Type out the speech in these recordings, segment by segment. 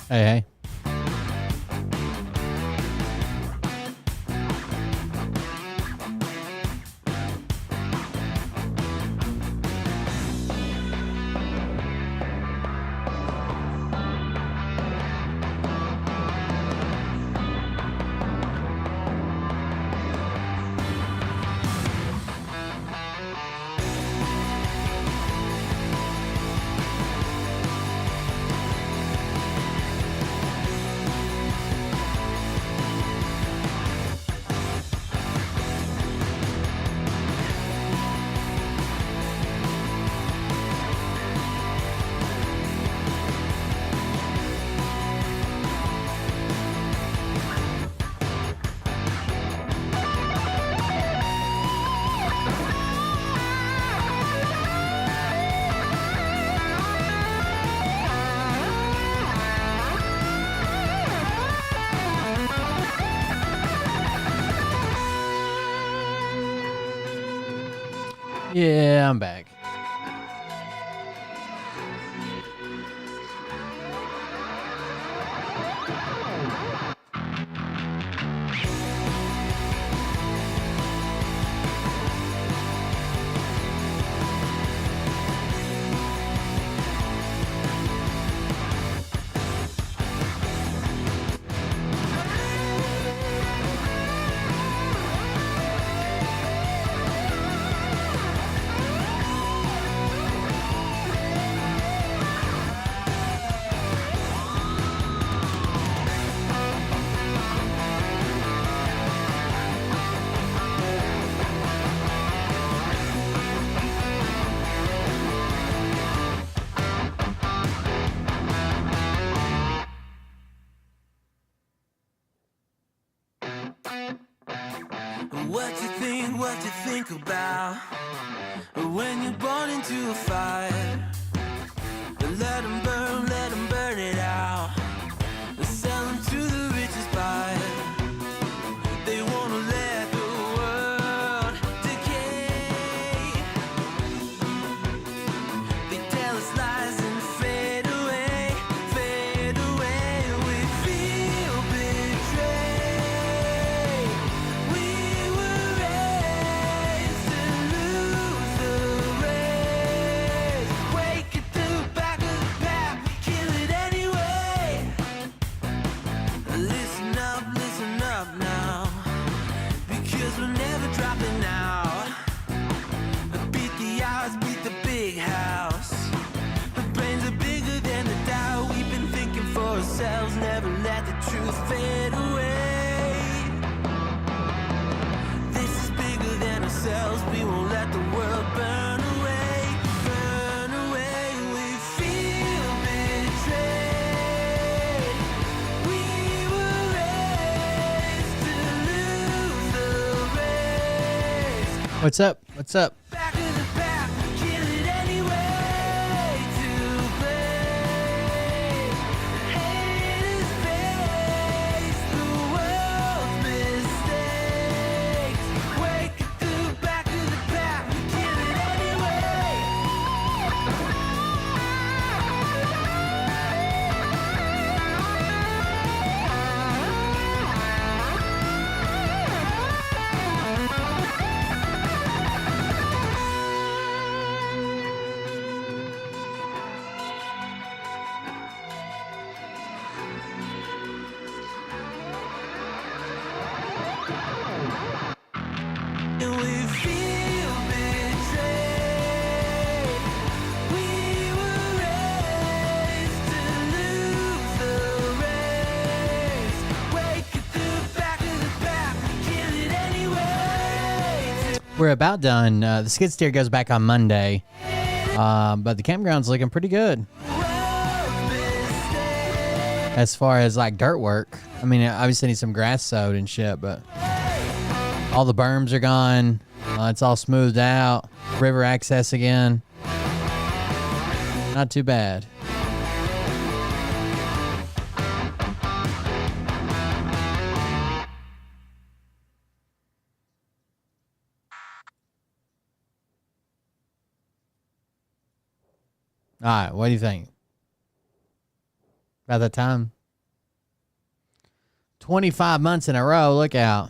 Hey, hey. Yeah, I'm back. What you think about when you're born into a fire? Let them burn it out. Sell them to the richest buyer. They wanna let the world decay. They tell us lies and fade away, fade away. We feel betrayed. We were raised to lose the race. Wake at the back of the pack, kill it anyway. Listen up now, because we're never dropping out. Beat the odds, beat the big house. The brains are bigger than the doubt. We've been thinking for ourselves, never let the truth fade away. This is bigger than ourselves, we won't let the world burn away, burn away. We feel betrayed. We were raised to lose the race. What's up? What's up? Back of the pack, kill it anyway. To play, haters face the world's mistakes. Wake at the back of the pack, kill it anyway. And we feel betrayed. We were raised to lose the race. Wake at the back of the pack, kill it anyway. We're about done. The skid steer goes back on Monday, but the campground's looking pretty good World's mistakes. as far as like dirt work. I mean, obviously need some grass sowed and shit, but all the berms are gone. It's all smoothed out. River access again. Not too bad. All right, what do you think? About that time? 25 months in a row. Look out.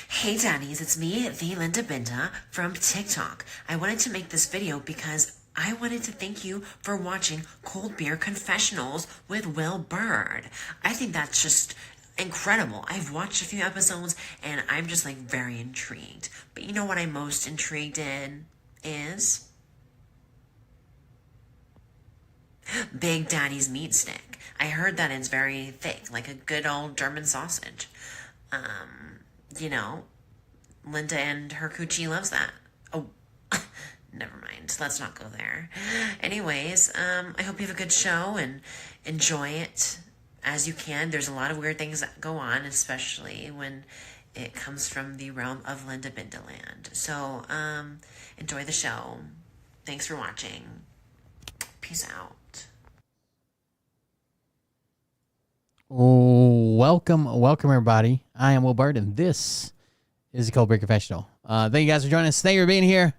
Hey daddies, it's me, the Linda Binda from TikTok. I wanted to make this video because I wanted to thank you for watching Cold Beer Confessionals with Will Bird. I think that's just incredible. I've watched a few episodes and I'm just like very intrigued. But you know what I'm most intrigued in is Big Daddy's meat stick. I heard that it's very thick, like a good old German sausage. You know, Linda and her coochie loves that. Oh, never mind. Let's not go there. Anyways, I hope you have a good show and enjoy it as you can. There's a lot of weird things that go on, especially when it comes from the realm of Linda Bindaland. So, enjoy the show. Thanks for watching. Peace out. Welcome everybody. I am Will Bird, and this is the Cold Beer Confessional. Thank you guys for joining us. Thank you for being here.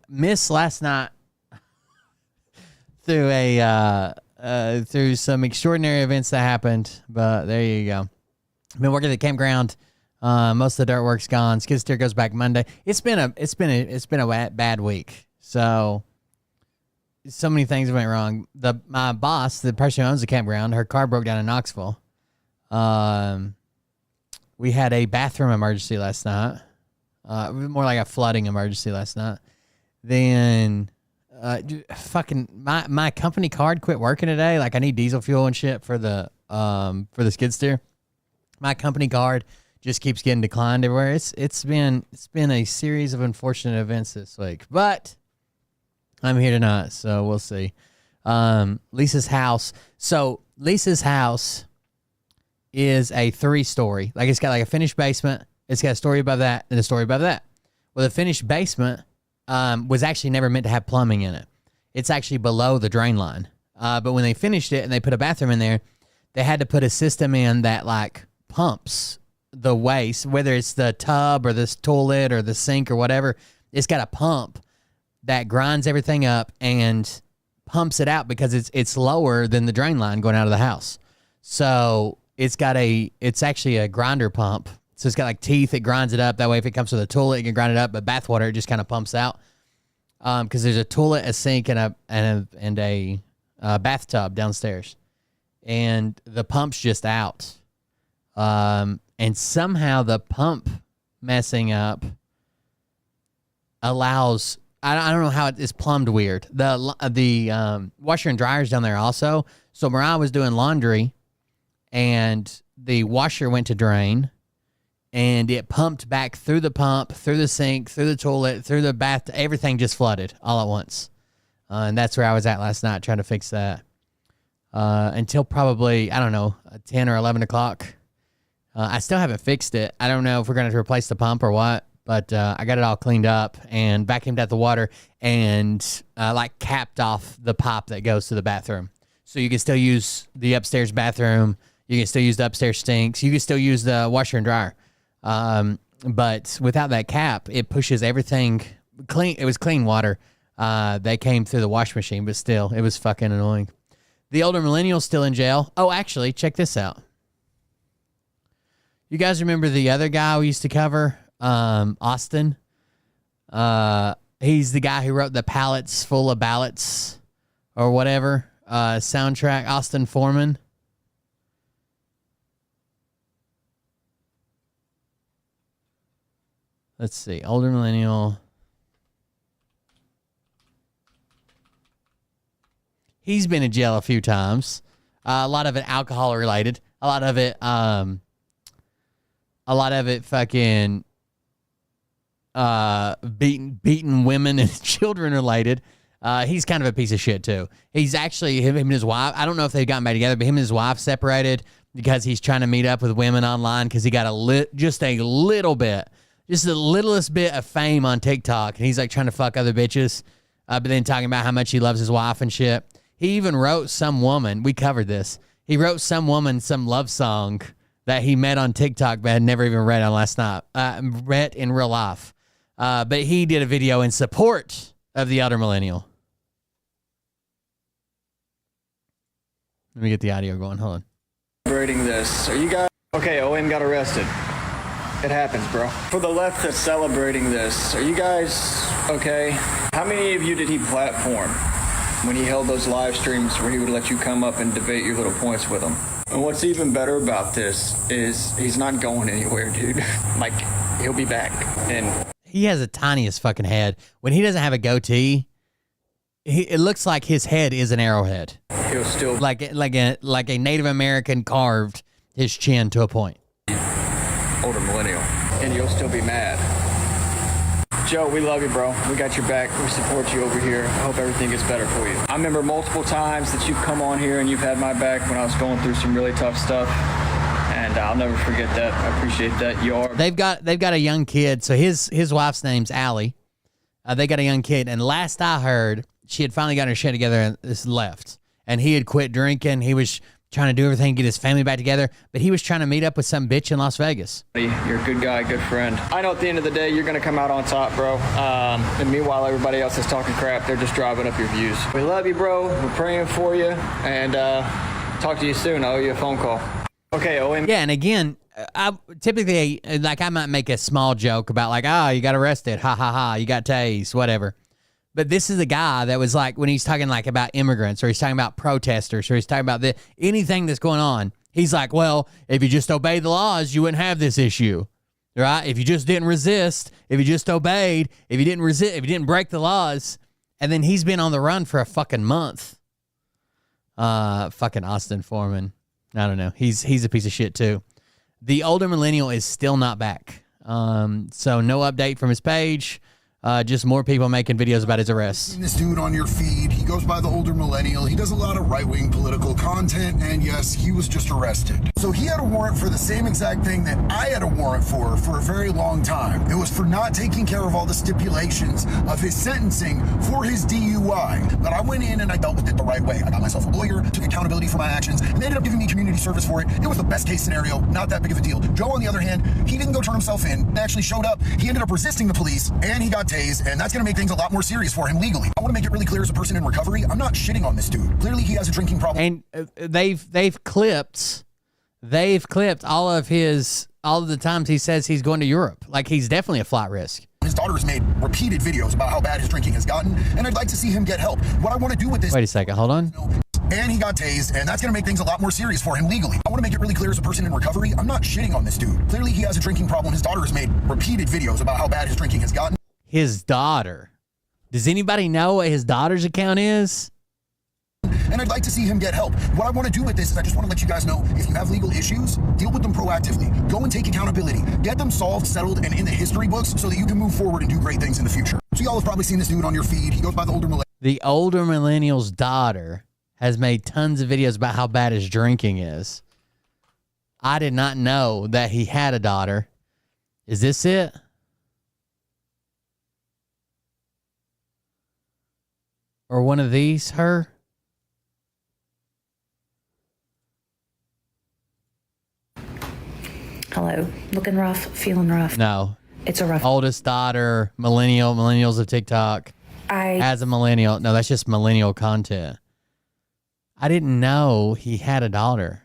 Missed last night through some extraordinary events that happened, but there you go. Been working at the campground. Most of the dirt work's gone. Skid steer goes back Monday. It's been a bad week. So many things went wrong. My boss, the person who owns the campground, her car broke down in Knoxville. We had a bathroom emergency last night. More like a flooding emergency last night. Then, my company card quit working today. Like I need diesel fuel and shit for the skid steer. My company card just keeps getting declined everywhere. It's been a series of unfortunate events this week, but I'm here tonight, so we'll see. Lisa's house. So Lisa's house is a 3-story. Like it's got like a finished basement. It's got a story above that and a story above that. Well, the finished basement was actually never meant to have plumbing in it. It's actually below the drain line. But when they finished it and they put a bathroom in there, they had to put a system in that like pumps the waste, whether it's the tub or this toilet or the sink or whatever. It's got a pump that grinds everything up and pumps it out because it's lower than the drain line going out of the house. So it's actually a grinder pump. So it's got like teeth, it grinds it up. That way if it comes to the toilet, you can grind it up, but bath water, it just kind of pumps out. Because there's a toilet, a sink, and a bathtub downstairs. And the pump's just out. And somehow the pump messing up allows... I don't know how it is plumbed weird. The washer and dryer's down there also. So Mariah was doing laundry, and the washer went to drain, and it pumped back through the pump, through the sink, through the toilet, through the bath. Everything just flooded all at once. And that's where I was at last night trying to fix that. Until probably, 10 or 11 o'clock. I still haven't fixed it. I don't know if we're going to replace the pump or what. But I got it all cleaned up and vacuumed out the water and capped off the pipe that goes to the bathroom. So you can still use the upstairs bathroom. You can still use the upstairs sinks. You can still use the washer and dryer. But without that cap, it pushes everything clean. It was clean water that came through the wash machine, but still, it was fucking annoying. The older millennial's still in jail. Oh, actually, check this out. You guys remember the other guy we used to cover? Austin. He's the guy who wrote the Pallets Full of Ballots or whatever soundtrack. Austin Foreman. Let's see. Older millennial. He's been in jail a few times. A lot of it alcohol related. A lot of it fucking beating women and children related. He's kind of a piece of shit too. He's actually him and his wife. I don't know if they've gotten back together, but him and his wife separated because he's trying to meet up with women online because he got just the littlest bit of fame on TikTok, and he's like trying to fuck other bitches, but then talking about how much he loves his wife and shit. He even wrote some woman. We covered this. He wrote some woman some love song that he met on TikTok but had never even read on last night. Read in real life. But he did a video in support of the elder millennial. Let me get the audio going. Hold on. Celebrating this. Are you guys okay? OM got arrested. It happens, bro. For the left that's celebrating this, are you guys okay? How many of you did he platform when he held those live streams where he would let you come up and debate your little points with him? And what's even better about this is he's not going anywhere, dude. Like, he'll be back. And he has the tiniest fucking head. When he doesn't have a goatee, it looks like his head is an arrowhead. He'll still like a Native American carved his chin to a point. older millennial, and you'll still be mad. Joe, we love you, bro. We got your back. We support you over here. I hope everything gets better for you. I remember multiple times that you've come on here and you've had my back when I was going through some really tough stuff, and I'll never forget that. I appreciate that. You are. They've got a young kid. So his wife's name's Allie. They got a young kid, and last I heard, she had finally got her shit together and this left. And he had quit drinking. He was trying to do everything, get his family back together, but he was trying to meet up with some bitch in Las Vegas. You're a good guy, good friend. I know at the end of the day, you're going to come out on top, bro. And meanwhile, everybody else is talking crap. They're just driving up your views. We love you, bro. We're praying for you. And talk to you soon. I owe you a phone call. Okay, Owen. Yeah, and again, I typically, like, I might make a small joke about, like, oh, you got arrested. Ha, ha, ha. You got tased, whatever. But this is a guy that was like, when he's talking like about immigrants, or he's talking about protesters, or he's talking about anything that's going on, he's like, well, if you just obey the laws, you wouldn't have this issue, right? If you just didn't resist, if you just obeyed, if you didn't resist, if you didn't break the laws. And then he's been on the run for a fucking month. Fucking Austin Foreman. I don't know. He's a piece of shit too. The older millennial is still not back. So no update from his page. Just more people making videos about his arrest. This dude on your feed, he goes by the older millennial. He does a lot of right-wing political content, and yes, he was just arrested. So he had a warrant for the same exact thing that I had a warrant for a very long time. It was for not taking care of all the stipulations of his sentencing for his DUI. But I went in and I dealt with it the right way. I got myself a lawyer, took accountability for my actions, and they ended up giving me community service for it. It was the best case scenario, not that big of a deal. Joe, on the other hand, he didn't go turn himself in. He actually showed up. He ended up resisting the police, and he got tased, and that's going to make things a lot more serious for him legally. I want to make it really clear as a person in recovery, I'm not shitting on this dude. Clearly, he has a drinking problem. And they've clipped all of the times he says he's going to Europe. Like, he's definitely a flight risk. His daughter has made repeated videos about how bad his drinking has gotten, and I'd like to see him get help. What I want to do with this... Wait a second, hold on. And he got tased, and that's going to make things a lot more serious for him legally. I want to make it really clear as a person in recovery, I'm not shitting on this dude. Clearly, he has a drinking problem. His daughter has made repeated videos about how bad his drinking has gotten. His daughter. Does anybody know what his daughter's account is? And I'd like to see him get help. What I want to do with this is I just want to let you guys know, if you have legal issues, deal with them proactively. Go and take accountability. Get them solved, settled, and in the history books so that you can move forward and do great things in the future. So y'all have probably seen this dude on your feed. He goes by the older millennial. The older millennial's daughter has made tons of videos about how bad his drinking is. I did not know that he had a daughter. Is this it? Or one of these, her? Hello. Looking rough, feeling rough. No. It's a rough. Oldest daughter, millennials of TikTok. As a millennial. No, that's just millennial content. I didn't know he had a daughter,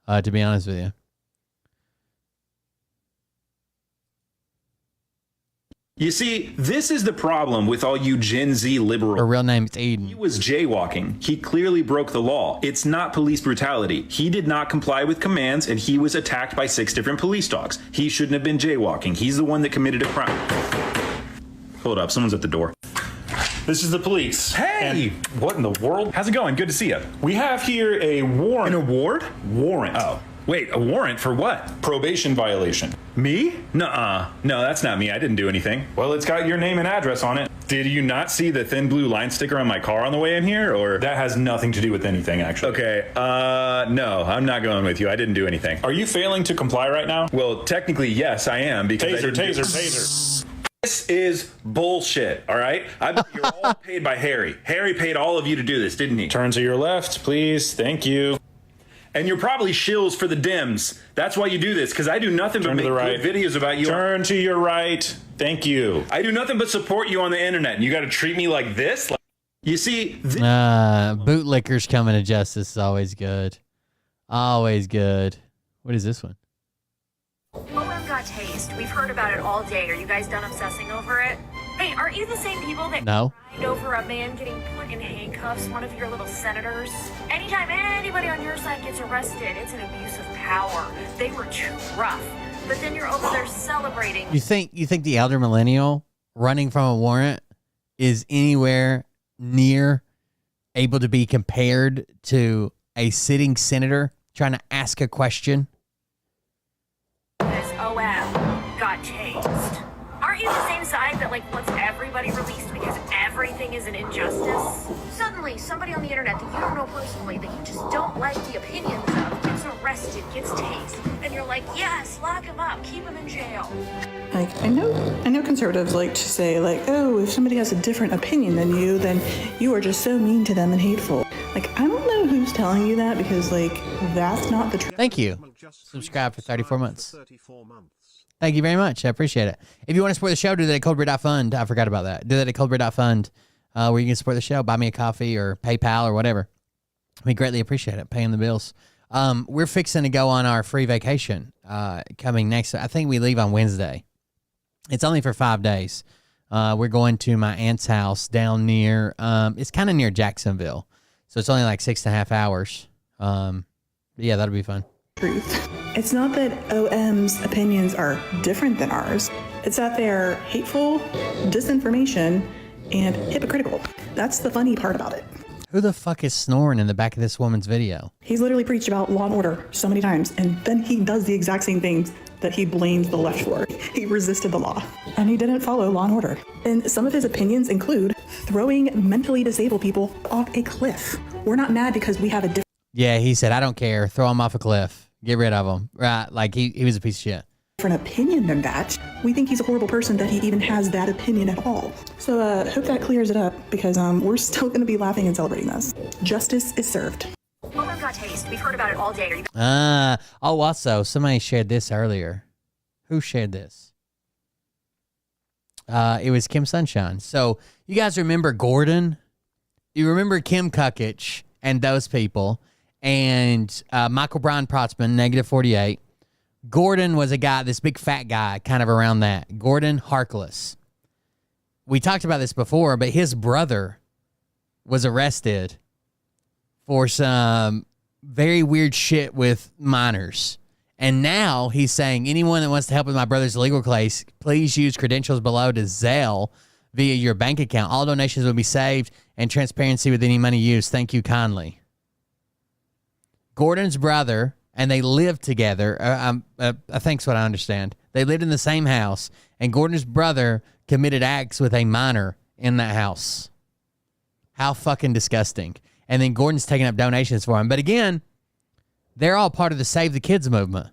to be honest with you. You see, this is the problem with all you Gen Z liberals. Her real name is Eden. He was jaywalking. He clearly broke the law. It's not police brutality. He did not comply with commands, and he was attacked by 6 different police dogs. He shouldn't have been jaywalking. He's the one that committed a crime. Hold up, someone's at the door. This is the police. Hey! What in the world? How's it going? Good to see you. We have here a warrant. An award? Warrant. Oh. Wait, a warrant for what? Probation violation. Me? Nuh-uh. No, that's not me. I didn't do anything. Well, it's got your name and address on it. Did you not see the thin blue line sticker on my car on the way in here, or? That has nothing to do with anything, actually. Okay, no, I'm not going with you. I didn't do anything. Are you failing to comply right now? Well, technically, yes, I am, because Taser. This is bullshit, all right? You're all paid by Harry. Harry paid all of you to do this, didn't he? Turn to your left, please. Thank you. And you're probably shills for the Dems. That's why you do this, because I do nothing but make good videos about you. Turn to your right. Thank you. I do nothing but support you on the internet, and you got to treat me like this? You see, bootlickers coming to justice is always good. Always good. What is this one? OM got tased. We've heard about it all day. Are you guys done obsessing over it? Hey, aren't you the same people that cried over a man getting put in handcuffs, one of your little senators? Anytime anybody on your side gets arrested, it's an abuse of power. They were too rough. But then you're over there celebrating. You think the elder millennial running from a warrant is anywhere near able to be compared to a sitting senator trying to ask a question? As OM got tased. Aren't you the same side that wants everybody released because everything is an injustice? Suddenly, somebody on the internet that you don't know personally, that you just don't like the opinions of, gets arrested, gets tased, and you're like, yes, lock him up, keep him in jail. I know conservatives like to say, oh, if somebody has a different opinion than you, then you are just so mean to them and hateful. I don't know who's telling you that, because, that's not the truth. Thank you. Subscribe for 34 months. Thank you very much. I appreciate it. If you want to support the show, do that at coldbeer.fund. I forgot about that. Do that at coldbeer.fund, where you can support the show. Buy me a coffee or PayPal or whatever. We greatly appreciate it. Paying the bills. We're fixing to go on our free vacation coming next. I think we leave on Wednesday. It's only for 5 days. We're going to my aunt's house down near, it's kind of near Jacksonville. So it's only 6.5 hours. Yeah, that'll be fun. Truth. It's not that OM's opinions are different than ours. It's that they're hateful, disinformation, and hypocritical. That's the funny part about it. Who the fuck is snoring in the back of this woman's video? He's literally preached about law and order so many times, and then he does the exact same things that he blames the left for. He resisted the law, and he didn't follow law and order. And some of his opinions include throwing mentally disabled people off a cliff. We're not mad because we have a different... Yeah, he said, I don't care. Throw him off a cliff. Get rid of him. Right, he was a piece of shit. Different opinion than that. We think he's a horrible person that he even has that opinion at all. So hope that clears it up, because we're still going to be laughing and celebrating this. Justice is served. OM got tased. We've heard about it all day. Are you... Also, somebody shared this earlier. Who shared this? It was Kim Sunshine. So you guys remember Gordon? You remember Kim Kukic and those people, and Michael Brian Protzman, negative 48. Gordon was a guy, this big fat guy, kind of around that. Gordon Harkless. We talked about this before, but his brother was arrested for some very weird shit with minors. And now he's saying, anyone that wants to help with my brother's legal case, please use credentials below to Zelle via your bank account. All donations will be saved, and transparency with any money used. Thank you kindly. Gordon's brother, and they lived together. I think's what I understand. They lived in the same house, and Gordon's brother committed acts with a minor in that house. How fucking disgusting. And then Gordon's taking up donations for him. But again, they're all part of the Save the Kids movement.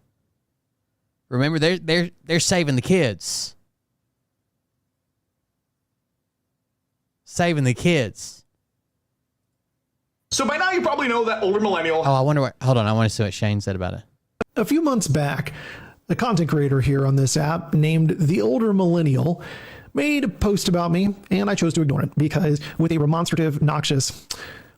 Remember, they're saving the kids. Saving the kids. So by now you probably know that older millennial. Oh, I wonder what. Hold on, I want to see what Shane said about it. A few months back, a content creator here on this app named The Older Millennial made a post about me, and I chose to ignore it because with a remonstrative, noxious,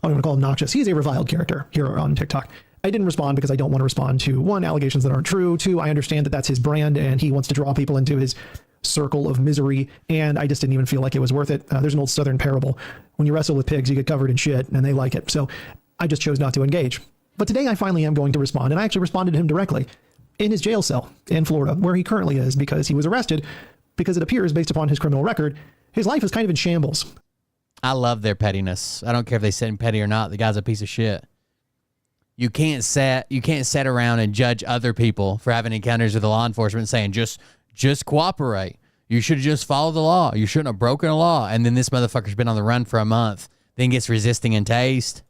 I don't even call him noxious, he's a reviled character here on TikTok. I didn't respond because I don't want to respond to, one, allegations that aren't true, two, I understand that that's his brand and he wants to draw people into his circle of misery, and I just didn't even feel like it was worth it. There's an old Southern parable. When you wrestle with pigs, you get covered in shit, and they like it. So I just chose not to engage. But today I finally am going to respond, and I actually responded to him directly in his jail cell in Florida, where he currently is, because he was arrested, because it appears, based upon his criminal record, his life is kind of in shambles. I love their pettiness. I don't care if they say him petty or not. The guy's a piece of shit. You can't sit around and judge other people for having encounters with the law enforcement saying, just cooperate. You should have just followed the law. You shouldn't have broken a law. And then this motherfucker's been on the run for a month, then gets resisting and tased.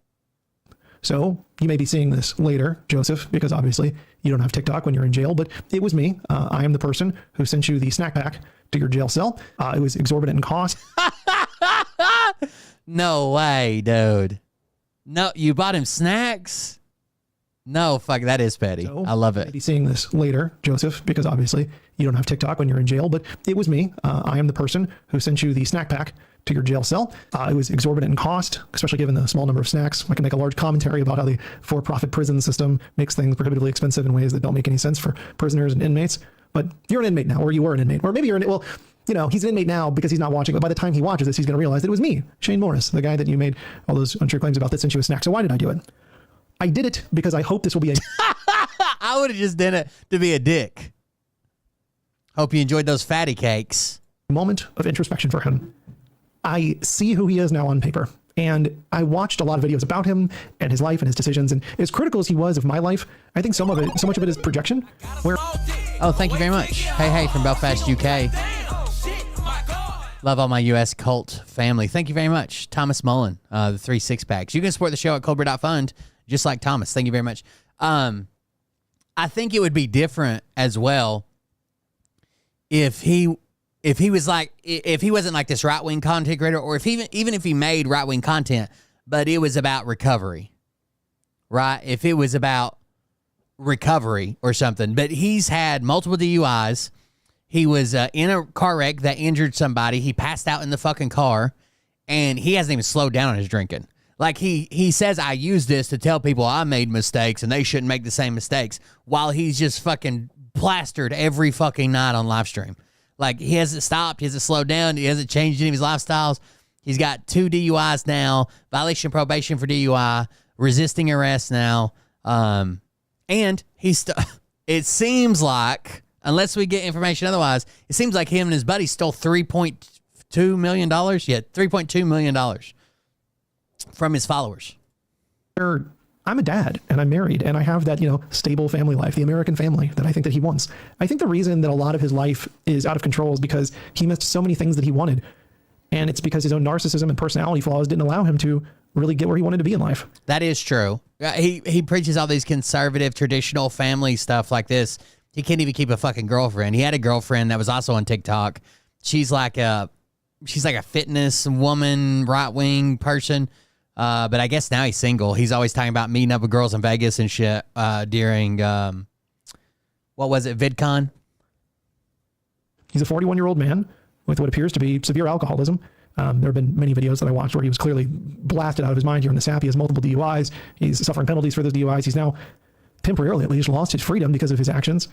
So you may be seeing this later, Joseph, because obviously you don't have TikTok when you're in jail, but it was me. I am the person who sent you the snack pack to your jail cell. It was exorbitant in cost. No way, dude. No, you bought him snacks? No, fuck, that is petty. So, I love it. You'll be seeing this later, Joseph, because obviously you don't have TikTok when you're in jail, but it was me. I am the person who sent you the snack pack to your jail cell. It was exorbitant in cost, especially given the small number of snacks. I can make a large commentary about how the for-profit prison system makes things prohibitively expensive in ways that don't make any sense for prisoners and inmates. But you're an inmate now, or you were an inmate, or maybe you're well, you know, he's an inmate now because he's not watching, but by the time he watches this, he's going to realize that it was me, Shane Morris, the guy that you made all those untrue claims about that sent you a snack. So why did I do it? I did it because I hope this will be a... I would have just done it to be a dick. Hope you enjoyed those fatty cakes. Moment of introspection for him. I see who he is now on paper. And I watched a lot of videos about him and his life and his decisions. And as critical as he was of my life, I think so much of it is projection. Where... Oh, thank you very much. Hey, from Belfast, UK. Love all my U.S. cult family. Thank you very much. Thomas Mullen, the 3 6-packs. You can support the show at Cobra.fund, just like Thomas. Thank you very much. I think it would be different as well if he was like, if he wasn't like this right-wing content creator, or if even if he made right-wing content, but it was about recovery, right? If it was about recovery or something. But he's had multiple DUIs. He was in a car wreck that injured somebody. He passed out in the fucking car, and he hasn't even slowed down on his drinking. Like, he says, I use this to tell people I made mistakes and they shouldn't make the same mistakes, while he's just fucking plastered every fucking night on live stream. Like, he hasn't stopped. He hasn't slowed down. He hasn't changed any of his lifestyles. He's got 2 DUIs now, violation of probation for DUI, resisting arrest now. And it seems like, unless we get information otherwise, it seems like him and his buddy stole $3.2 million. Yeah, $3.2 million from his followers. I'm a dad and I'm married and I have that, stable family life, the American family that I think that he wants. I think the reason that a lot of his life is out of control is because he missed so many things that he wanted. And it's because his own narcissism and personality flaws didn't allow him to really get where he wanted to be in life. That is true. He preaches all these conservative, traditional family stuff like this. He can't even keep a fucking girlfriend. He had a girlfriend that was also on TikTok. She's like a fitness woman, right-wing person. But I guess now he's single. He's always talking about meeting up with girls in Vegas and shit during, what was it, VidCon? He's a 41-year-old man with what appears to be severe alcoholism. There have been many videos that I watched where he was clearly blasted out of his mind here in the sap. He has multiple DUIs. He's suffering penalties for those DUIs. He's now, temporarily at least, lost his freedom because of his actions.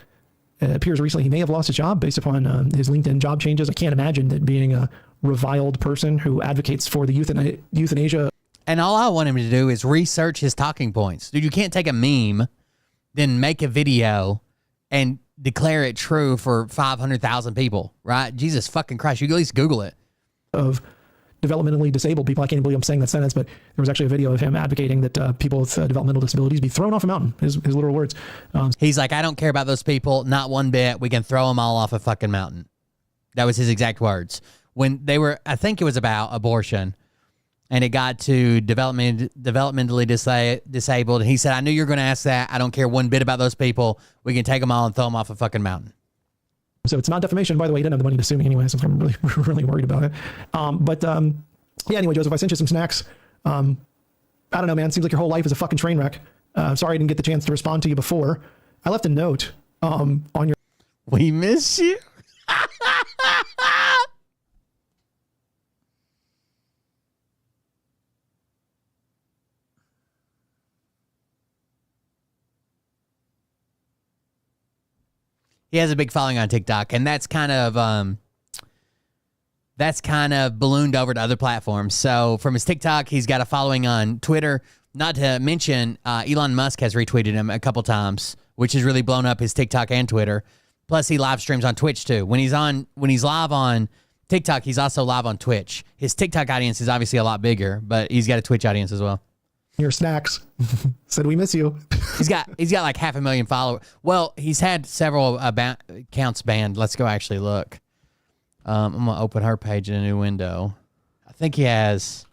It appears recently he may have lost his job based upon his LinkedIn job changes. I can't imagine that being a reviled person who advocates for the euthanasia. And all I want him to do is research his talking points. Dude, you can't take a meme, then make a video and declare it true for 500,000 people, right? Jesus fucking Christ. You can at least Google it. Of developmentally disabled people. I can't believe I'm saying that sentence, but there was actually a video of him advocating that people with developmental disabilities be thrown off a mountain, his literal words. He's like, I don't care about those people, not one bit. We can throw them all off a fucking mountain. That was his exact words. When they were, I think it was about abortion, and it got to developmentally disabled. And he said, I knew you were going to ask that. I don't care one bit about those people. We can take them all and throw them off a fucking mountain. So it's not defamation. By the way, he didn't have the money to sue me anyway, so I'm really, really worried about it. Yeah, anyway, Joseph, I sent you some snacks. I don't know, man. Seems like your whole life is a fucking train wreck. Sorry I didn't get the chance to respond to you before. I left a note on your... We miss you. He has a big following on TikTok, and that's kind of ballooned over to other platforms. So from his TikTok, he's got a following on Twitter. Not to mention, Elon Musk has retweeted him a couple times, which has really blown up his TikTok and Twitter. Plus, he live streams on Twitch too. When he's live on TikTok, he's also live on Twitch. His TikTok audience is obviously a lot bigger, but he's got a Twitch audience as well. Your snacks said we miss you. He's got like 500,000 followers. Well, he's had several accounts banned. Let's go actually look. I'm gonna open her page in a new window. I think he has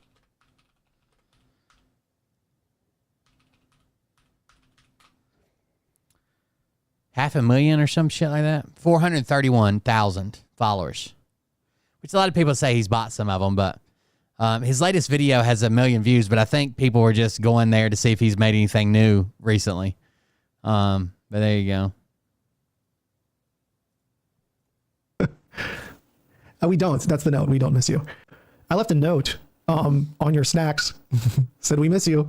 500,000 or some shit like that. 431,000 followers, which a lot of people say he's bought some of them, but. His latest video has 1 million views, but I think people were just going there to see if he's made anything new recently. But there you go. We don't. That's the note. We don't miss you. I left a note on your snacks. Said we miss you.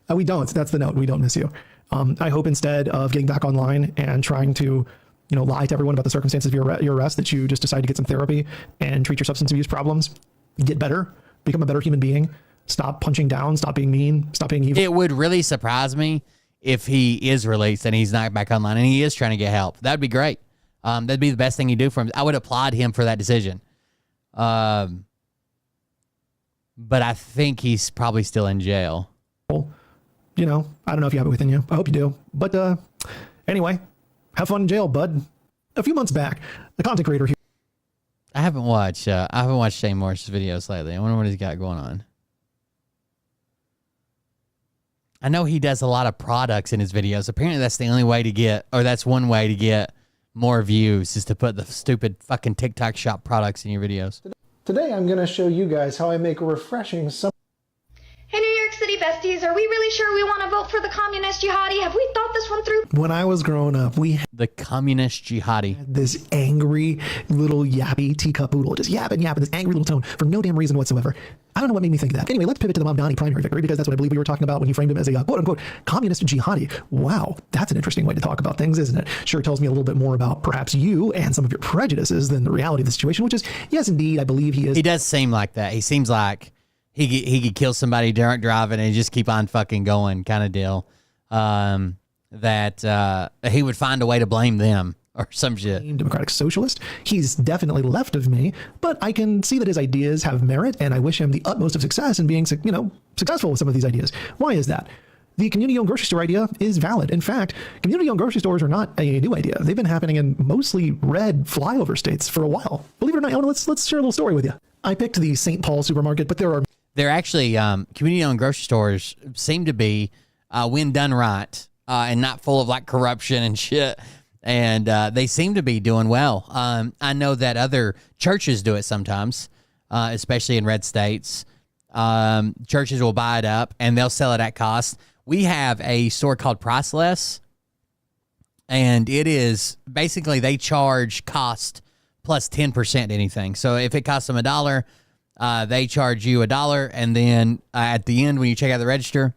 We don't. That's the note. We don't miss you. I hope instead of getting back online and trying to, lie to everyone about the circumstances of your arrest, that you just decide to get some therapy and treat your substance abuse problems, get better, become a better human being, stop punching down, stop being mean, stop being evil. It would really surprise me if he is released and he's not back online and he is trying to get help. That'd be great. That'd be the best thing you do for him. I would applaud him for that decision. But I think he's probably still in jail. I don't know if you have it within you. I hope you do. But anyway, have fun in jail, bud. A few months back, the content creator here. I haven't watched Shane Morris's videos lately. I wonder what he's got going on. I know he does a lot of products in his videos. Apparently that's the only way to get, or that's one way to get more views, is to put the stupid fucking TikTok shop products in your videos. Today I'm going to show you guys how I make a refreshing Hey, New York City besties, are we really sure we want to vote for the communist jihadi? Have we thought this one through? When I was growing up, we had the communist jihadi. This angry little yappy teacup poodle, just yapping, this angry little tone for no damn reason whatsoever. I don't know what made me think of that. Anyway, let's pivot to the Mamdani primary victory, because that's what I believe we were talking about when you framed him as a quote-unquote communist jihadi. Wow, that's an interesting way to talk about things, isn't it? Sure tells me a little bit more about perhaps you and some of your prejudices than the reality of the situation, which is, yes, indeed, I believe he is. He does seem like that. He seems like he could kill somebody drunk driving and just keep on fucking going kind of deal. That he would find a way to blame them or some shit. Democratic socialist. He's definitely left of me, but I can see that his ideas have merit, and I wish him the utmost of success in being, successful with some of these ideas. Why is that? The community-owned grocery store idea is valid. In fact, community-owned grocery stores are not a new idea. They've been happening in mostly red flyover states for a while. Believe it or not, let's share a little story with you. I picked the St. Paul supermarket, but they're actually community-owned grocery stores seem to be, when done right, and not full of like corruption and shit. And they seem to be doing well. I know that other churches do it sometimes, especially in red states. Churches will buy it up and they'll sell it at cost. We have a store called Priceless, and it is basically they charge cost plus 10% anything. So if it costs them $1, they charge you $1, and then at the end when you check out the register,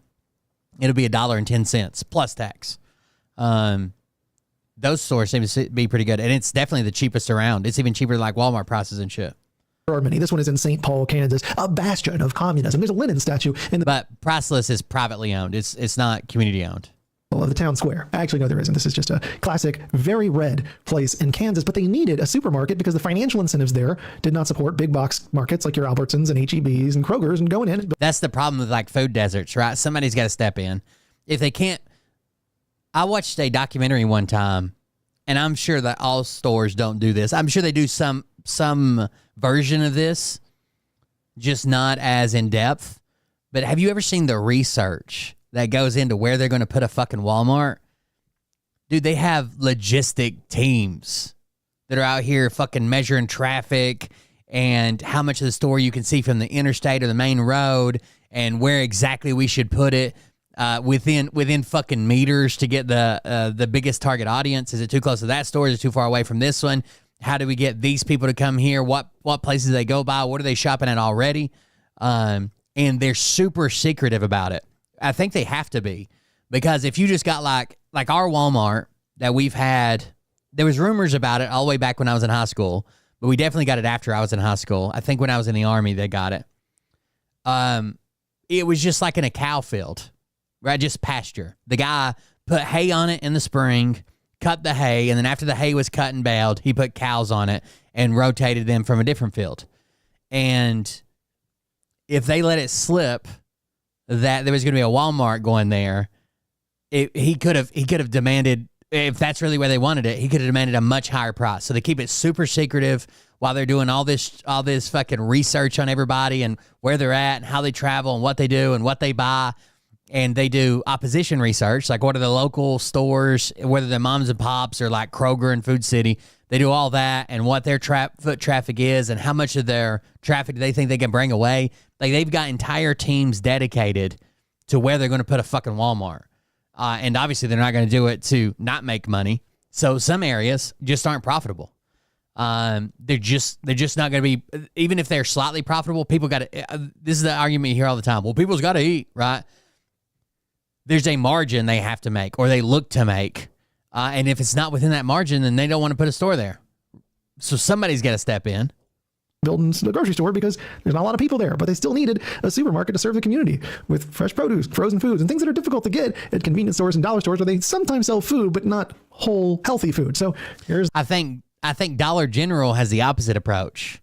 it'll be $1.10 plus tax. Those stores seem to be pretty good, and it's definitely the cheapest around. It's even cheaper than like Walmart prices and shit. This one is in St. Paul, Kansas, a bastion of communism. There's a Lenin statue in the but Priceless is privately owned. It's not community owned. Of the town square. Actually, no, there isn't. This is just a classic, very red place in Kansas, but they needed a supermarket because the financial incentives there did not support big box markets like your Albertsons and H-E-B's and Kroger's and going in. That's the problem with like food deserts, right? Somebody's got to step in. If they can't, I watched a documentary one time, and I'm sure that all stores don't do this. I'm sure they do some version of this, just not as in depth. But have you ever seen the research that goes into where they're going to put a fucking Walmart? Dude, they have logistic teams that are out here fucking measuring traffic and how much of the store you can see from the interstate or the main road and where exactly we should put it within fucking meters to get the biggest target audience. Is it too close to that store? Is it too far away from this one? How do we get these people to come here? What places they go by? What are they shopping at already? And they're super secretive about it. I think they have to be, because if you just got like our Walmart that we've had, there was rumors about it all the way back when I was in high school, but we definitely got it after I was in high school. I think when I was in the Army, they got it. It was just like in a cow field, right? Just pasture. The guy put hay on it in the spring, cut the hay, and then after the hay was cut and baled, he put cows on it and rotated them from a different field. And if they let it slip that there was going to be a Walmart going there, he could have demanded, if that's really where they wanted it, he could have demanded a much higher price. So they keep it super secretive while they're doing all this fucking research on everybody and where they're at and how they travel and what they do and what they buy. And they do opposition research, like what are the local stores, whether they're moms and pops or like Kroger and Food City. They do all that and what their foot traffic is and how much of their traffic they think they can bring away. Like they've got entire teams dedicated to where they're going to put a fucking Walmart. And obviously they're not going to do it to not make money. So some areas just aren't profitable. They're just not going to be, even if they're slightly profitable, people got to, this is the argument you hear all the time. Well, people's got to eat, right? There's a margin they have to make or they look to make. And if it's not within that margin, then they don't want to put a store there. So somebody's got to step in. Building a grocery store because there's not a lot of people there, but they still needed a supermarket to serve the community with fresh produce, frozen foods, and things that are difficult to get at convenience stores and dollar stores where they sometimes sell food, but not whole, healthy food. So here's... I think Dollar General has the opposite approach.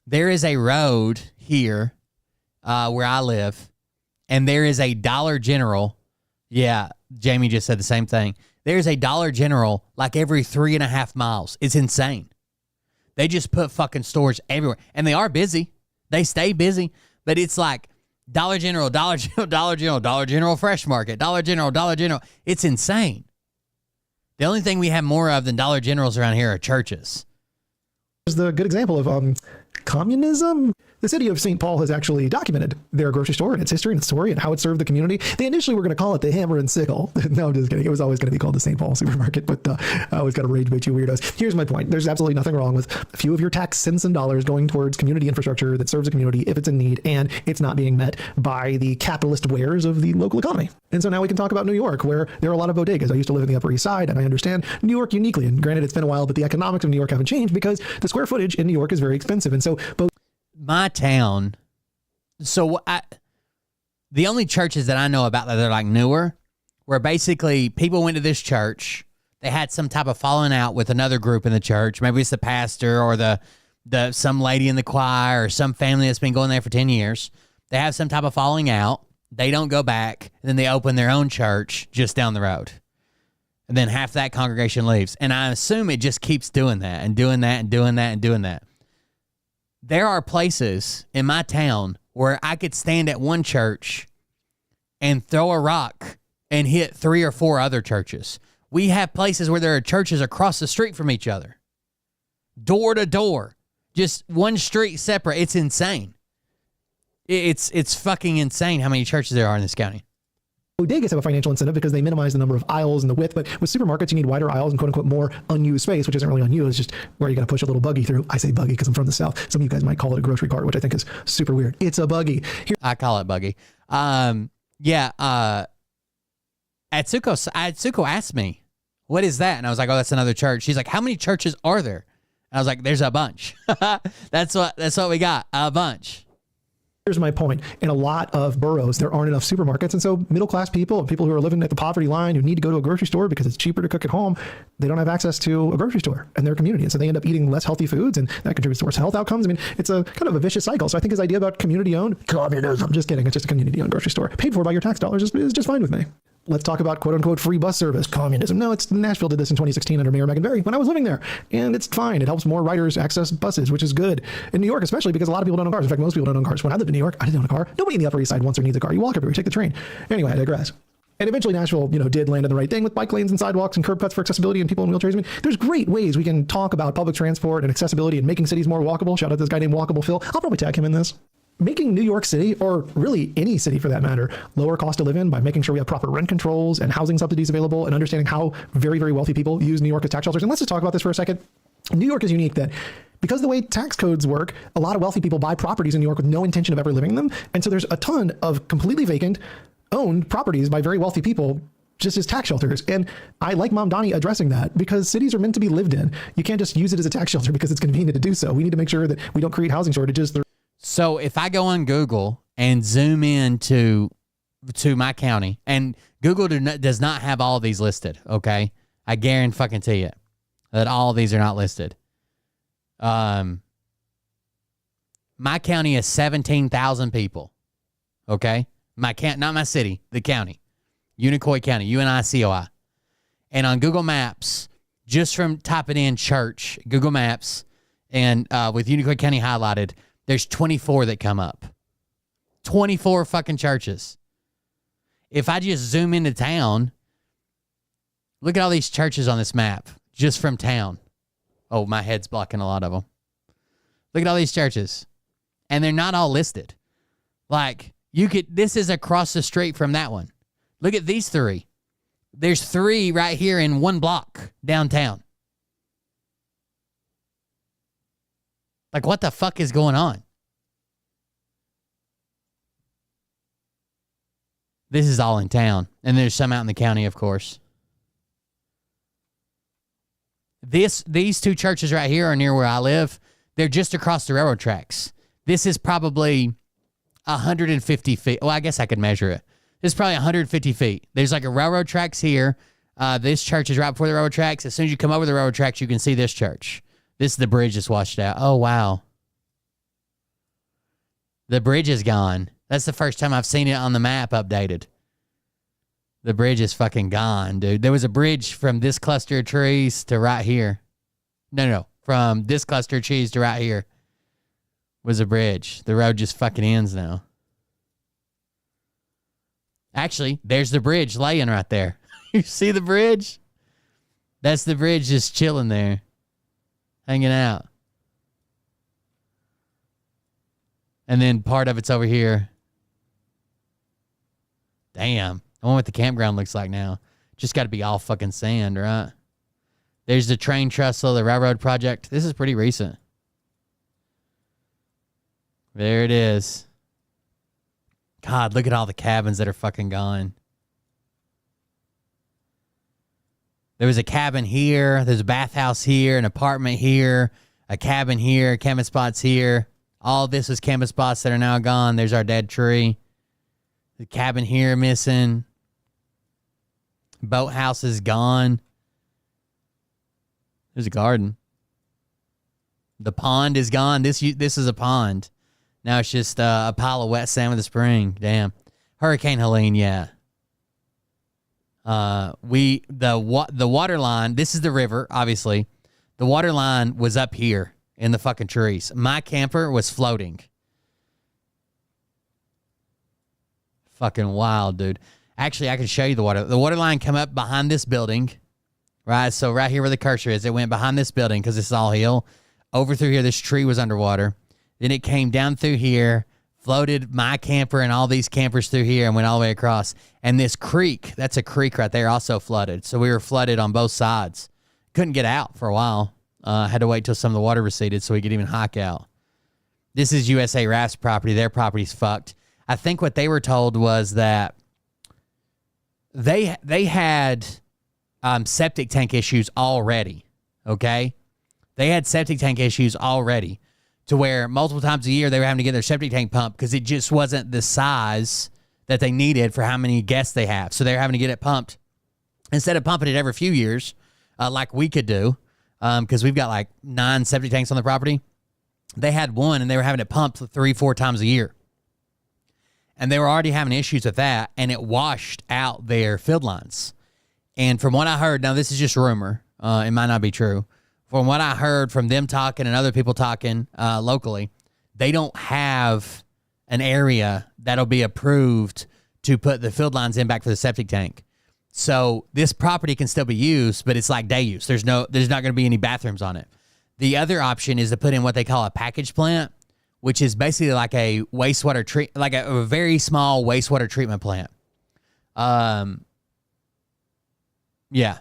There is a road here where I live, and there is a Dollar General. Yeah, Jamie just said the same thing. There's a Dollar General like every 3.5 miles. It's insane. They just put fucking stores everywhere. And they are busy. They stay busy. But it's like Dollar General, Dollar General, Dollar General, Dollar General Fresh Market, Dollar General, Dollar General. It's insane. The only thing we have more of than Dollar Generals around here are churches. Here's the good example of communism. The city of St. Paul has actually documented their grocery store and its history and its story and how it served the community. They initially were going to call it the Hammer and Sickle. No, I'm just kidding. It was always going to be called the St. Paul Supermarket, but I always got to rage bait you weirdos. Here's my point. There's absolutely nothing wrong with a few of your tax cents and dollars going towards community infrastructure that serves the community if it's in need and it's not being met by the capitalist wares of the local economy. And so now we can talk about New York, where there are a lot of bodegas. I used to live in the Upper East Side, and I understand New York uniquely. And granted, it's been a while, but the economics of New York haven't changed because the square footage in New York is very expensive. And so my town... So the only churches that I know about that are like newer, where basically people went to this church, they had some type of falling out with another group in the church. Maybe it's the pastor or the some lady in the choir or some family that's been going there for 10 years. They have some type of falling out. They don't go back. And then they open their own church just down the road. And then half that congregation leaves. And I assume it just keeps doing that and doing that and doing that and doing that. There are places in my town where I could stand at one church and throw a rock and hit 3 or 4 other churches. We have places where there are churches across the street from each other. Door to door. Just one street separate. It's insane. It's fucking insane how many churches there are in this county. Bodegas have a financial incentive because they minimize the number of aisles and the width, but with supermarkets, you need wider aisles and quote-unquote more unused space, which isn't really unused. It's just where you're going to push a little buggy through. I say buggy because I'm from the South. Some of you guys might call it a grocery cart, which I think is super weird. It's a buggy. I call it buggy. Atsuko asked me, what is that? And I was like, oh, that's another church. She's like, how many churches are there? And I was like, there's a bunch. That's what we got, a bunch. Here's my point. In a lot of boroughs, there aren't enough supermarkets. And so middle-class people who are living at the poverty line, who need to go to a grocery store because it's cheaper to cook at home, they don't have access to a grocery store in their community. And so they end up eating less healthy foods, and that contributes to worse health outcomes. I mean, it's a kind of a vicious cycle. So I think his idea about community-owned communism, I'm just kidding. It's just a community-owned grocery store paid for by your tax dollars is just fine with me. Let's talk about quote-unquote free bus service, communism. No, Nashville did this in 2016 under Mayor Megan Barry when I was living there, and it's fine. It helps more riders access buses, which is good. In New York, especially because a lot of people don't own cars. In fact, most people don't own cars. When I lived in New York, I didn't own a car. Nobody in the Upper East Side wants or needs a car. You walk everywhere, you take the train. Anyway, I digress. And eventually Nashville, did land on the right thing with bike lanes and sidewalks and curb cuts for accessibility and people in wheelchairs. I mean, there's great ways we can talk about public transport and accessibility and making cities more walkable. Shout out to this guy named Walkable Phil. I'll probably tag him in this. Making New York City, or really any city for that matter, lower cost to live in by making sure we have proper rent controls and housing subsidies available and understanding how very, very wealthy people use New York as tax shelters. And let's just talk about this for a second. New York is unique that because the way tax codes work, a lot of wealthy people buy properties in New York with no intention of ever living in them. And so there's a ton of completely vacant, owned properties by very wealthy people just as tax shelters. And I like Mom Donnie addressing that because cities are meant to be lived in. You can't just use it as a tax shelter because it's convenient to do so. We need to make sure that we don't create housing shortages. So if I go on Google and zoom in to my county, and Google does not have all of these listed, okay? I guarantee you that all of these are not listed. My county is 17,000 people, okay? Not my city, the county. Unicoi County, UNICOI. And on Google Maps, just from typing in church, Google Maps, and with Unicoi County highlighted, there's 24 that come up. 24 fucking churches. If I just zoom into town, look at all these churches on this map, just from town. Oh, my head's blocking a lot of them. Look at all these churches. And they're not all listed. This is across the street from that one. Look at these 3. There's 3 right here in one block downtown. Like, what the fuck is going on? This is all in town. And there's some out in the county, of course. These two churches right here are near where I live. They're just across the railroad tracks. This is probably 150 feet. Well, I guess I could measure it. This is probably 150 feet. There's like a railroad tracks here. This church is right before the railroad tracks. As soon as you come over the railroad tracks, you can see this church. This is the bridge that's washed out. Oh, wow. The bridge is gone. That's the first time I've seen it on the map updated. The bridge is fucking gone, dude. There was a bridge from this cluster of trees to right here. No. From this cluster of trees to right here was a bridge. The road just fucking ends now. Actually, there's the bridge laying right there. You see the bridge? That's the bridge just chilling there. Hanging out. And then part of it's over here. Damn. I wonder what the campground looks like now. Just got to be all fucking sand, right? There's the train trestle, the railroad project. This is pretty recent. There it is. God, look at all the cabins that are fucking gone. There was a cabin here. There's a bathhouse here, an apartment here, a cabin here, camping spots here. All this is camping spots that are now gone. There's our dead tree. The cabin here missing. Boathouse is gone. There's a garden. The pond is gone. This is a pond. Now it's just a pile of wet sand with a spring. Damn. Hurricane Helene, yeah. The water line, this is the river, obviously. The water line was up here in the fucking trees. My camper was floating. Fucking wild, dude. Actually, I can show you the water. The water line come up behind this building, right? So right here where the cursor is, it went behind this building because this is all hill. Over through here, this tree was underwater. Then it came down through here, floated my camper and all these campers through here and went all the way across. And this creek, that's a creek right there, also flooded. So we were flooded on both sides. Couldn't get out for a while. Had to wait till some of the water receded so we could even hike out. This is USA Raft's property. Their property's fucked. I think what they were told was that they had septic tank issues already, okay? They had septic tank issues already to where multiple times a year they were having to get their septic tank pumped because it just wasn't the size that they needed for how many guests they have. So they were having to get it pumped. Instead of pumping it every few years, like we could do, because we've got like 9 septic tanks on the property, they had one and they were having it pumped 3-4 times a year. And they were already having issues with that, and it washed out their field lines. And from what I heard, now this is just rumor, it might not be true. From what I heard from them talking and other people talking locally, they don't have an area that'll be approved to put the field lines in back for the septic tank. So this property can still be used, but it's like day use. There's not going to be any bathrooms on it. The other option is to put in what they call a package plant, which is basically like a wastewater like a very small wastewater treatment plant. Yeah.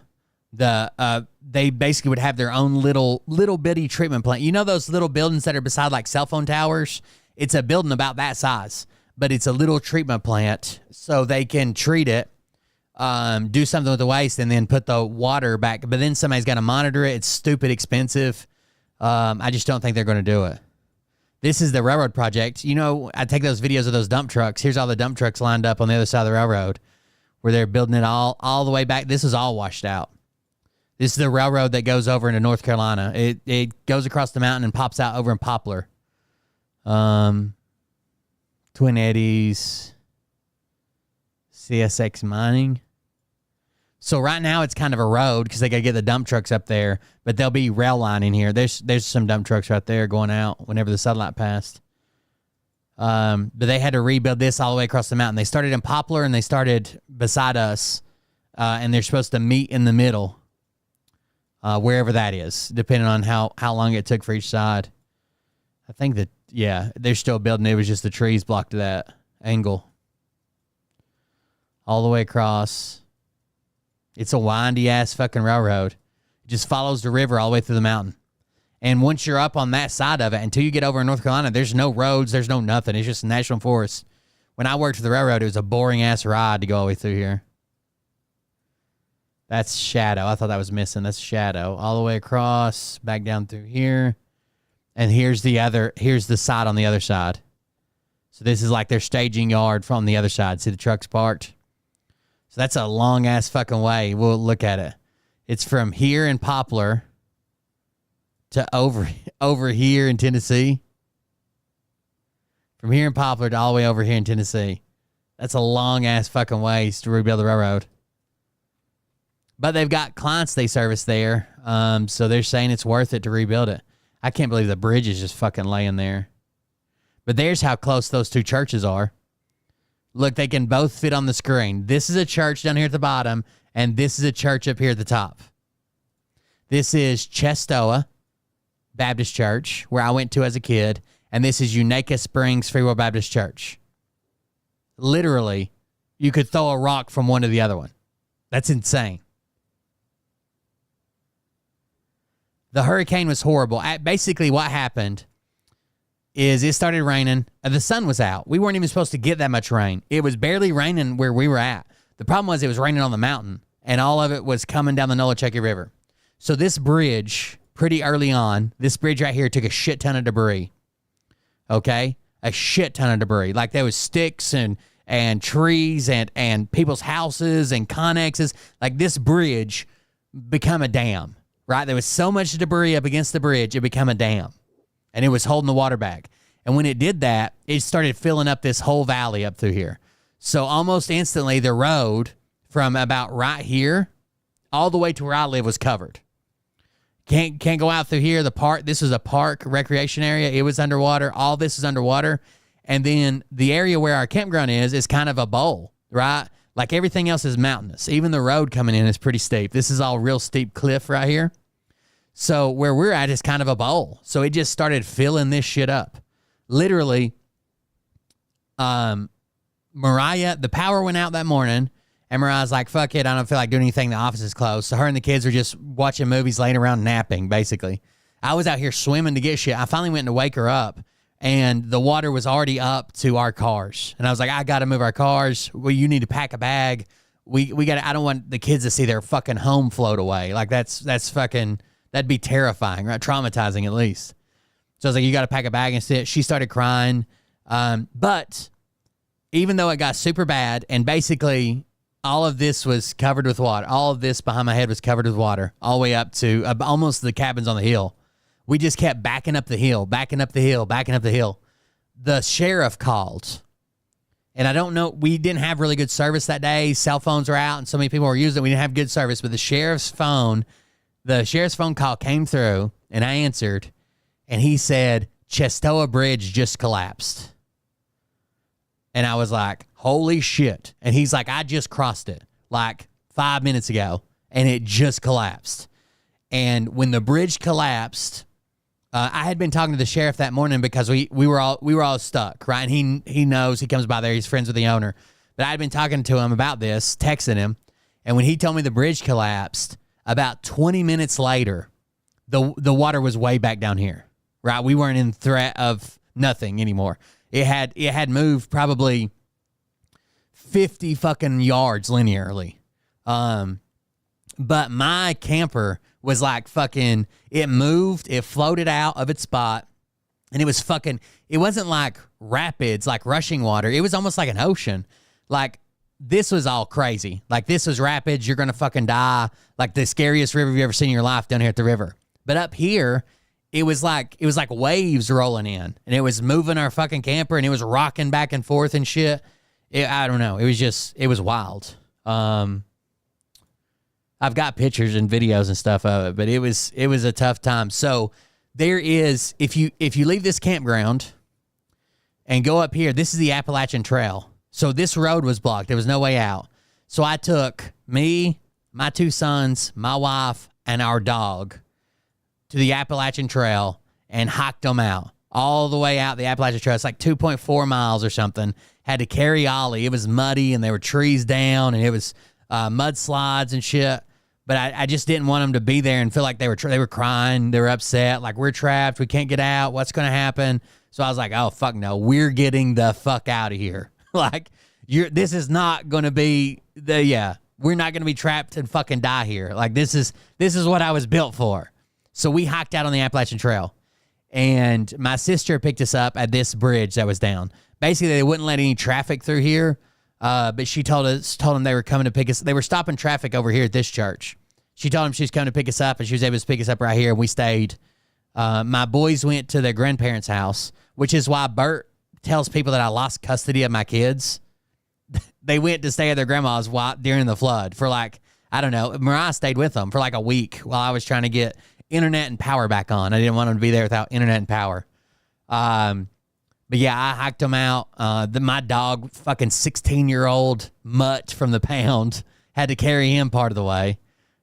They basically would have their own little bitty treatment plant. You know those little buildings that are beside like cell phone towers? It's a building about that size, but it's a little treatment plant so they can treat it, do something with the waste, and then put the water back. But then somebody's got to monitor it. It's stupid expensive. I just don't think they're going to do it. This is the railroad project. You know, I take those videos of those dump trucks. Here's all the dump trucks lined up on the other side of the railroad where they're building it all the way back. This is all washed out. This is the railroad that goes over into North Carolina. It goes across the mountain and pops out over in Poplar. Twin Eddies, CSX Mining. So right now it's kind of a road because they got to get the dump trucks up there, but there'll be rail line in here. There's some dump trucks right there going out whenever the satellite passed. But they had to rebuild this all the way across the mountain. They started in Poplar and they started beside us, and they're supposed to meet in the middle, wherever that is, depending on how long it took for each side. I think that, yeah, they're still building. It was just the trees blocked that angle. All the way across. It's a windy-ass fucking railroad. It just follows the river all the way through the mountain. And once you're up on that side of it, until you get over in North Carolina, there's no roads, there's no nothing. It's just national forest. When I worked for the railroad, it was a boring-ass ride to go all the way through here. That's Shadow. I thought that was missing. That's Shadow. All the way across, back down through here. And here's the side on the other side. So this is like their staging yard from the other side. See the trucks parked? So that's a long-ass fucking way. We'll look at it. It's from here in Poplar to over here in Tennessee. From here in Poplar to all the way over here in Tennessee. That's a long-ass fucking ways to rebuild the railroad. But they've got clients they service there, so they're saying it's worth it to rebuild it. I can't believe the bridge is just fucking laying there. But there's how close those two churches are. Look, they can both fit on the screen. This is a church down here at the bottom, and this is a church up here at the top. This is Chestoa Baptist Church, where I went to as a kid, and this is Unaka Springs Free Will Baptist Church. Literally, you could throw a rock from one to the other one. That's insane. The hurricane was horrible. Basically, what happened is it started raining. The sun was out. We weren't even supposed to get that much rain. It was barely raining where we were at. The problem was it was raining on the mountain, and all of it was coming down the Nolichucky River. So this bridge, pretty early on, this bridge right here took a shit ton of debris. Okay? A shit ton of debris. Like there was sticks and trees and people's houses and connexes. Like this bridge became a dam, right? There was so much debris up against the bridge, it became a dam. And it was holding the water back. And when it did that, it started filling up this whole valley up through here. So almost instantly, the road from about right here all the way to where I live was covered. Can't go out through here. The park, this is a park recreation area. It was underwater. All this is underwater. And then the area where our campground is kind of a bowl, right? Like everything else is mountainous. Even the road coming in is pretty steep. This is all real steep cliff right here. So where we're at is kind of a bowl. So it just started filling this shit up. Literally, Mariah, the power went out that morning, and Mariah's like, fuck it, I don't feel like doing anything. The office is closed. So her and the kids are just watching movies, laying around napping, basically. I was out here swimming to get shit. I finally went to wake her up, and the water was already up to our cars. And I was like, I got to move our cars. Well, you need to pack a bag. We got to, I don't want the kids to see their fucking home float away. Like that's fucking, that'd be terrifying, right? Traumatizing at least. So I was like, you got to pack a bag and sit. She started crying. But even though it got super bad, and basically all of this was covered with water, all of this behind my head was covered with water, all the way up to almost the cabins on the hill. We just kept backing up the hill, backing up the hill, backing up the hill. The sheriff called. And I don't know, we didn't have really good service that day. Cell phones were out and so many people were using it. We didn't have good service. But the sheriff's phone call came through, and I answered, and he said, Chestoa Bridge just collapsed. And I was like, holy shit. And he's like, I just crossed it like 5 minutes ago, and it just collapsed. And when the bridge collapsed, I had been talking to the sheriff that morning because we were all stuck, right? And he knows, he comes by there, he's friends with the owner. But I had been talking to him about this, texting him, and when he told me the bridge collapsed, about 20 minutes later, the water was way back down here, right? We weren't in threat of nothing anymore. It had moved probably 50 fucking yards linearly. But my camper was like fucking, it moved, it floated out of its spot, and it was fucking, it wasn't like rapids, like rushing water. It was almost like an ocean. Like, this was all crazy. Like, this was rapids, you're gonna fucking die. Like the scariest river you've ever seen in your life down here at the river. But up here, it was like waves rolling in, and it was moving our fucking camper, and it was rocking back and forth and shit. I don't know. It was wild. I've got pictures and videos and stuff of it, but it was a tough time. So there is, if you leave this campground and go up here, this is the Appalachian Trail. So this road was blocked. There was no way out. So I took me, my two sons, my wife, and our dog to the Appalachian Trail and hiked them out all the way out the Appalachian Trail. It's like 2.4 miles or something. Had to carry Ollie. It was muddy, and there were trees down, and it was mudslides and shit. But I just didn't want them to be there and feel like they were crying, they were upset, like we're trapped, we can't get out, what's going to happen? So I was like, oh fuck no, we're getting the fuck out of here. Like this is not going to be we're not going to be trapped and fucking die here. Like this is what I was built for. So we hiked out on the Appalachian Trail, and my sister picked us up at this bridge that was down. Basically, they wouldn't let any traffic through here. But she told them they were coming to pick us. They were stopping traffic over here at this church. She told them she was coming to pick us up, and she was able to pick us up right here, and we stayed. My boys went to their grandparents' house, which is why Bert tells people that I lost custody of my kids. They went to stay at their grandma's during the flood for like, I don't know. Mariah stayed with them for like a week while I was trying to get internet and power back on. I didn't want them to be there without internet and power. But yeah, I hiked them out. My dog, fucking 16-year-old mutt from the pound, had to carry him part of the way.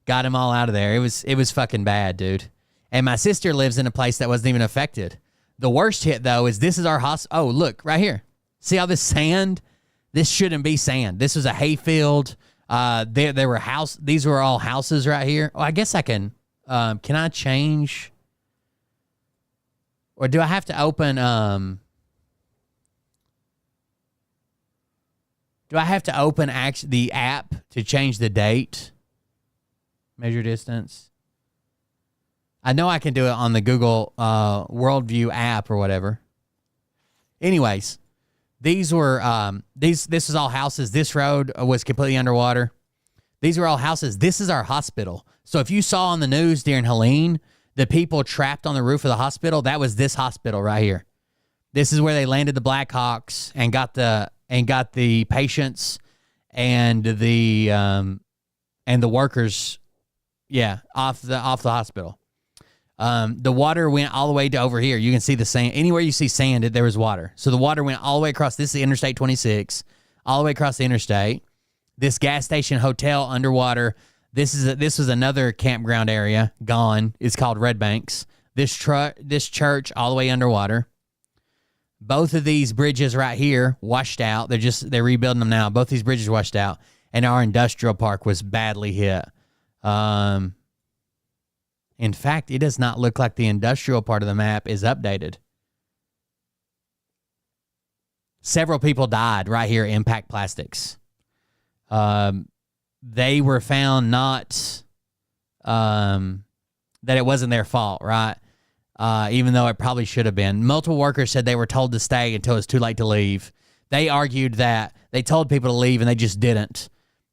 Got him all out of there. It was fucking bad, dude. And my sister lives in a place that wasn't even affected. The worst hit, though, is this is our house. Oh, look, right here. See all this sand? This shouldn't be sand. This was a hayfield. There were these were all houses right here. Oh, I guess I can I change? Or do I have to open, do I have to open the app to change the date? Measure distance. I know I can do it on the Google Worldview app or whatever. Anyways, these were this was all houses. This road was completely underwater. These were all houses. This is our hospital. So if you saw on the news during Helene the people trapped on the roof of the hospital, that was this hospital right here. This is where they landed the Blackhawks and got the patients and the workers, off the hospital. The water went all the way to over here. You can see the sand. Anywhere you see sand, there was water. So the water went all the way across. This is Interstate 26, all the way across the interstate. This gas station hotel underwater. This was another campground area gone. It's called Red Banks. This church all the way underwater. Both of these bridges right here washed out. They're rebuilding them now. Both these bridges washed out, and our industrial park was badly hit. In fact, it does not look like the industrial part of the map is updated. Several people died right here at Impact Plastics. They were found not that it wasn't their fault, right? Even though it probably should have been. Multiple workers said they were told to stay until it's too late to leave. They argued that they told people to leave and they just didn't.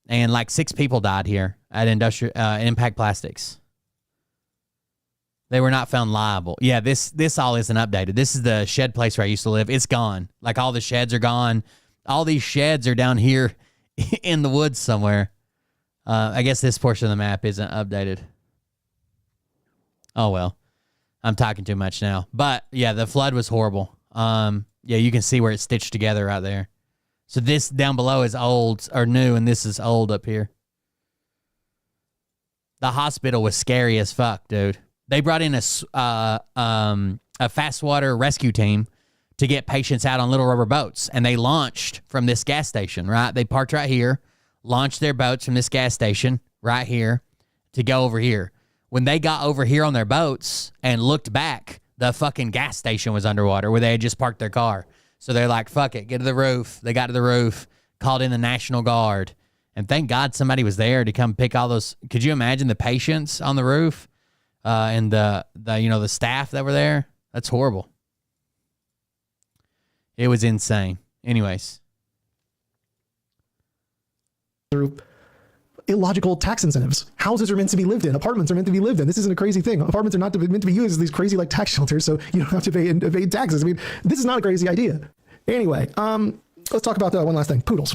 And like 6 people died here at Impact Plastics. They were not found liable. Yeah, this all isn't updated. This is the shed place where I used to live. It's gone. Like all the sheds are gone. All these sheds are down here in the woods somewhere. I guess this portion of the map isn't updated. Oh, well. I'm talking too much now. But, yeah, the flood was horrible. Yeah, you can see where it's stitched together right there. So this down below is old or new, and this is old up here. The hospital was scary as fuck, dude. They brought in a fast water rescue team to get patients out on little rubber boats, and they launched from this gas station, right? They parked right here, launched their boats from this gas station right here to go over here. When they got over here on their boats and looked back, the fucking gas station was underwater where they had just parked their car. So they're like, fuck it, get to the roof. They got to the roof, called in the National Guard, and thank God somebody was there to come pick all those. Could you imagine the patients on the roof and the staff that were there? That's horrible. It was insane. Anyways. Through illogical tax incentives. Houses are meant to be lived in. Apartments are meant to be lived in. This isn't a crazy thing. Apartments are not meant to be used as these crazy like tax shelters, so you don't have to pay taxes. I mean, this is not a crazy idea. Anyway, let's talk about one last thing. Poodles.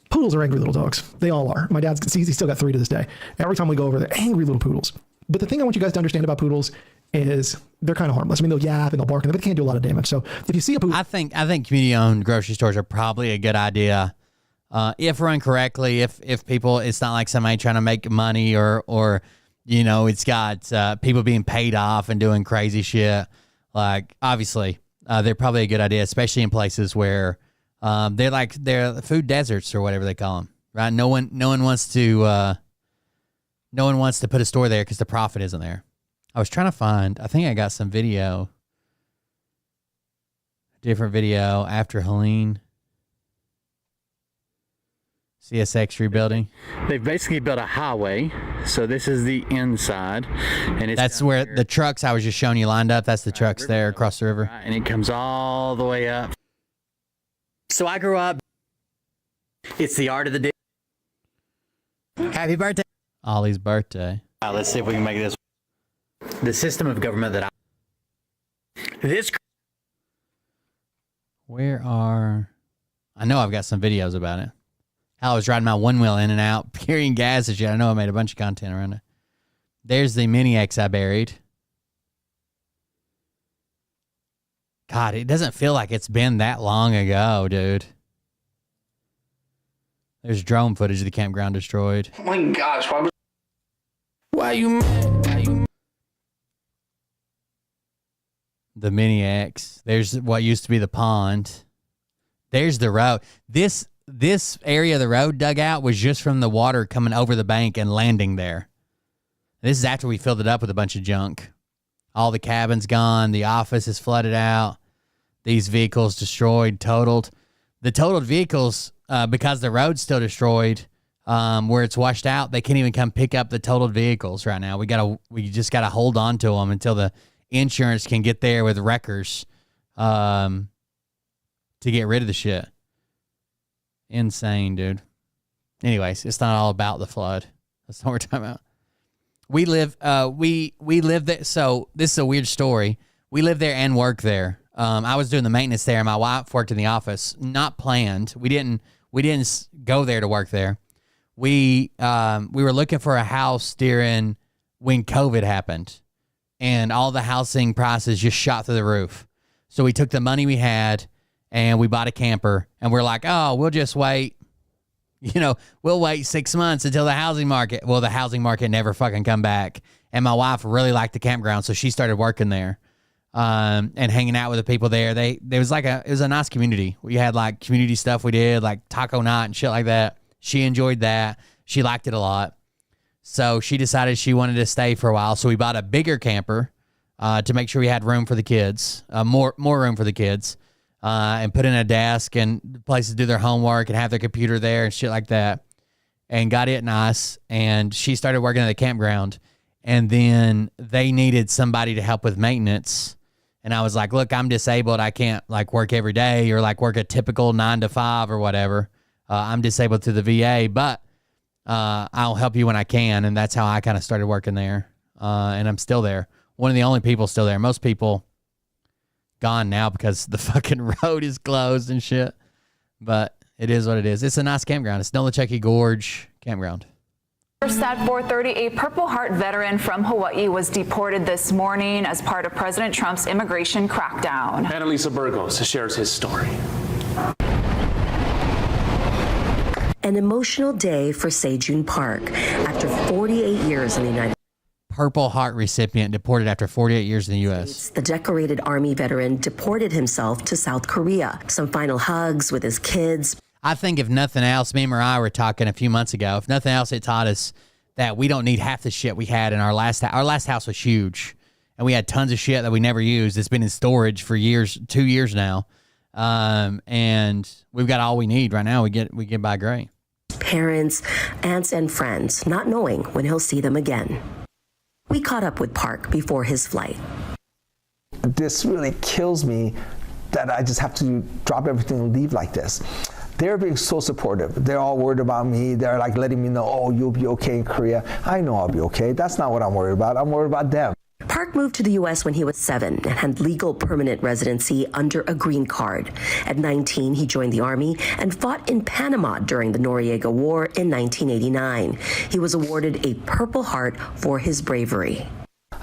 Poodles are angry little dogs. They all are. My dad's he's still got 3 to this day. Every time we go over, they're angry little poodles. But the thing I want you guys to understand about poodles is they're kind of harmless. I mean, they'll yap and they'll bark, but they can't do a lot of damage. So if you see a poodle, I think community-owned grocery stores are probably a good idea. If run correctly, if people, it's not like somebody trying to make money or it's got people being paid off and doing crazy shit. Like, obviously, they're probably a good idea, especially in places where they're food deserts or whatever they call them, right? No one wants to No one wants to put a store there because the profit isn't there. I was trying to find, I think I got some video, different video after Helene. CSX rebuilding. They've basically built a highway, so this is the inside, and that's where the trucks I was just showing you lined up. That's the trucks there across the river, and it comes all the way up. So I grew up. It's the art of the day. Happy birthday, Ollie's birthday. Let's see if we can make this. The system of government that I know I've got some videos about it. How I was riding my one wheel in and out, carrying gas and shit. I know I made a bunch of content around it. There's the Mini X I buried. God, it doesn't feel like it's been that long ago, dude. There's drone footage of the campground destroyed. Oh my gosh, why you mad? The Mini X. There's what used to be the pond. There's the road. This area of the road dug out was just from the water coming over the bank and landing there. This is after we filled it up with a bunch of junk. All the cabins gone. The office is flooded out. These vehicles destroyed, totaled. The totaled vehicles, because the road's still destroyed, where it's washed out, they can't even come pick up the totaled vehicles right now. We just gotta hold on to them until the insurance can get there with wreckers to get rid of the shit. Insane, dude. Anyways, it's not all about the flood. That's not what we're talking about. We live there. So this is a weird story. We live there and work there. I was doing the maintenance there. My wife worked in the office. Not planned. We didn't go there to work there. We were looking for a house during when COVID happened, and all the housing prices just shot through the roof. So we took the money we had and we bought a camper, and we're like, oh, we'll just wait. We'll wait 6 months until the housing market. Well, the housing market never fucking come back. And my wife really liked the campground, so she started working there and hanging out with the people there. It was a nice community. We had like community stuff we did, like taco night and shit like that. She enjoyed that. She liked it a lot. So she decided she wanted to stay for a while. So we bought a bigger camper to make sure we had room for the kids, more room for the kids. And put in a desk and places to do their homework and have their computer there and shit like that, and got it nice. And she started working at the campground, and then they needed somebody to help with maintenance. And I was like, look, I'm disabled. I can't like work every day or like work a typical 9 to 5 or whatever. I'm disabled through the VA, but I'll help you when I can. And that's how I kind of started working there. And I'm still there. One of the only people still there. Most people gone now because the fucking road is closed and shit. But it is what it is. It's a nice campground. It's Nolichucky Gorge campground. First at 4:30, a Purple Heart veteran from Hawaii was deported this morning as part of President Trump's immigration crackdown. Annalisa Burgos shares his story. An emotional day for Sejun Park. After 48 years in the United States. Purple Heart recipient deported after 48 years in the U.S. The decorated Army veteran deported himself to South Korea. Some final hugs with his kids. I think if nothing else, me and Mariah were talking a few months ago, if nothing else, it taught us that we don't need half the shit we had in our last house. Our last house was huge, and we had tons of shit that we never used. It's been in storage for years, 2 years now, and we've got all we need right now. We get by great. Parents, aunts, and friends, not knowing when he'll see them again. We caught up with Park before his flight. This really kills me that I just have to drop everything and leave like this. They're being so supportive. They're all worried about me. They're like letting me know, oh, you'll be okay in Korea. I know I'll be okay. That's not what I'm worried about. I'm worried about them. Park moved to the U.S. when he was 7 and had legal permanent residency under a green card. At 19, he joined the Army and fought in Panama during the Noriega War in 1989. He was awarded a Purple Heart for his bravery.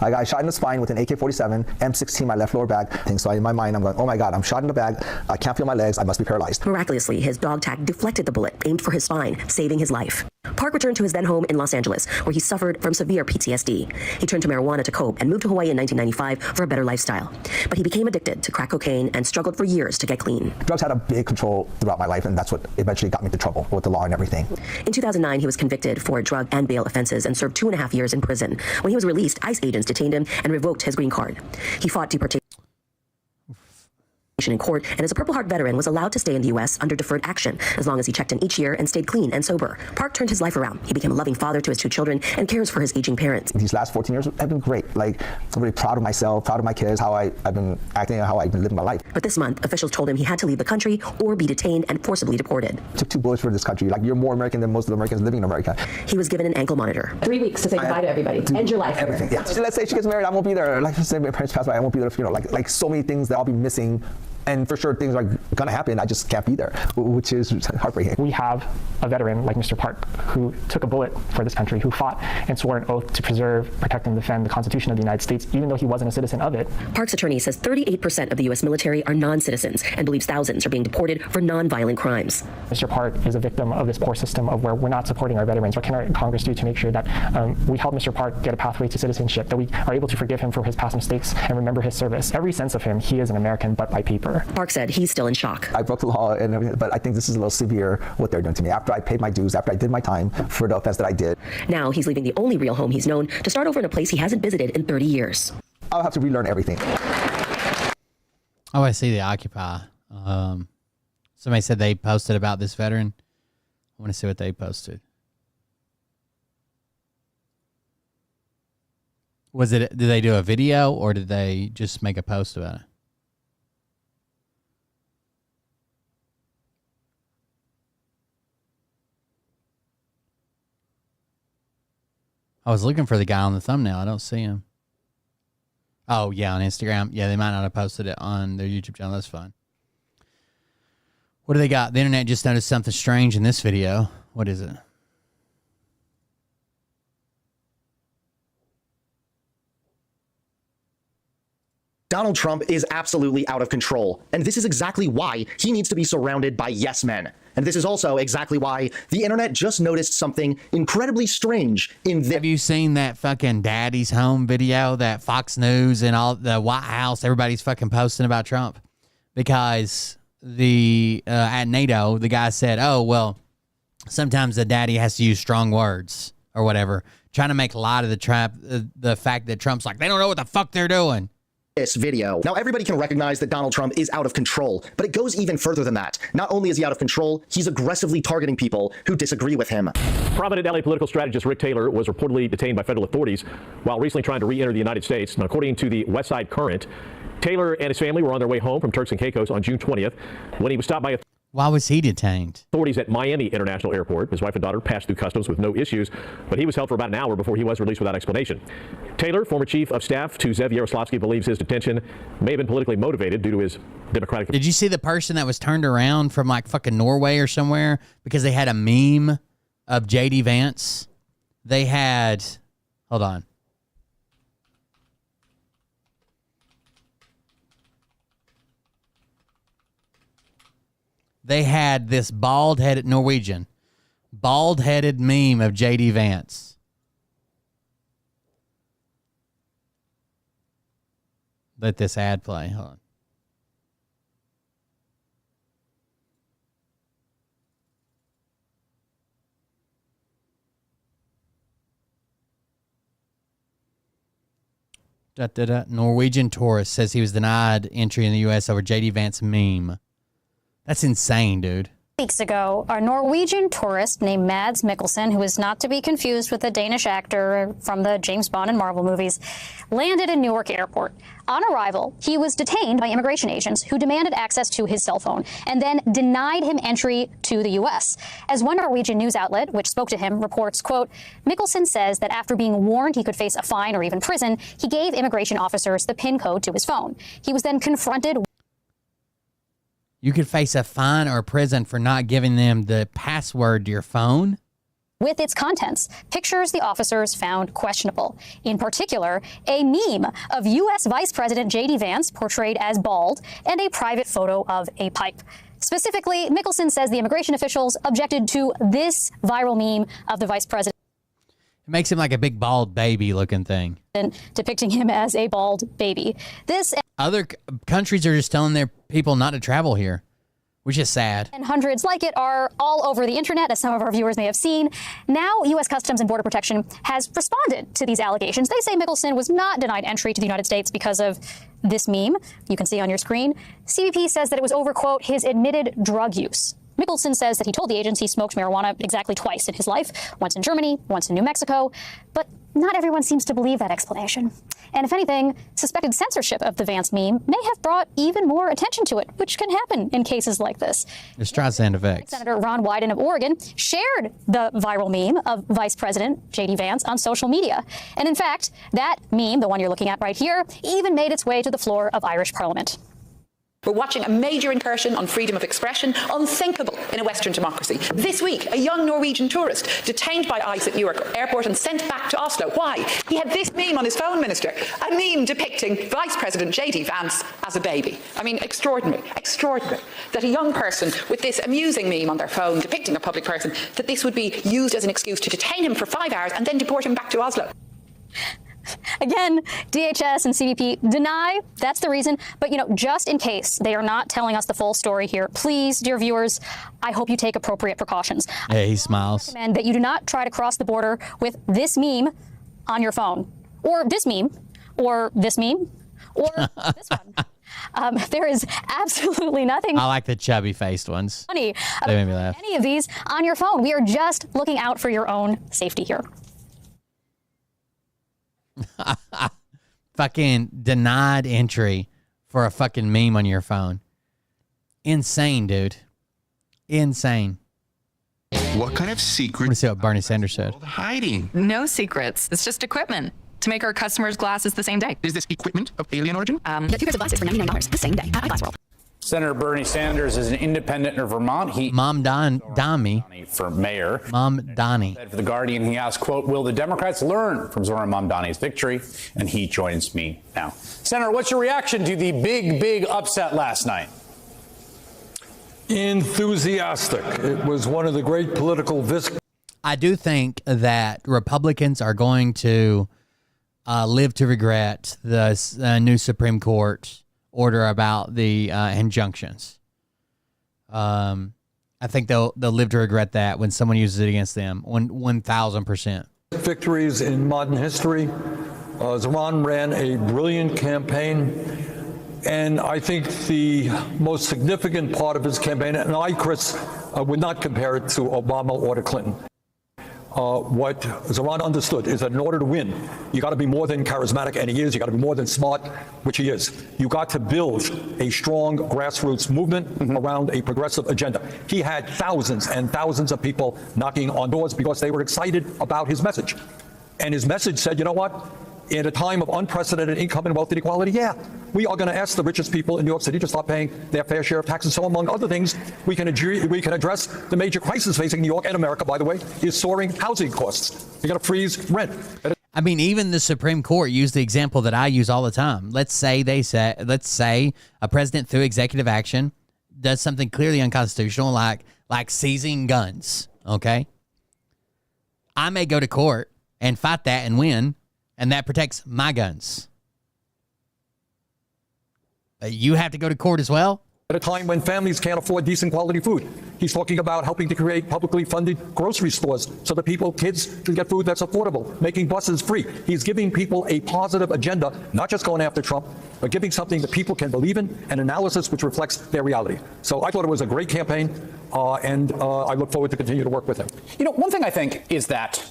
I got shot in the spine with an AK-47, M16, my left lower back. And so in my mind, I'm going, oh my God, I'm shot in the back. I can't feel my legs. I must be paralyzed. Miraculously, his dog tag deflected the bullet aimed for his spine, saving his life. Park returned to his then home in Los Angeles, where he suffered from severe PTSD. He turned to marijuana to cope and moved to Hawaii in 1995 for a better lifestyle. But he became addicted to crack cocaine and struggled for years to get clean. Drugs had a big control throughout my life, and that's what eventually got me into trouble with the law and everything. In 2009, he was convicted for drug and bail offenses and served 2.5 years in prison. When he was released, ICE agents detained him and revoked his green card. He fought deportation in court, and as a Purple Heart veteran was allowed to stay in the U.S. under deferred action as long as he checked in each year and stayed clean and sober. Park turned his life around. He became a loving father to his 2 children and cares for his aging parents. These last 14 years have been great. Like, I'm really proud of myself, proud of my kids, how I've been acting and how I've been living my life. But this month, officials told him he had to leave the country or be detained and forcibly deported. I took 2 bullets for this country. Like, you're more American than most of the Americans living in America. He was given an ankle monitor. 3 weeks to say goodbye to everybody. End your life. Everything, yeah. So let's say she gets married, I won't be there. Like, say my parents pass away, I won't be there. You know, like so many things that I'll be missing. And for sure, things are gonna happen. I just can't be there, which is heartbreaking. We have a veteran like Mr. Park who took a bullet for this country, who fought and swore an oath to preserve, protect, and defend the Constitution of the United States, even though he wasn't a citizen of it. Park's attorney says 38% of the U.S. military are non-citizens and believes thousands are being deported for non-violent crimes. Mr. Park is a victim of this poor system of where we're not supporting our veterans. What can our Congress do to make sure that we help Mr. Park get a pathway to citizenship, that we are able to forgive him for his past mistakes and remember his service? Every sense of him, he is an American, but by paper. Park said he's still in shock. I broke the law and everything, but I think this is a little severe what they're doing to me. After I paid my dues, after I did my time for the offense that I did. Now he's leaving the only real home he's known to start over in a place he hasn't visited in 30 years. I'll have to relearn everything. Oh, I see the Occupy. Somebody said they posted about this veteran. I want to see what they posted. Did they do a video or did they just make a post about it? I was looking for the guy on the thumbnail. I don't see him. Oh, yeah, on Instagram. Yeah, they might not have posted it on their YouTube channel. That's fine. What do they got? The internet just noticed something strange in this video. What is it? Donald Trump is absolutely out of control, and this is exactly why he needs to be surrounded by yes men. And this is also exactly why the internet just noticed something incredibly strange in this. Have you seen that fucking Daddy's Home video that Fox News and all the White House, everybody's fucking posting about Trump? Because at NATO, the guy said, oh, well, sometimes the daddy has to use strong words or whatever, trying to make light of the fact that Trump's like, they don't know what the fuck they're doing. This video. Now, everybody can recognize that Donald Trump is out of control, but it goes even further than that. Not only is he out of control, he's aggressively targeting people who disagree with him. Prominent LA political strategist Rick Taylor was reportedly detained by federal authorities while recently trying to re-enter the United States. Now, according to the West Side Current, Taylor and his family were on their way home from Turks and Caicos on June 20th when he was stopped by Why was he detained? Authorities at Miami International Airport. His wife and daughter passed through customs with no issues, but he was held for about an hour before he was released without explanation. Taylor, former chief of staff to Zev Yaroslavsky, believes his detention may have been politically motivated due to his Democratic... Did you see the person that was turned around from like fucking Norway or somewhere because they had a meme of J.D. Vance? They had... Hold on. They had this bald-headed Norwegian, bald-headed meme of J.D. Vance. Let this ad play. Hold on. Norwegian tourist says he was denied entry in the U.S. over J.D. Vance meme. That's insane, dude. Weeks ago, a Norwegian tourist named Mads Mikkelsen, who is not to be confused with the Danish actor from the James Bond and Marvel movies, landed in Newark Airport. On arrival, he was detained by immigration agents who demanded access to his cell phone and then denied him entry to the U.S. As one Norwegian news outlet, which spoke to him, reports, quote, Mikkelsen says that after being warned he could face a fine or even prison, he gave immigration officers the PIN code to his phone. He was then confronted. You could face a fine or a prison for not giving them the password to your phone? With its contents, pictures the officers found questionable. In particular, a meme of U.S. Vice President J.D. Vance portrayed as bald and a private photo of a pipe. Specifically, Mickelson says the immigration officials objected to this viral meme of the vice president. It makes him like a big bald baby looking thing. Depicting him as a bald baby. This Other countries are just telling their people not to travel here, which is sad. and hundreds like it are all over the internet, as some of our viewers may have seen. Now, U.S. Customs and Border Protection has responded to these allegations. They say Mickelson was not denied entry to the United States because of this meme you can see on your screen. CBP says that it was over, quote, his admitted drug use. Mickelson says that he told the agency he smoked marijuana exactly twice in his life, once in Germany, once in New Mexico, but not everyone seems to believe that explanation. And if anything, suspected censorship of the Vance meme may have brought even more attention to it, which can happen in cases like this. The Streisand effect. Senator Ron Wyden of Oregon shared the viral meme of Vice President J.D. Vance on social media. And in fact, that meme, the one you're looking at right here, even made its way to the floor of Irish Parliament. We're watching a major incursion on freedom of expression, unthinkable in a Western democracy. This week, a young Norwegian tourist detained by ICE at Newark Airport and sent back to Oslo. Why? He had this meme on his phone, Minister, a meme depicting Vice President J.D. Vance as a baby. I mean, extraordinary, extraordinary that a young person with this amusing meme on their phone depicting a public person, that this would be used as an excuse to detain him for 5 hours and then deport him back to Oslo. Again, DHS and CBP deny that's the reason. But, just in case they are not telling us the full story here, please, dear viewers, I hope you take appropriate precautions. Yeah, he smiles. I recommend that you do not try to cross the border with this meme on your phone, or this meme, or this meme, or this one. There is absolutely nothing I like the chubby-faced ones. funny They made me about laugh. any of these on your phone. We are just looking out for your own safety here. Fucking denied entry for a fucking meme on your phone. Insane, dude. Insane. What kind of I secret want to see what Bernie Sanders said. hiding? No secrets. It's just equipment to make our customers' glasses the same day. Is this equipment of alien origin? Get 2 pairs of glasses for $99 the same day at Eyeglass World. Senator Bernie Sanders is an independent in Vermont. He Mom Donnie for mayor. Mom Donnie. For The Guardian, he asked, quote, will the Democrats learn from Zoran Mamdani's victory? And he joins me now. Senator, what's your reaction to the big upset last night? Enthusiastic. It was one of the great political I do think that Republicans are going to live to regret the new Supreme Court order about the injunctions. I think they'll live to regret that when someone uses it against them. 1,000%. victories in modern history. Zoran ran a brilliant campaign. And I think the most significant part of his campaign, and I, Chris, would not compare it to Obama or to Clinton. What Zoran understood is that in order to win, you got to be more than charismatic, and he is. You got to be more than smart, which he is. You got to build a strong grassroots movement around a progressive agenda. He had thousands and thousands of people knocking on doors because they were excited about his message. And his message said, you know what? In a time of unprecedented income and wealth inequality, we are going to ask the richest people in New York City to start paying their fair share of taxes. So among other things, we can address the major crisis facing New York and America, by the way, is soaring housing costs. You're going to freeze rent. I mean, even the Supreme Court used the example that I use all the time. Let's say a president through executive action does something clearly unconstitutional, like seizing guns. Okay, I may go to court and fight that and win. And that protects my guns. You have to go to court as well? At a time when families can't afford decent quality food. He's talking about helping to create publicly funded grocery stores so that kids can get food that's affordable, making buses free. He's giving people a positive agenda, not just going after Trump, but giving something that people can believe in, an analysis which reflects their reality. So I thought it was a great campaign, and I look forward to continue to work with him. You know, one thing I think is that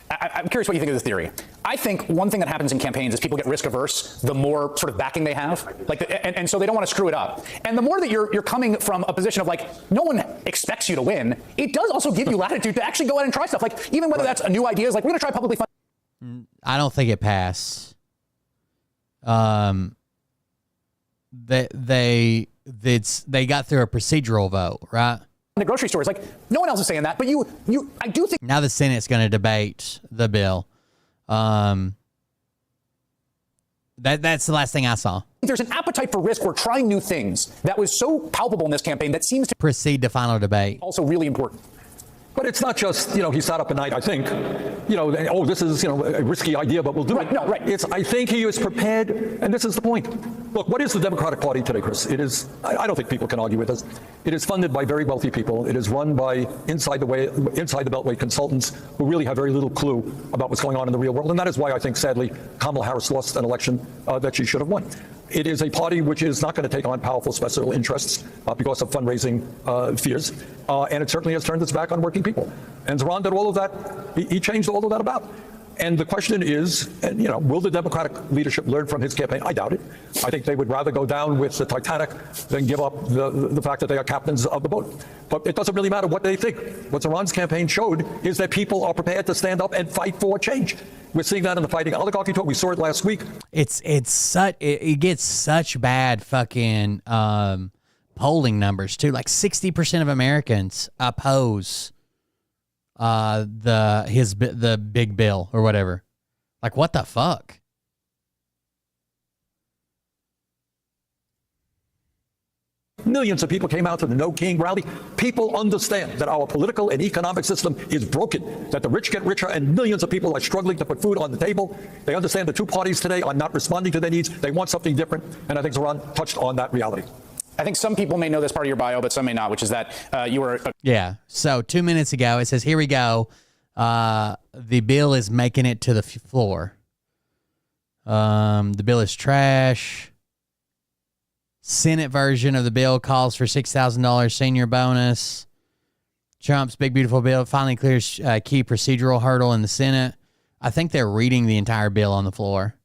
I'm curious what you think of this theory. I think one thing that happens in campaigns is people get risk averse the more sort of backing they have, and so they don't want to screw it up. And the more that you're coming from a position of no one expects you to win, it does also give you latitude to actually go out and try stuff. Even whether that's a new idea, we're going to try publicly funded. I don't think it passed. They got through a procedural vote, right? The grocery stores, no one else is saying that, but I do think now the Senate's going to debate the bill. That's the last thing I saw. There's an appetite for risk. We're trying new things that was so palpable in this campaign that seems to proceed to final debate. Also really important. But it's not just, he sat up at night, I think, this is, a risky idea, but we'll do it. No, right. I think he is prepared, and this is the point. Look, what is the Democratic Party today, Chris? It is, I don't think people can argue with this. It is funded by very wealthy people. It is run by inside the Beltway consultants who really have very little clue about what's going on in the real world. And that is why I think, sadly, Kamala Harris lost an election that she should have won. It is a party which is not going to take on powerful special interests because of fundraising fears. And it certainly has turned its back on working people. And Zoran did all of that. He changed all of that about. And the question is, will the Democratic leadership learn from his campaign? I doubt it. I think they would rather go down with the Titanic than give up the fact that they are captains of the boat. But it doesn't really matter what they think. What Zoran's campaign showed is that people are prepared to stand up and fight for change. We're seeing that in the fighting oligarchy talk. We saw it last week. It gets such bad fucking polling numbers too. Like 60% of Americans oppose the big bill or whatever. Like, what the fuck? Millions of people came out to the No King rally. People understand that our political and economic system is broken, that the rich get richer and millions of people are struggling to put food on the table. They understand the two parties today are not responding to their needs. They want something different. And I think Zoran touched on that reality. I think some people may know this part of your bio, but some may not, which is that you were... Yeah. So 2 minutes ago, it says, here we go. The bill is making it to the floor. The bill is trash. Senate version of the bill calls for $6,000 senior bonus. Trump's big, beautiful bill finally clears a key procedural hurdle in the Senate. I think they're reading the entire bill on the floor.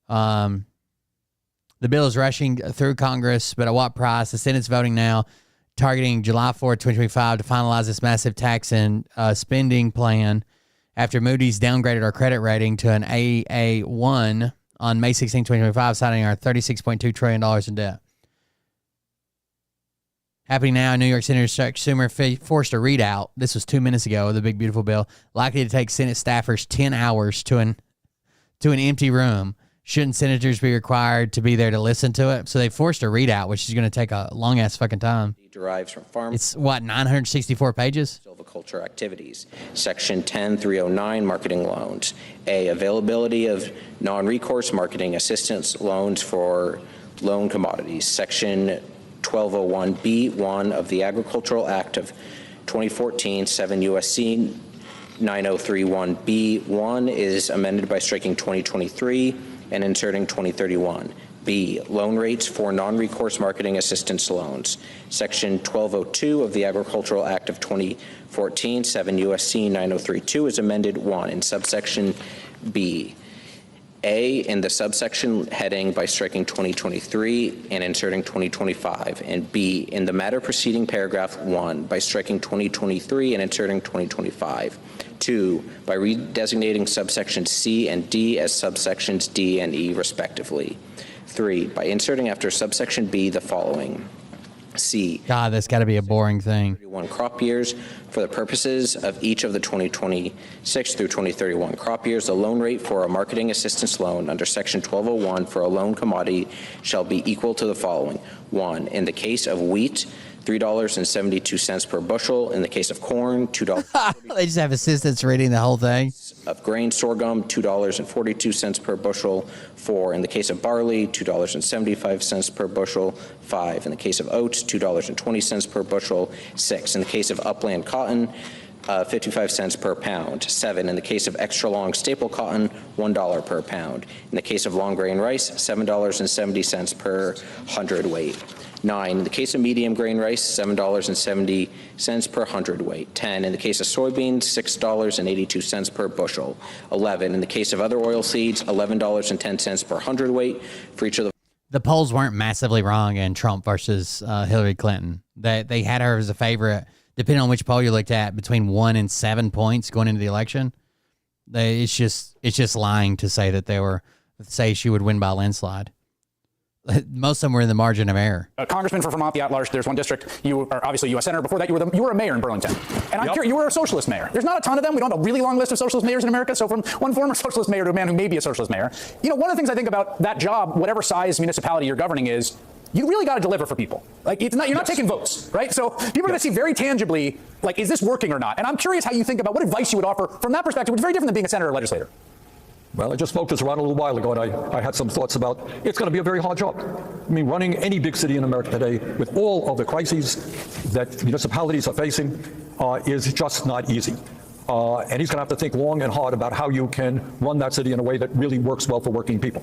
The bill is rushing through Congress, but at what price? The Senate's voting now, targeting July 4th, 2025 to finalize this massive tax and spending plan after Moody's downgraded our credit rating to an AA1 on May 16, 2025, citing our $36.2 trillion in debt. Happening now, New York Senator Chuck Schumer forced a readout. This was 2 minutes ago of the big, beautiful bill, likely to take Senate staffers 10 hours to an empty room. Shouldn't senators be required to be there to listen to it? So they forced a readout, which is going to take a long-ass fucking time. Derives from farm. It's, 964 pages? Silviculture activities. Section 10309, marketing loans. A, availability of non-recourse marketing assistance loans for loan commodities. Section 1201B1 of the Agricultural Act of 2014, 7 U.S.C. 9031B1 is amended by striking 2023 and inserting 2031. B, loan rates for non-recourse marketing assistance loans. Section 1202 of the Agricultural Act of 2014, 7 U.S.C. 9032 is amended 1 in subsection B. A, in the subsection heading by striking 2023 and inserting 2025, and B, in the matter preceding paragraph 1 by striking 2023 and inserting 2025. 2, by redesignating subsection C and D as subsections D and E respectively. 3, by inserting after subsection B the following. C. God, that's got to be a boring thing. 31 crop years. For the purposes of each of the 2026 through 2031 crop years, the loan rate for a marketing assistance loan under Section 1201 for a loan commodity shall be equal to the following. 1, in the case of wheat, $3.72 per bushel. In the case of corn, $2. They just have assistants reading the whole thing. Of grain sorghum, $2.42 per bushel. 4, in the case of barley, $2.75 per bushel. 5, in the case of oats, $2.20 per bushel. 6, in the case of upland cotton, 55 cents per pound. 7, in the case of extra long staple cotton, $1 per pound. In the case of long grain rice, $7.70 per hundredweight. 9, in the case of medium grain rice, $7.70 per hundredweight. 10, in the case of soybeans, $6.82 per bushel. 11, in the case of other oil seeds, $11.10 per hundredweight for each of the polls weren't massively wrong in Trump versus Hillary Clinton. They had her as a favorite, depending on which poll you looked at, between 1 and 7 points going into the election. It's just lying to say that say she would win by a landslide. most of them were in the margin of error. A congressman for Vermont, the at-large. There's one district. You are obviously U.S. senator. Before that, you were a mayor in Burlington. And I'm curious, you were a socialist mayor. There's not a ton of them. We don't have a really long list of socialist mayors in America. So from one former socialist mayor to a man who may be a socialist mayor, one of the things I think about that job, whatever size municipality you're governing is, you really got to deliver for people. Like, it's not, you're not taking votes, right? So people are going to see very tangibly, like, is this working or not? And I'm curious how you think about what advice you would offer from that perspective, which is very different than being a senator or legislator. Well, I just spoke this around a little while ago, and I had some thoughts about it's going to be a very hard job. I mean, running any big city in America today with all of the crises that municipalities are facing is just not easy. And he's going to have to think long and hard about how you can run that city in a way that really works well for working people.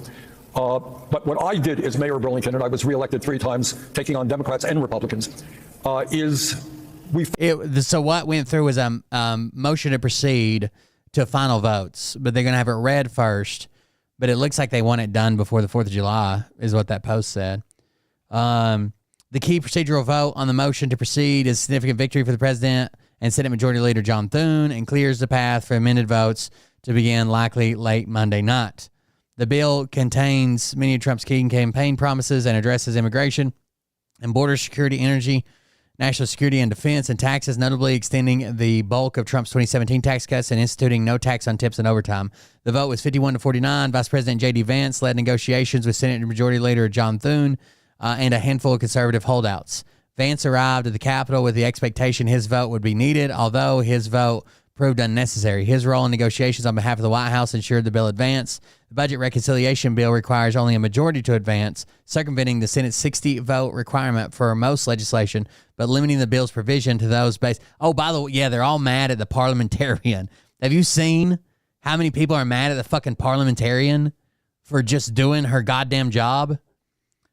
But what I did as mayor of Burlington, and I was reelected 3 times, taking on Democrats and Republicans, So what went through was a motion to proceed to final votes, but they're going to have it read first. But it looks like they want it done before the 4th of July, is what that post said. The key procedural vote on the motion to proceed is a significant victory for the president and Senate Majority Leader John Thune, and clears the path for amended votes to begin likely late Monday night. The bill contains many of Trump's key campaign promises and addresses immigration and border security, energy, national security and defense, and taxes, notably extending the bulk of Trump's 2017 tax cuts and instituting no tax on tips and overtime. The vote was 51-49. Vice President J.D. Vance led negotiations with Senate Majority Leader John Thune and a handful of conservative holdouts. Vance arrived at the Capitol with the expectation his vote would be needed, although his vote proved unnecessary. His role in negotiations on behalf of the White House ensured the bill advanced. The budget reconciliation bill requires only a majority to advance, circumventing the Senate's 60-vote requirement for most legislation, but limiting the bill's provision to those based. Oh, by the way, yeah, they're all mad at the parliamentarian. Have you seen how many people are mad at the fucking parliamentarian for just doing her goddamn job?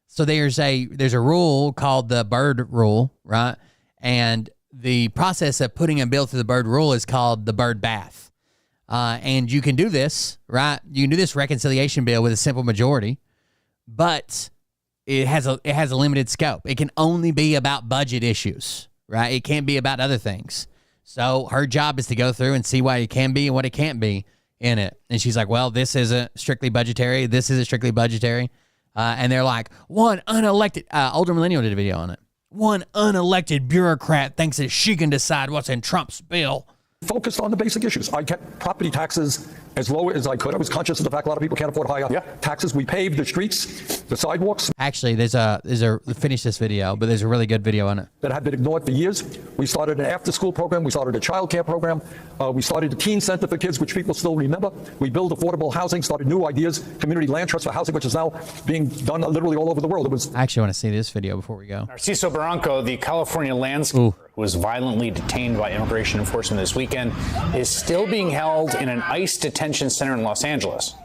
So there's a rule called the Byrd Rule, right? And the process of putting a bill through the Byrd Rule is called the Byrd Bath. And you can do this, right? You can do this reconciliation bill with a simple majority, but it has a limited scope. It can only be about budget issues, right? It can't be about other things. So her job is to go through and see what it can be and what it can't be in it. And she's like, well, this isn't strictly budgetary. This isn't strictly budgetary. And they're like, one unelected, Older Millennial did a video on it. One unelected bureaucrat thinks that she can decide what's in Trump's bill. Focused on the basic issues. I kept property taxes as low as I could. I was conscious of the fact a lot of people can't afford higher taxes. We paved the streets, the sidewalks. Actually, finish this video, but there's a really good video on it. That had been ignored for years. We started an after-school program. We started a child care program. We started a teen center for kids, which people still remember. We built affordable housing, started new ideas, community land trust for housing, which is now being done literally all over the world. I actually want to see this video before we go. Narciso Barranco, the California landscaper who was violently detained by immigration enforcement this weekend, is still being held in an ICE detention center in Los Angeles.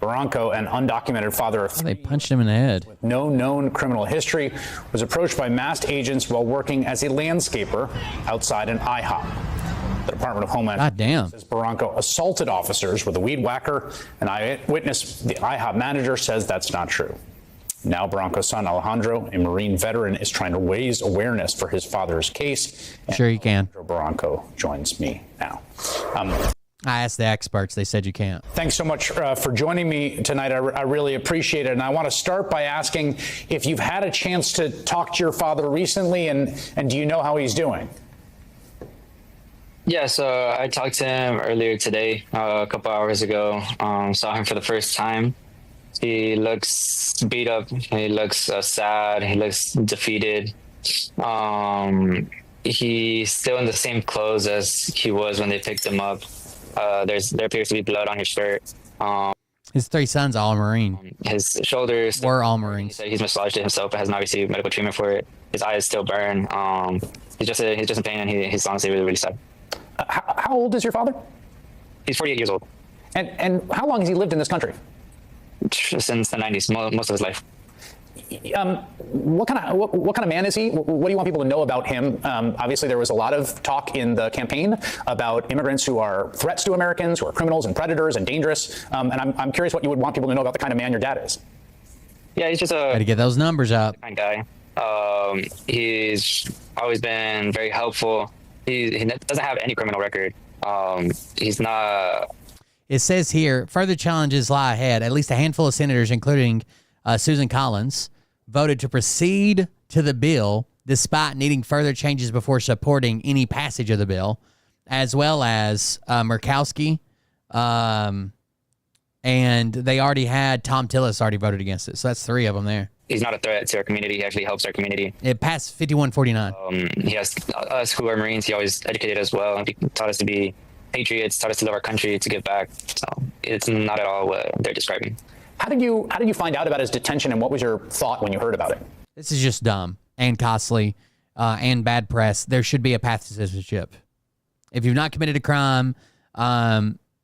Barranco, an undocumented father of 3, they punched him in the head, with no known criminal history, was approached by masked agents while working as a landscaper outside an IHOP. The Department of Homeland says Barranco assaulted officers with a weed whacker. An eyewitness, the IHOP manager, says that's not true. Now Barranco's son, Alejandro, a Marine veteran, is trying to raise awareness for his father's case. Sure you can. Barranco joins me now. I asked the experts. They said you can't. Thanks so much for joining me tonight. I really appreciate it. And I want to start by asking if you've had a chance to talk to your father recently, and do you know how he's doing? Yeah, so I talked to him earlier today, a couple hours ago. Saw him for the first time. He looks beat up. He looks sad. He looks defeated. He's still in the same clothes as he was when they picked him up. There appears to be blood on his shirt. His 3 sons, all Marine. His shoulders were all Marines. He's massaged it himself, but has not received medical treatment for it. His eyes still burn. He's just in pain, and he's honestly really, really sad. How old is your father? He's 48 years old. And how long has he lived in this country? Since the 90s, most of his life. What kind of man is he? What do you want people to know about him? Obviously, there was a lot of talk in the campaign about immigrants who are threats to Americans, who are criminals and predators and dangerous. And I'm curious what you would want people to know about the kind of man your dad is. Yeah, he's just got to get those numbers up. Kind guy. He's always been very helpful. He doesn't have any criminal record. He's not. It says here, further challenges lie ahead. At least a handful of senators, including Susan Collins, voted to proceed to the bill despite needing further changes before supporting any passage of the bill, as well as Murkowski. And they already had Tom Tillis already voted against it. So that's 3 of them there. He's not a threat to our community. He actually helps our community. It passed 51-49. He has us who are Marines. He always educated us well. He taught us to be patriots, taught us to love our country, to give back. So it's not at all what they're describing. How did you find out about his detention, and what was your thought when you heard about it? This is just dumb and costly and bad press. There should be a path to citizenship. If you've not committed a crime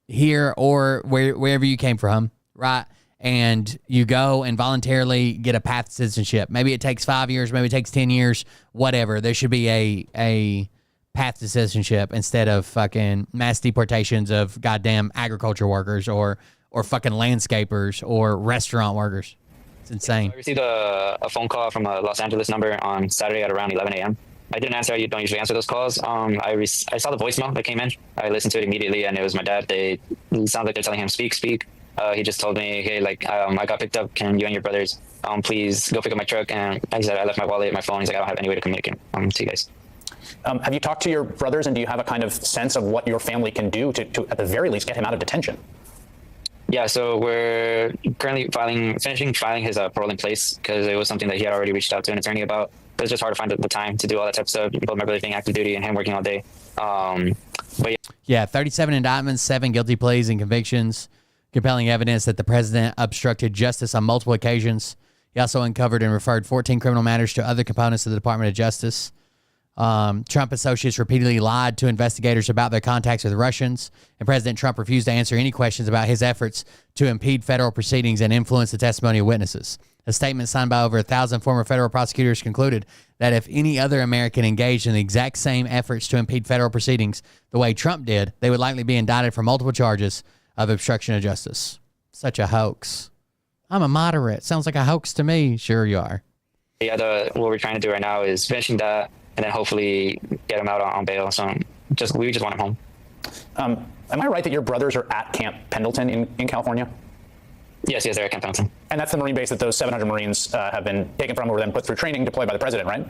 here or wherever you came from, right, and you go and voluntarily get a path to citizenship, maybe it takes 5 years, maybe it takes 10 years, whatever. There should be a path to citizenship instead of fucking mass deportations of goddamn agriculture workers or fucking landscapers or restaurant workers. It's insane. I received a phone call from a Los Angeles number on Saturday at around 11 a.m. I didn't answer. You don't usually answer those calls. I saw the voicemail that came in. I listened to it immediately, and it was my dad. It sounds like they're telling him, speak. He just told me, hey, I got picked up. Can you and your brothers please go pick up my truck? And he said, I left my wallet, my phone. He's like, I don't have any way to communicate to you guys. Have you talked to your brothers, and do you have a kind of sense of what your family can do to at the very least, get him out of detention? Yeah, so we're currently finishing filing his parole in place, because it was something that he had already reached out to an attorney about. It was just hard to find the time to do all that type of stuff, both my brother being active duty and him working all day. But yeah, 37 indictments, 7 guilty pleas and convictions, compelling evidence that the president obstructed justice on multiple occasions. He also uncovered and referred 14 criminal matters to other components of the Department of Justice. Trump associates repeatedly lied to investigators about their contacts with Russians, and President Trump refused to answer any questions about his efforts to impede federal proceedings and influence the testimony of witnesses. A statement signed by over 1,000 former federal prosecutors concluded that if any other American engaged in the exact same efforts to impede federal proceedings the way Trump did, they would likely be indicted for multiple charges of obstruction of justice. Such a hoax. I'm a moderate. Sounds like a hoax to me. Sure you are. Yeah, what we're trying to do right now is finishing that, and then hopefully get him out on bail. So we just want him home. Am I right that your brothers are at Camp Pendleton in California? Yes, they're at Camp Pendleton. And that's the Marine base that those 700 Marines have been taken from, or then put through training, deployed by the president, right?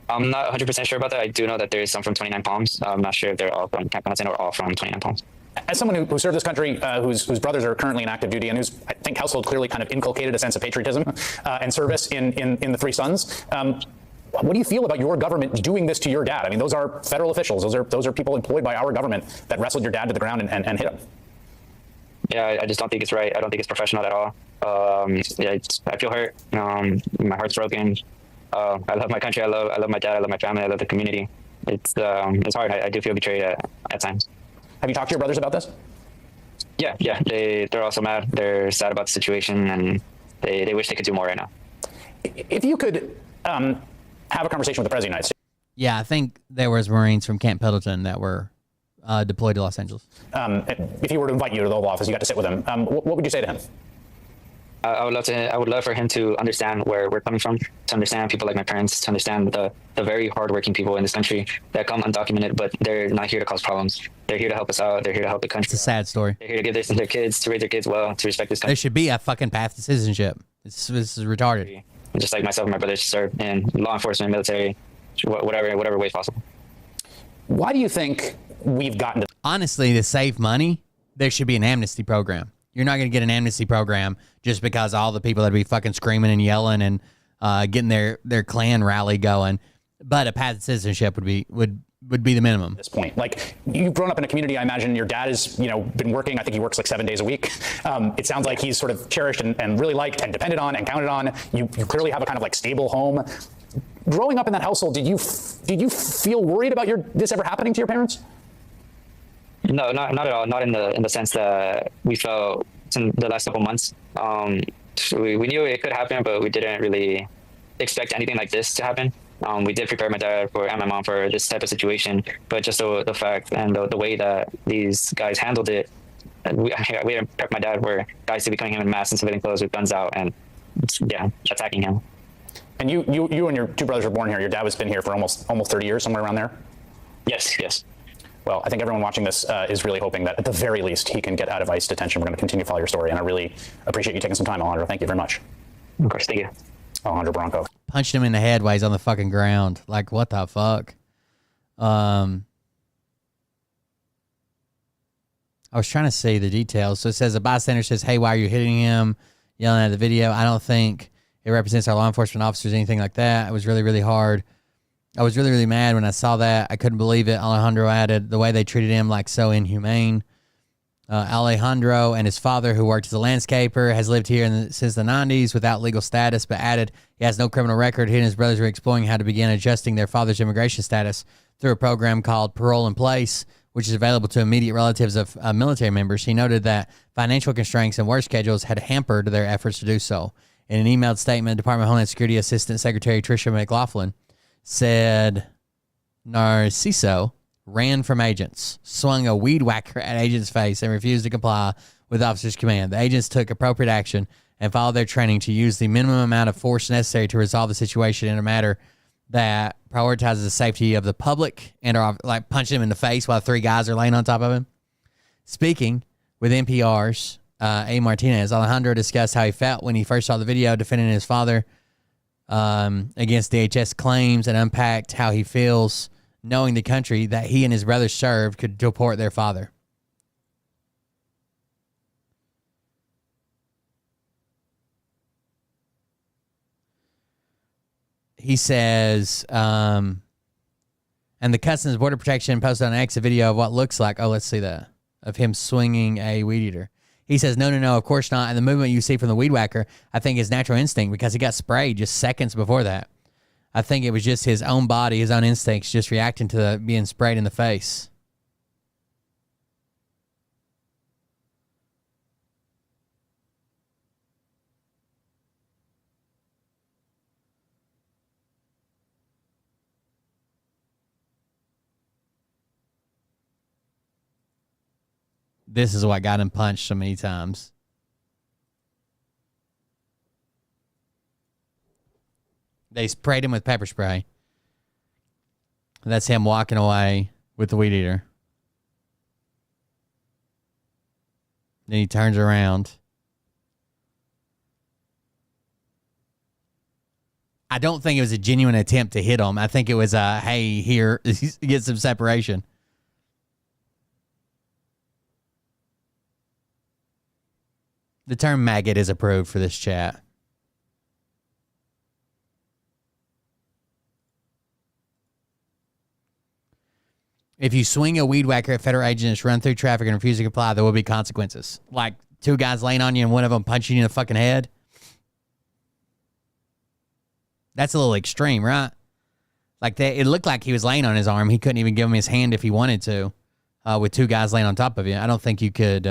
I'm not 100% sure about that. I do know that there is some from 29 Palms. I'm not sure if they're all from Camp Pendleton or all from 29 Palms. As someone who served this country, whose brothers are currently in active duty, and whose, I think, household clearly kind of inculcated a sense of patriotism and service in the Three Sons, what do you feel about your government doing this to your dad? I mean, those are federal officials. Those are people employed by our government that wrestled your dad to the ground and hit him. Yeah, I just don't think it's right. I don't think it's professional at all. I feel hurt. My heart's broken. I love my country. I love my dad. I love my family. I love the community. It's hard. I do feel betrayed at times. Have you talked to your brothers about this? Yeah. They're also mad. They're sad about the situation, and they wish they could do more right now. If you could have a conversation with the president of the United States. Yeah, I think there was Marines from Camp Pendleton that were deployed to Los Angeles. If he were to invite you to the Oval Office, you got to sit with him. What would you say to him? I would love for him to understand where we're coming from, to understand people like my parents, to understand the very hardworking people in this country that come undocumented, but they're not here to cause problems. They're here to help us out. They're here to help the country. It's a sad story. They're here to give this to their kids, to raise their kids well, to respect this country. There should be a fucking path to citizenship. This is retarded. Just like myself and my brothers serve in law enforcement, military, whatever way possible. Why do you think we've gotten to... Honestly, to save money, there should be an amnesty program. You're not going to get an amnesty program just because all the people that be fucking screaming and yelling and getting their Klan rally going. But a path to citizenship would be the minimum. At this point, like, you've grown up in a community. I imagine your dad has, been working. I think he works like 7 days a week. It sounds like he's sort of cherished and really liked and depended on and counted on. You clearly have a kind of like stable home. Growing up in that household, did you feel worried about this ever happening to your parents? No, not at all. Not in the sense that we felt in the last couple months. We knew it could happen, but we didn't really expect anything like this to happen. We did prepare my dad and my mom for this type of situation, but just the fact and the way that these guys handled it, we didn't prep my dad where guys to be coming in masks and civilian clothes with guns out and attacking him. And you and your two brothers were born here. Your dad has been here for almost 30 years, somewhere around there? Yes. Well, I think everyone watching this is really hoping that at the very least he can get out of ICE detention. We're going to continue to follow your story, and I really appreciate you taking some time, Alejandro. Thank you very much. Of course, thank you. Hunter Bronco. Punched him in the head while he's on the fucking ground. Like, what the fuck? I was trying to see the details. So it says a bystander says, "Hey, why are you hitting him?" Yelling at the video. I don't think it represents our law enforcement officers, anything like that. It was really, really hard. I was really, really mad when I saw that. I couldn't believe it. Alejandro added, the way they treated him like so inhumane. Alejandro and his father, who worked as a landscaper, has lived here since the 90s without legal status, but added he has no criminal record. He and his brothers were exploring how to begin adjusting their father's immigration status through a program called Parole in Place, which is available to immediate relatives of military members. He noted that financial constraints and work schedules had hampered their efforts to do so. In an emailed statement, Department of Homeland Security Assistant Secretary Tricia McLaughlin said Narciso ran from agents, swung a weed whacker at agents' face, and refused to comply with officers' command. The agents took appropriate action and followed their training to use the minimum amount of force necessary to resolve the situation in a manner that prioritizes the safety of the public and are like punching him in the face while 3 guys are laying on top of him. Speaking with NPR's A. Martinez, Alejandro discussed how he felt when he first saw the video defending his father against DHS claims and unpacked how he feels knowing the country that he and his brothers served could deport their father. He says, and the Customs Border Protection posted on X a video of what looks like, let's see that, of him swinging a weed eater. He says, no, of course not. And the movement you see from the weed whacker, I think is natural instinct because he got sprayed just seconds before that. I think it was just his own body, his own instincts just reacting to being sprayed in the face. This is what got him punched so many times. They sprayed him with pepper spray. That's him walking away with the weed eater. Then he turns around. I don't think it was a genuine attempt to hit him. I think it was a, hey, here, get some separation. The term maggot is approved for this chat. If you swing a weed whacker at federal agents, run through traffic, and refuse to comply, there will be consequences. Like 2 guys laying on you and one of them punching you in the fucking head. That's a little extreme, right? Like that, it looked like he was laying on his arm. He couldn't even give him his hand if he wanted to, with 2 guys laying on top of you. I don't think you could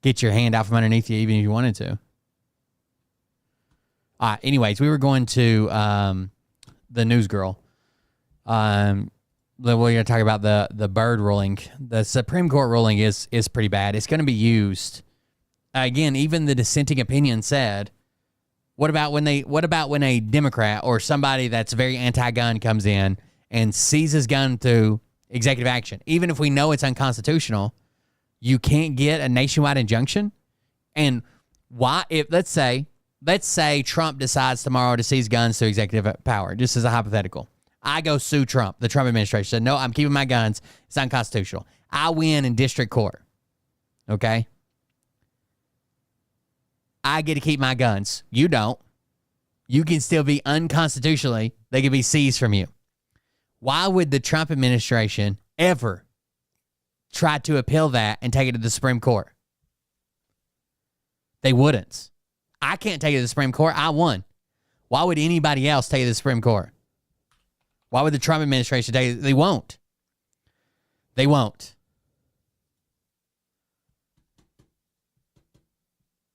get your hand out from underneath you even if you wanted to. Anyways, we were going to the news girl. We're going to talk about the Byrd ruling. The Supreme Court ruling is pretty bad. It's going to be used. Again, even the dissenting opinion said, what about when a Democrat or somebody that's very anti-gun comes in and seizes gun through executive action? Even if we know it's unconstitutional, you can't get a nationwide injunction. And why, if let's say Trump decides tomorrow to seize guns through executive power, just as a hypothetical. I go sue Trump. The Trump administration said, no, I'm keeping my guns. It's unconstitutional. I win in district court. Okay? I get to keep my guns. You don't. You can still be unconstitutionally, they can be seized from you. Why would the Trump administration ever try to appeal that and take it to the Supreme Court? They wouldn't. I can't take it to the Supreme Court. I won. Why would anybody else take it to the Supreme Court? Why would the Trump administration take it? They won't. They won't.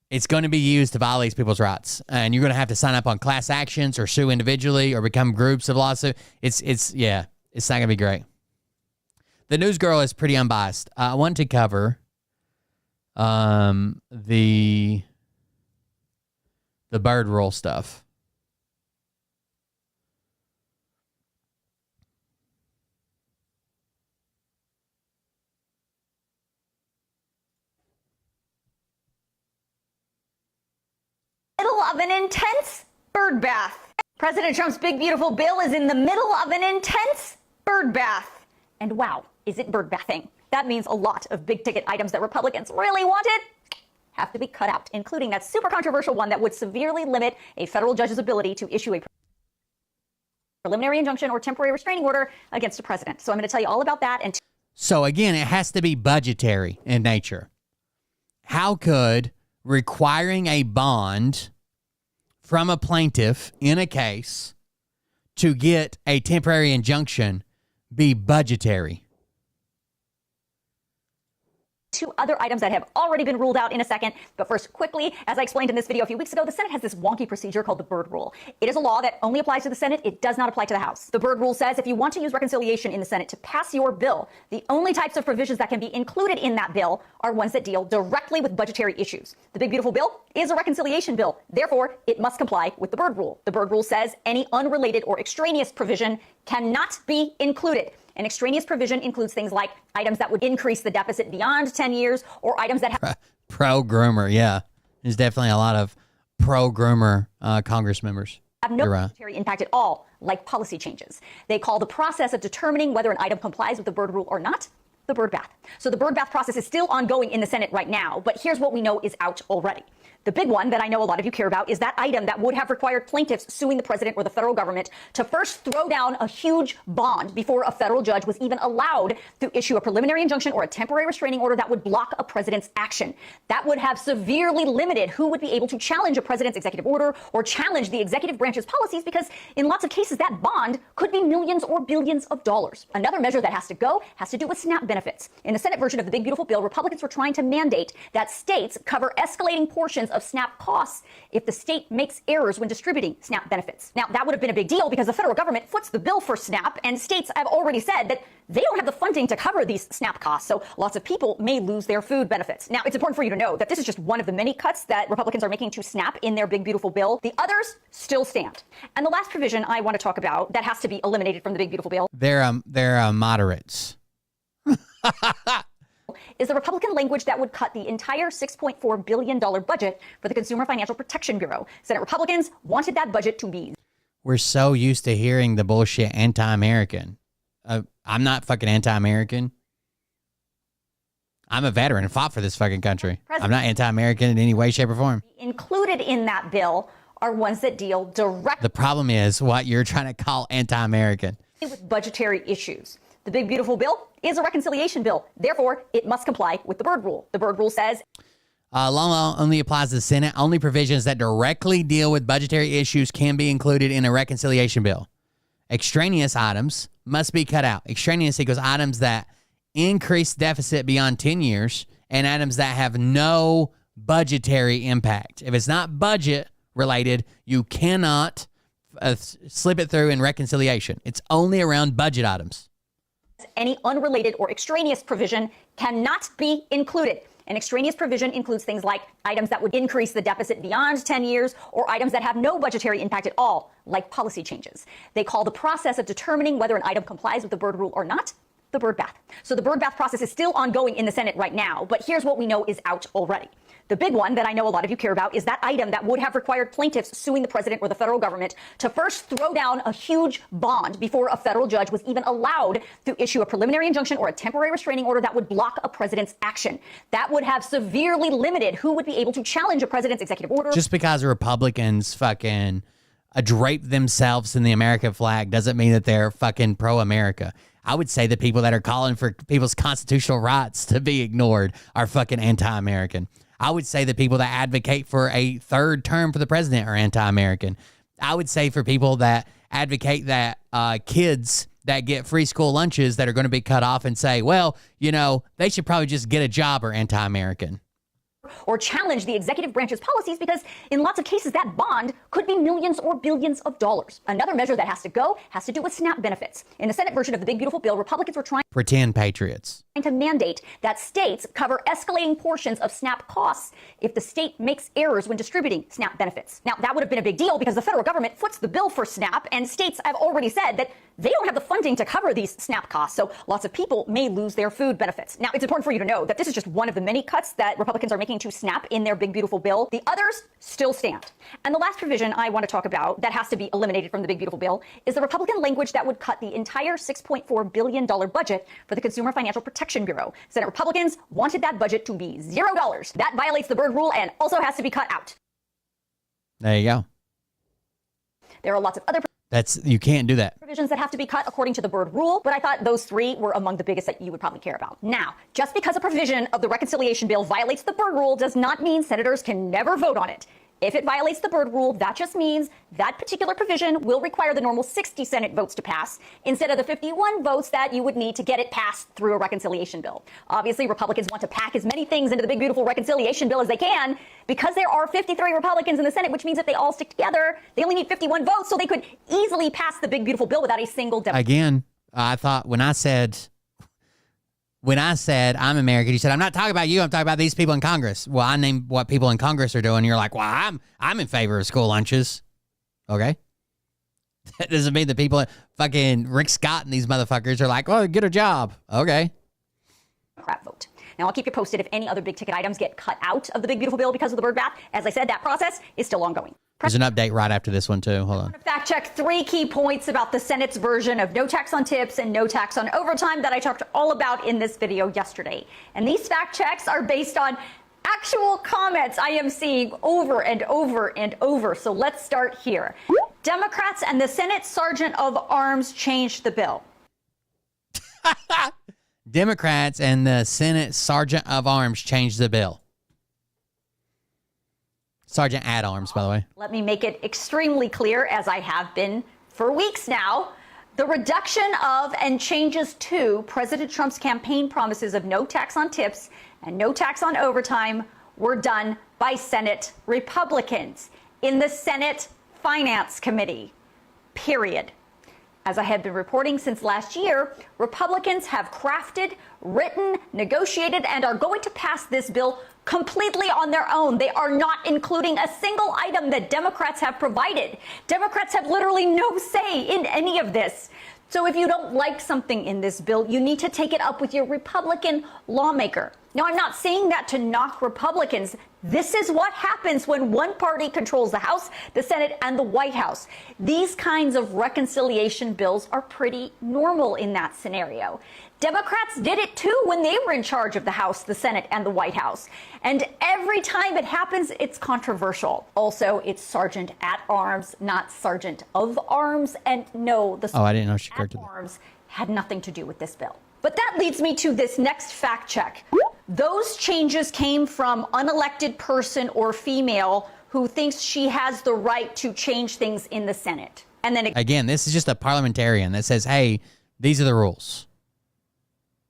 It's going to be used to violate people's rights. And you're going to have to sign up on class actions or sue individually or become groups of lawsuits. It's not going to be great. The news girl is pretty unbiased. I want to cover the Byrd rule stuff. of an intense bird bath. President Trump's big, beautiful bill is in the middle of an intense bird bath. And wow, is it bird bathing? That means a lot of big ticket items that Republicans really wanted have to be cut out, including that super controversial one that would severely limit a federal judge's ability to issue a preliminary injunction or temporary restraining order against a president. So I'm going to tell you all about that. And so again, it has to be budgetary in nature. How could requiring a bond from a plaintiff in a case to get a temporary injunction be budgetary? two other items that have already been ruled out in a second. But first, quickly, as I explained in this video a few weeks ago, the Senate has this wonky procedure called the Byrd Rule. It is a law that only applies to the Senate. It does not apply to the House. The Byrd Rule says if you want to use reconciliation in the Senate to pass your bill, the only types of provisions that can be included in that bill are ones that deal directly with budgetary issues. The Big Beautiful Bill is a reconciliation bill. Therefore, it must comply with the Byrd Rule. The Byrd Rule says any unrelated or extraneous provision cannot be included. An extraneous provision includes things like items that would increase the deficit beyond 10 years or items that have pro-groomer, yeah. There's definitely a lot of pro-groomer Congress members. Have no budgetary impact at all, like policy changes. They call the process of determining whether an item complies with the Byrd Rule or not the Byrd Bath. So the Byrd Bath process is still ongoing in the Senate right now, but here's what we know is out already. The big one that I know a lot of you care about is that item that would have required plaintiffs suing the president or the federal government to first throw down a huge bond before a federal judge was even allowed to issue a preliminary injunction or a temporary restraining order that would block a president's action. That would have severely limited who would be able to challenge a president's executive order or challenge the executive branch's policies, because in lots of cases that bond could be millions or billions of dollars. Another measure that has to go has to do with SNAP benefits. In the Senate version of the Big Beautiful Bill, Republicans were trying to mandate that states cover escalating portions of SNAP costs if the state makes errors when distributing SNAP benefits. Now, that would have been a big deal because the federal government foots the bill for SNAP, and states have already said that they don't have the funding to cover these SNAP costs, so lots of people may lose their food benefits. Now, it's important for you to know that this is just one of the many cuts that Republicans are making to SNAP in their Big Beautiful Bill. The others still stand. And the last provision I want to talk about that has to be eliminated from the Big Beautiful Bill. They're moderates. Is the Republican language that would cut the entire $6.4 billion budget for the Consumer Financial Protection Bureau. Senate Republicans wanted that budget to be. We're so used to hearing the bullshit anti-American. I'm not fucking anti-American. I'm a veteran and fought for this fucking country. I'm not anti-American in any way, shape, or form. Included in that bill are ones that deal directly. The problem is what you're trying to call anti-American. With budgetary issues. The Big Beautiful Bill is a reconciliation bill. Therefore, it must comply with the Byrd Rule. The Byrd Rule says law only applies to the Senate. Only provisions that directly deal with budgetary issues can be included in a reconciliation bill. Extraneous items must be cut out. Extraneous equals items that increase deficit beyond 10 years and items that have no budgetary impact. If it's not budget related, you cannot slip it through in reconciliation. It's only around budget items. Any unrelated or extraneous provision cannot be included. An extraneous provision includes things like items that would increase the deficit beyond 10 years or items that have no budgetary impact at all, like policy changes. They call the process of determining whether an item complies with the Byrd Rule or not the Byrd Bath. So the Byrd Bath process is still ongoing in the Senate right now, but here's what we know is out already. The big one that I know a lot of you care about is that item that would have required plaintiffs suing the president or the federal government to first throw down a huge bond before a federal judge was even allowed to issue a preliminary injunction or a temporary restraining order that would block a president's action. That would have severely limited who would be able to challenge a president's executive order. Just because Republicans fucking drape themselves in the American flag doesn't mean that they're fucking pro-America. I would say the people that are calling for people's constitutional rights to be ignored are fucking anti-American. I would say the people that advocate for a third term for the president are anti-American. I would say for people that advocate that kids that get free school lunches that are going to be cut off and say, well, you know, they should probably just get a job are anti-American. Or challenge the executive branch's policies, because in lots of cases that bond could be millions or billions of dollars. Another measure that has to go has to do with SNAP benefits. In the Senate version of the Big Beautiful Bill, Republicans were trying pretend patriots to mandate that states cover escalating portions of SNAP costs if the state makes errors when distributing SNAP benefits. Now, that would have been a big deal because the federal government foots the bill for SNAP, and states have already said that they don't have the funding to cover these SNAP costs, so lots of people may lose their food benefits. Now, it's important for you to know that this is just one of the many cuts that Republicans are making looking to snap in their big, beautiful bill. The others still stand. And the last provision I want to talk about that has to be eliminated from the big, beautiful bill is the Republican language that would cut the entire $6.4 billion budget for the Consumer Financial Protection Bureau. Senate Republicans wanted that budget to be $0. That violates the Byrd Rule and also has to be cut out. There you go. There are lots of other You can't do that. provisions that have to be cut according to the Byrd Rule, but I thought those three were among the biggest that you would probably care about. Now, just because a provision of the reconciliation bill violates the Byrd Rule does not mean senators can never vote on it. If it violates the Byrd Rule, that just means that particular provision will require the normal 60 Senate votes to pass instead of the 51 votes that you would need to get it passed through a reconciliation bill. Obviously, Republicans want to pack as many things into the big, beautiful reconciliation bill as they can because there are 53 Republicans in the Senate, which means if they all stick together, they only need 51 votes, so they could easily pass the big, beautiful bill without a single Democrat. Again, I thought when I said I'm American, you said, I'm not talking about you, I'm talking about these people in Congress. Well, I named what people in Congress are doing. You're like, well, I'm in favor of school lunches. Okay. That doesn't mean the people, fucking Rick Scott and these motherfuckers are like, well, get a job. Okay. Crap vote. Now, I'll keep you posted if any other big ticket items get cut out of the big, beautiful bill because of the Byrd bath. As I said, that process is still ongoing. There's an update right after this one, too. Hold on. Fact check 3 key points about the Senate's version of no tax on tips and no tax on overtime that I talked all about in this video yesterday. And these fact checks are based on actual comments I am seeing over and over and over. So let's start here. Democrats and the Senate Sergeant of Arms changed the bill. Democrats and the Senate Sergeant of Arms changed the bill. Sergeant at Arms, by the way. Let me make it extremely clear, as I have been for weeks now. The reduction of and changes to President Trump's campaign promises of no tax on tips and no tax on overtime were done by Senate Republicans in the Senate Finance Committee, period. As I have been reporting since last year, Republicans have crafted, written, negotiated, and are going to pass this bill completely on their own. They are not including a single item that Democrats have provided. Democrats have literally no say in any of this. So if you don't like something in this bill, you need to take it up with your Republican lawmaker. Now, I'm not saying that to knock Republicans. This is what happens when one party controls the House, the Senate, and the White House. These kinds of reconciliation bills are pretty normal in that scenario. Democrats did it too when they were in charge of the House, the Senate, and the White House. And every time it happens, it's controversial. Also, it's Sergeant at Arms, not Sergeant of Arms. And no, the I didn't know she corrected at Arms had nothing to do with this bill. But that leads me to this next fact check. Those changes came from unelected person or female who thinks she has the right to change things in the Senate. And then again, this is just a parliamentarian that says, hey, these are the rules.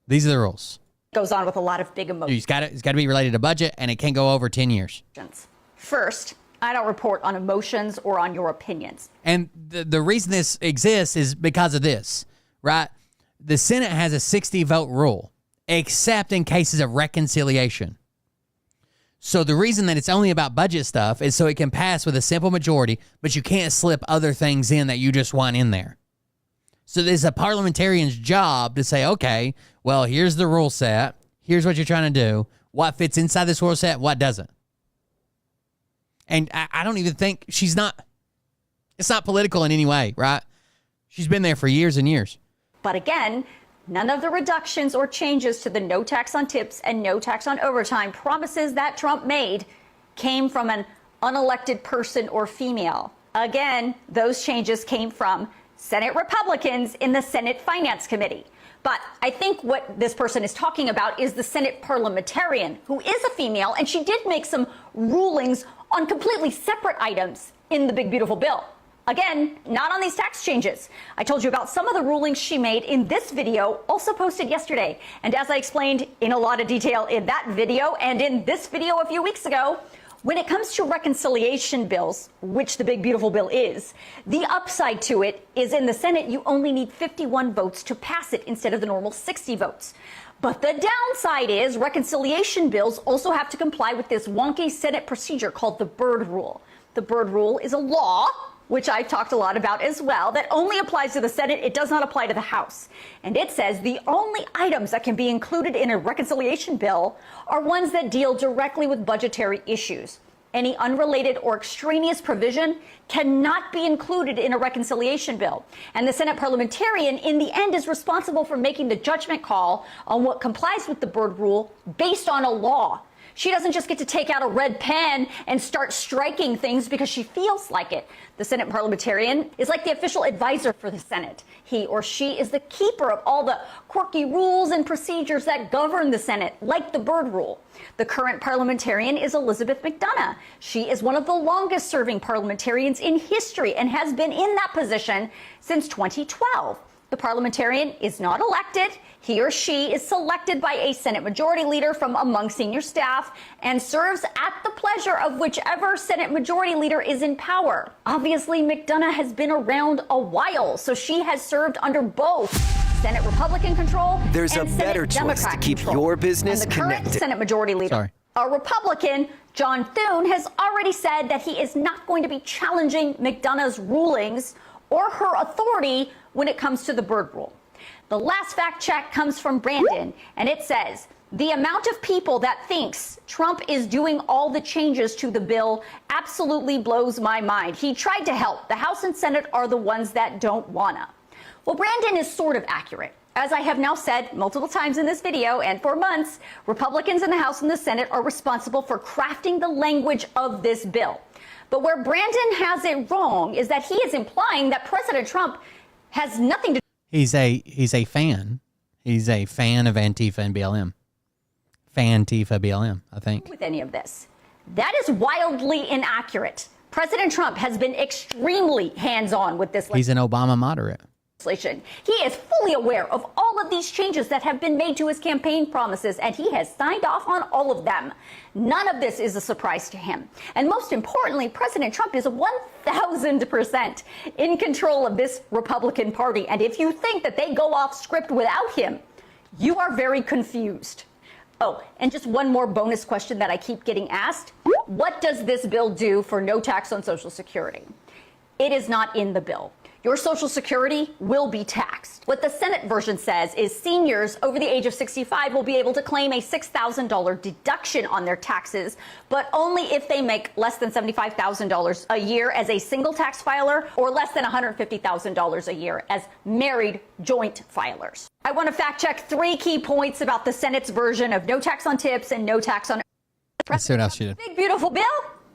These are the rules. Goes on with a lot of big emotions. It's got to be related to budget, and it can't go over 10 years. First, I don't report on emotions or on your opinions. And the reason this exists is because of this, right? The Senate has a 60-vote rule, except in cases of reconciliation. So the reason that it's only about budget stuff is so it can pass with a simple majority, but you can't slip other things in that you just want in there. So it's a parliamentarian's job to say, okay, well, here's the rule set. Here's what you're trying to do. What fits inside this rule set, what doesn't. And I don't even think it's not political in any way, right? She's been there for years and years. But again, none of the reductions or changes to the no tax on tips and no tax on overtime promises that Trump made came from an unelected person or female. Again, those changes came from Senate Republicans in the Senate Finance Committee. But I think what this person is talking about is the Senate parliamentarian, who is a female, and she did make some rulings on completely separate items in the big, beautiful bill. Again, not on these tax changes. I told you about some of the rulings she made in this video, also posted yesterday. And as I explained in a lot of detail in that video and in this video a few weeks ago, when it comes to reconciliation bills, which the big, beautiful bill is, the upside to it is in the Senate, you only need 51 votes to pass it instead of the normal 60 votes. But the downside is reconciliation bills also have to comply with this wonky Senate procedure called the Byrd Rule. The Byrd Rule is a law which I've talked a lot about as well, that only applies to the Senate. It does not apply to the House. And it says the only items that can be included in a reconciliation bill are ones that deal directly with budgetary issues. Any unrelated or extraneous provision cannot be included in a reconciliation bill. And the Senate parliamentarian, in the end, is responsible for making the judgment call on what complies with the Byrd Rule based on a law. She doesn't just get to take out a red pen and start striking things because she feels like it. The Senate parliamentarian is like the official advisor for the Senate. He or she is the keeper of all the quirky rules and procedures that govern the Senate, like the Byrd Rule. The current parliamentarian is Elizabeth McDonough. She is one of the longest serving parliamentarians in history and has been in that position since 2012. The parliamentarian is not elected. He or she is selected by a Senate Majority Leader from among senior staff and serves at the pleasure of whichever Senate Majority Leader is in power. Obviously, McDonough has been around a while, so she has served under both Senate Republican control There's and a Senate better choice Democrat to keep control. your business And the current connected. Senate Majority Leader, a Republican, John Thune, has already said that he is not going to be challenging McDonough's rulings or her authority when it comes to the Byrd Rule. The last fact check comes from Brandon, and it says, the amount of people that thinks Trump is doing all the changes to the bill absolutely blows my mind. He tried to help. The House and Senate are the ones that don't wanna. Well, Brandon is sort of accurate. As I have now said multiple times in this video and for months, Republicans in the House and the Senate are responsible for crafting the language of this bill. But where Brandon has it wrong is that he is implying that President Trump has nothing to do. He's a fan. He's a fan of Antifa and BLM. Fan-tifa BLM, I think. With any of this. That is wildly inaccurate. President Trump has been extremely hands-on with this He's an Obama moderate. legislation. He is fully aware of all of these changes that have been made to his campaign promises, and he has signed off on all of them. None of this is a surprise to him. And most importantly, President Trump is 1,000% in control of this Republican Party. And if you think that they go off script without him, you are very confused. Oh, and just one more bonus question that I keep getting asked. What does this bill do for no tax on Social Security? It is not in the bill. Your Social Security will be taxed. What the Senate version says is seniors over the age of 65 will be able to claim a $6,000 deduction on their taxes, but only if they make less than $75,000 a year as a single tax filer or less than $150,000 a year as married joint filers. I want to fact check 3 key points about the Senate's version of no tax on tips and no tax on. Let's see what else she did. Big beautiful bill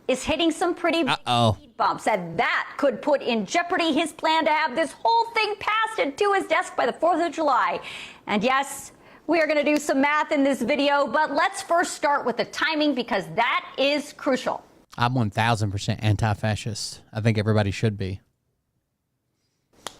is hitting some pretty big speed bumps, and that could put in jeopardy his plan to have this whole thing passed and to his desk by the 4th of July. And yes, we are going to do some math in this video, but let's first start with the timing because that is crucial. I'm 1,000% anti-fascist. I think everybody should be.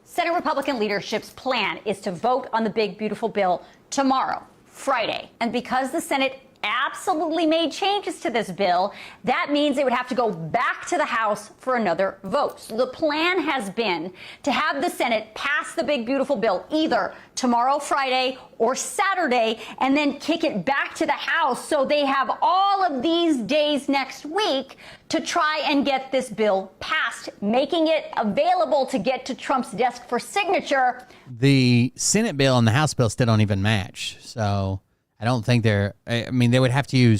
Senate Republican leadership's plan is to vote on the big beautiful bill tomorrow, Friday. And because the Senate absolutely made changes to this bill, that means it would have to go back to the House for another vote. So the plan has been to have the Senate pass the big beautiful bill either tomorrow, Friday, or Saturday, and then kick it back to the House so they have all of these days next week to try and get this bill passed, making it available to get to Trump's desk for signature. The Senate bill and the House bill still don't even match, so I don't think I mean, they would have to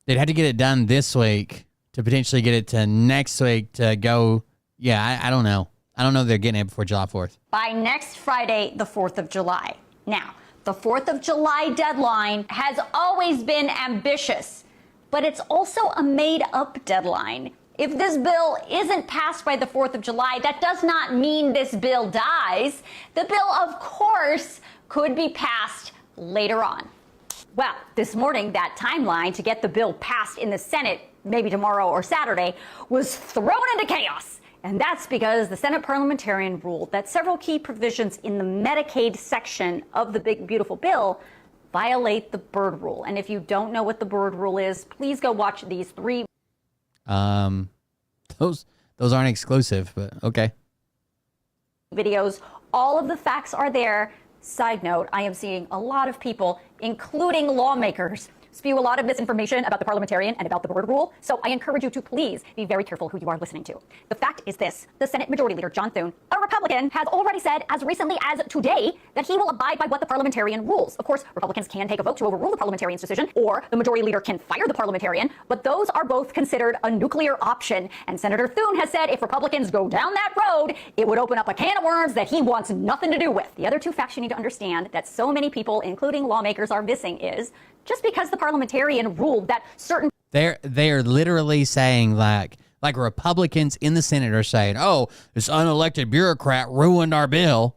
they'd have to get it done this week to potentially get it to next week to go. Yeah, I don't know. I don't know if they're getting it before July 4th. By next Friday, the 4th of July. Now, the 4th of July deadline has always been ambitious, but it's also a made-up deadline. If this bill isn't passed by the 4th of July, that does not mean this bill dies. The bill, of course, could be passed later on. Well, this morning, that timeline to get the bill passed in the Senate, maybe tomorrow or Saturday, was thrown into chaos. And that's because the Senate parliamentarian ruled that several key provisions in the Medicaid section of the big, beautiful bill violate the Byrd Rule. And if you don't know what the Byrd Rule is, please go watch these 3. Those aren't exclusive, but okay. Videos. All of the facts are there. Side note, I am seeing a lot of people, including lawmakers, spew a lot of misinformation about the parliamentarian and about the Byrd rule. So I encourage you to please be very careful who you are listening to. The fact is this: the Senate Majority Leader John Thune, a Republican, has already said as recently as today that he will abide by what the parliamentarian rules. Of course, Republicans can take a vote to overrule the parliamentarian's decision, or the Majority Leader can fire the parliamentarian, but those are both considered a nuclear option. And Senator Thune has said if Republicans go down that road, it would open up a can of worms that he wants nothing to do with. The other two facts you need to understand that so many people, including lawmakers, are missing is just because the parliamentarian ruled that certain... They're literally saying like Republicans in the Senate are saying, oh, this unelected bureaucrat ruined our bill.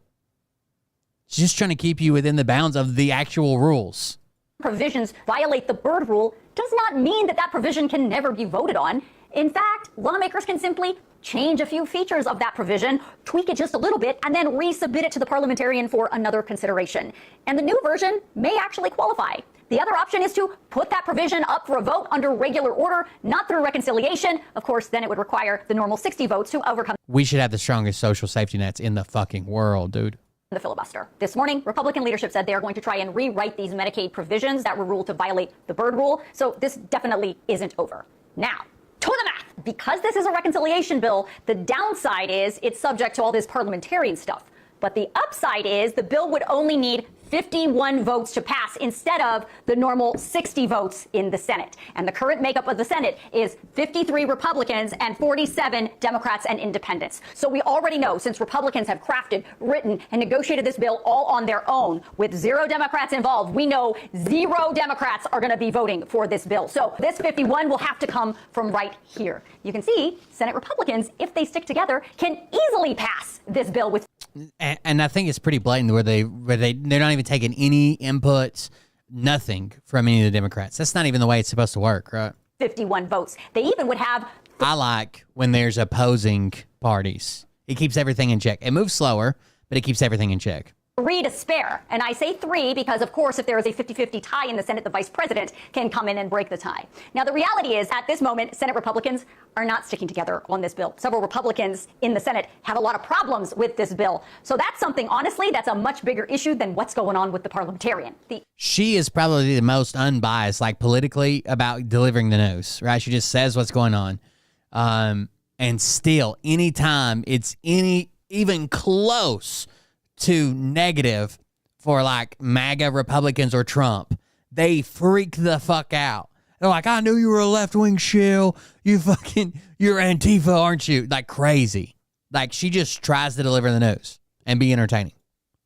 It's just trying to keep you within the bounds of the actual rules. Provisions violate the Byrd rule does not mean that that provision can never be voted on. In fact, lawmakers can simply change a few features of that provision, tweak it just a little bit, and then resubmit it to the parliamentarian for another consideration. And the new version may actually qualify. The other option is to put that provision up for a vote under regular order, not through reconciliation. Of course, then it would require the normal 60 votes to overcome. We should have the strongest social safety nets in the fucking world, dude. The filibuster. This morning, Republican leadership said they are going to try and rewrite these Medicaid provisions that were ruled to violate the Byrd rule. So this definitely isn't over. Now, to the math. Because this is a reconciliation bill, the downside is it's subject to all this parliamentarian stuff. But the upside is the bill would only need 51 votes to pass instead of the normal 60 votes in the Senate. And the current makeup of the Senate is 53 Republicans and 47 Democrats and independents. So we already know, since Republicans have crafted, written, and negotiated this bill all on their own with 0 Democrats involved, we know 0 Democrats are going to be voting for this bill. So this 51 will have to come from right here. You can see Senate Republicans, if they stick together, can easily pass this bill with... And I think it's pretty blatant where they're not even taking any inputs, nothing from any of the Democrats. That's not even the way it's supposed to work, right? 51 votes. They even would have... I like when there's opposing parties. It keeps everything in check. It moves slower, but it keeps everything in check. 3 to spare. And I say 3 because, of course, if there is a 50-50 tie in the Senate, the vice president can come in and break the tie. Now, the reality is, at this moment, Senate Republicans are not sticking together on this bill. Several Republicans in the Senate have a lot of problems with this bill. So that's something, honestly, that's a much bigger issue than what's going on with the parliamentarian. She is probably the most unbiased, like, politically about delivering the news, right? She just says what's going on. And still, anytime it's even close to negative for like MAGA Republicans or Trump, they freak the fuck out. They're like, I knew you were a left-wing shill. You're Antifa, aren't you? Like crazy. Like she just tries to deliver the news and be entertaining.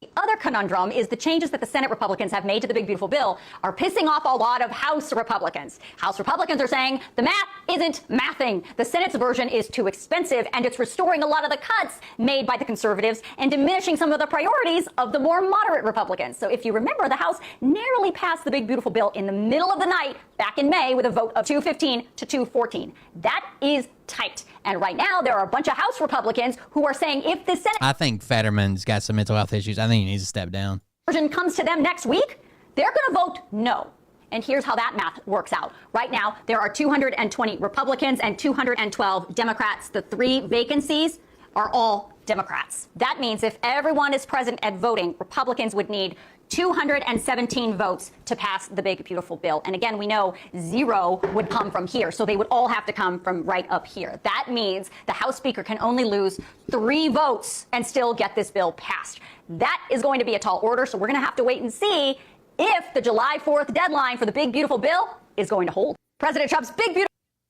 The other conundrum is the changes that the Senate Republicans have made to the big beautiful bill are pissing off a lot of House Republicans. House Republicans are saying the math isn't mathing. The Senate's version is too expensive, and it's restoring a lot of the cuts made by the conservatives and diminishing some of the priorities of the more moderate Republicans. So if you remember, the House narrowly passed the big beautiful bill in the middle of the night back in May with a vote of 215 to 214. That is tight. And right now, there are a bunch of House Republicans who are saying if the Senate... I think Fetterman's got some mental health issues. I think he needs to step down. ...version comes to them next week, they're going to vote no. And here's how that math works out. Right now, there are 220 Republicans and 212 Democrats. The 3 vacancies are all Democrats. That means if everyone is present at voting, Republicans would need 217 votes to pass the big, beautiful bill. And again, we know 0 would come from here. So they would all have to come from right up here. That means the House Speaker can only lose 3 votes and still get this bill passed. That is going to be a tall order. So we're going to have to wait and see if the July 4th deadline for the big, beautiful bill is going to hold. President Trump's big, beautiful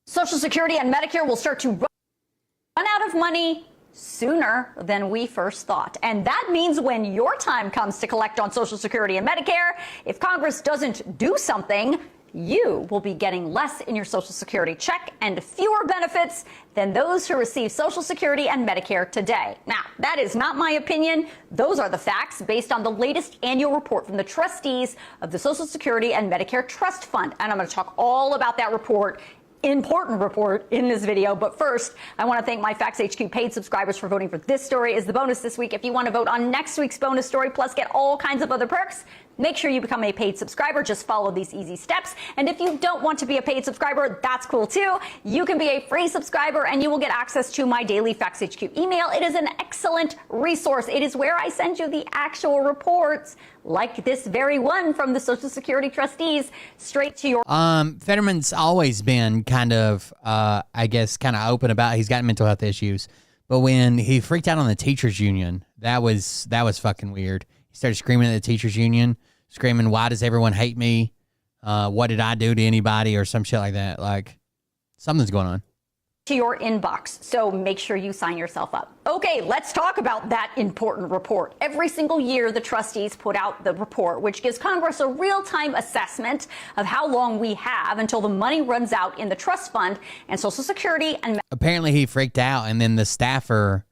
Social Security and Medicare will start to run out of money sooner than we first thought. And that means when your time comes to collect on Social Security and Medicare, if Congress doesn't do something, you will be getting less in your Social Security check and fewer benefits than those who receive Social Security and Medicare today. Now, that is not my opinion. Those are the facts based on the latest annual report from the trustees of the Social Security and Medicare Trust Fund. And I'm going to talk all about that report, important report, in this video. But first, I want to thank my Facts HQ paid subscribers for voting for this story as the bonus this week. If you want to vote on next week's bonus story, plus get all kinds of other perks, Make sure you become a paid subscriber. Just follow these easy steps. And if you don't want to be a paid subscriber, that's cool too. You can be a free subscriber and you will get access to my daily Facts HQ email. It is an excellent resource. It is where I send you the actual reports, like this very one from the Social Security trustees, straight to your... Fetterman's always been kind of, I guess, kind of open about he's got mental health issues. But when he freaked out on the teachers union, that was fucking weird. He started screaming at the teachers union, screaming, "Why does everyone hate me? What did I do to anybody?" or some shit like that. Like, something's going on. To your inbox, so make sure you sign yourself up. Okay, let's talk about that important report. Every single year, the trustees put out the report, which gives Congress a real-time assessment of how long we have until the money runs out in the trust fund and Social Security. And apparently he freaked out, and then the staffer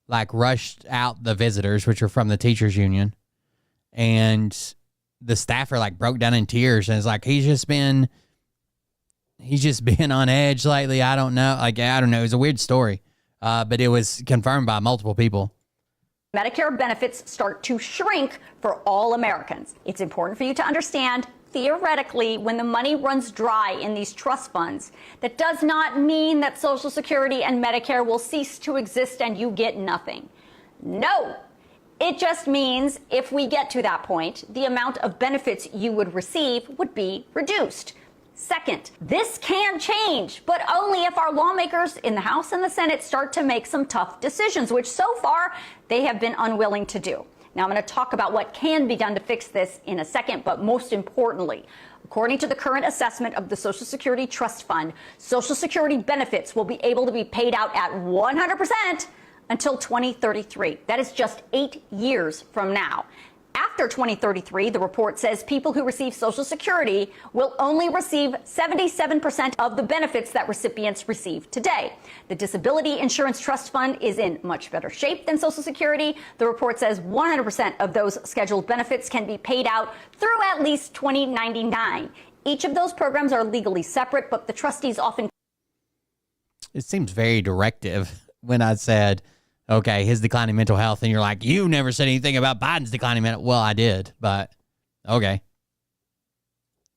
like rushed out the visitors, which were from the teachers union, and the staffer like broke down in tears and is like, he's just been on edge lately. I don't know. Like, I don't know. It was a weird story, but it was confirmed by multiple people. Medicare benefits start to shrink for all Americans. It's important for you to understand, theoretically, when the money runs dry in these trust funds, that does not mean that Social Security and Medicare will cease to exist and you get nothing. No. It just means if we get to that point, the amount of benefits you would receive would be reduced. Second, this can change, but only if our lawmakers in the House and the Senate start to make some tough decisions, which so far they have been unwilling to do. Now, I'm going to talk about what can be done to fix this in a second, but most importantly, according to the current assessment of the Social Security Trust Fund, Social Security benefits will be able to be paid out at 100% until 2033. That is just 8 years from now. After 2033, the report says people who receive Social Security will only receive 77% of the benefits that recipients receive today. The Disability Insurance Trust Fund is in much better shape than Social Security. The report says 100% of those scheduled benefits can be paid out through at least 2099. Each of those programs are legally separate, but the trustees often... It seems very directive when I said, okay, his declining mental health, and you're like, you never said anything about Biden's declining mental. Well, I did, but okay.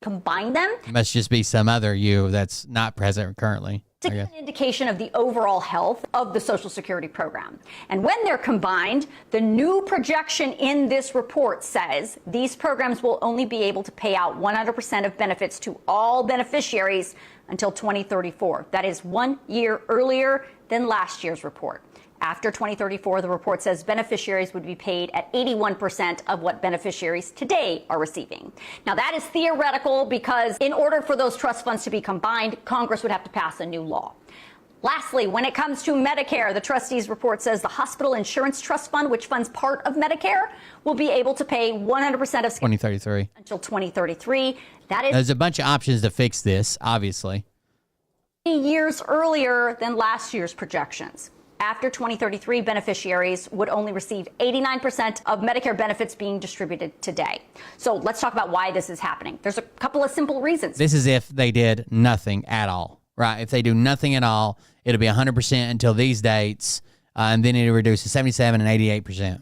Combine them. It must just be some other you that's not present currently. To give an indication of the overall health of the Social Security program. And when they're combined, the new projection in this report says these programs will only be able to pay out 100% of benefits to all beneficiaries until 2034. That is 1 year earlier than last year's report. After 2034, the report says beneficiaries would be paid at 81% of what beneficiaries today are receiving. Now, that is theoretical because in order for those trust funds to be combined, Congress would have to pass a new law. Lastly, when it comes to Medicare, the trustees' report says the Hospital Insurance Trust Fund, which funds part of Medicare, will be able to pay 100% of 2033 until 2033. That is There's a bunch of options to fix this, obviously. years earlier than last year's projections. After 2033, beneficiaries would only receive 89% of Medicare benefits being distributed today. So let's talk about why this is happening. There's a couple of simple reasons. This is if they did nothing at all, right? If they do nothing at all, it'll be 100% until these dates, and then it'll reduce to 77 and 88%.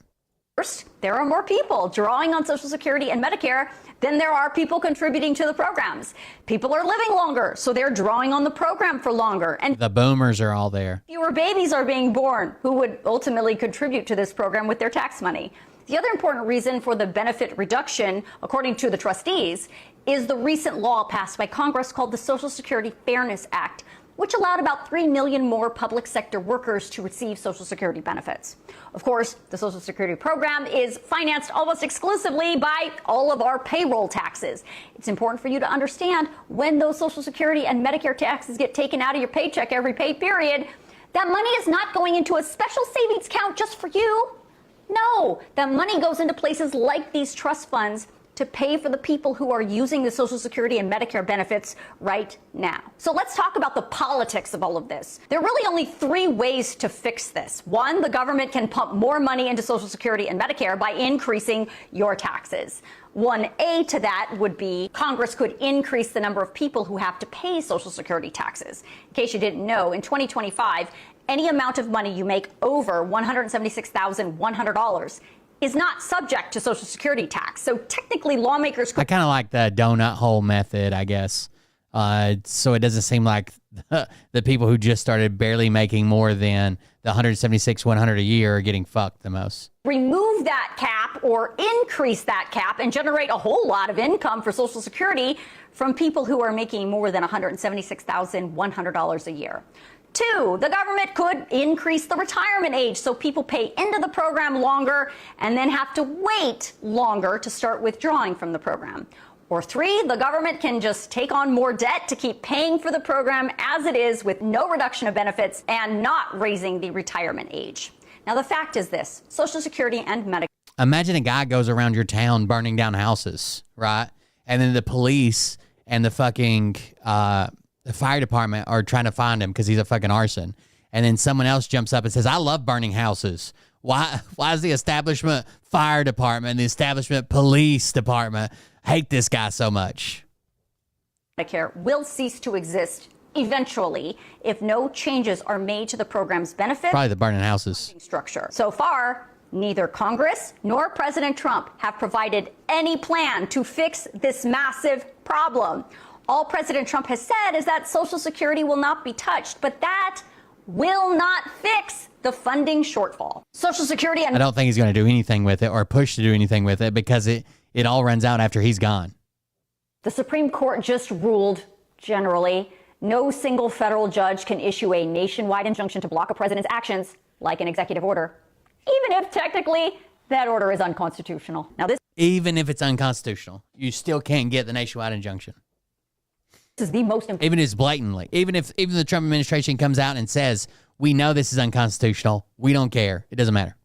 First, there are more people drawing on Social Security and Medicare than there are people contributing to the programs. People are living longer, so they're drawing on the program for longer. And the boomers are all there. Fewer babies are being born who would ultimately contribute to this program with their tax money. The other important reason for the benefit reduction, according to the trustees, is the recent law passed by Congress called the Social Security Fairness Act, which allowed about 3 million more public sector workers to receive Social Security benefits. Of course, the Social Security program is financed almost exclusively by all of our payroll taxes. It's important for you to understand when those Social Security and Medicare taxes get taken out of your paycheck every pay period, that money is not going into a special savings account just for you. No, that money goes into places like these trust funds to pay for the people who are using the Social Security and Medicare benefits right now. So let's talk about the politics of all of this. There are really only 3 ways to fix this. 1, the government can pump more money into Social Security and Medicare by increasing your taxes. 1A to that would be Congress could increase the number of people who have to pay Social Security taxes. In case you didn't know, in 2025, any amount of money you make over $176,100 is not subject to Social Security tax. So technically, lawmakers could I kind of like the donut hole method, I guess. So it doesn't seem like the people who just started barely making more than the 176,100 a year are getting fucked the most. remove that cap or increase that cap and generate a whole lot of income for Social Security from people who are making more than $176,100 a year. Two, the government could increase the retirement age so people pay into the program longer and then have to wait longer to start withdrawing from the program. Or three, the government can just take on more debt to keep paying for the program as it is with no reduction of benefits and not raising the retirement age. Now, the fact is this, Social Security and Medicare. Imagine a guy goes around your town burning down houses, right? And then the police and the fucking the fire department are trying to find him because he's a fucking arson. And then someone else jumps up and says, I love burning houses. Why is the establishment fire department, the establishment police department hate this guy so much? Medicare will cease to exist eventually if no changes are made to the program's benefit. Probably the burning houses. Structure. So far, neither Congress nor President Trump have provided any plan to fix this massive problem. All President Trump has said is that Social Security will not be touched, but that will not fix the funding shortfall. Social Security and I don't think he's going to do anything with it or push to do anything with it because it all runs out after he's gone. The Supreme Court just ruled, generally, no single federal judge can issue a nationwide injunction to block a president's actions, like an executive order, even if technically that order is unconstitutional. Now, Even if it's unconstitutional, you still can't get the nationwide injunction. This is the most important. Even if it's blatantly. Even the Trump administration comes out and says, we know this is unconstitutional. We don't care. It doesn't matter.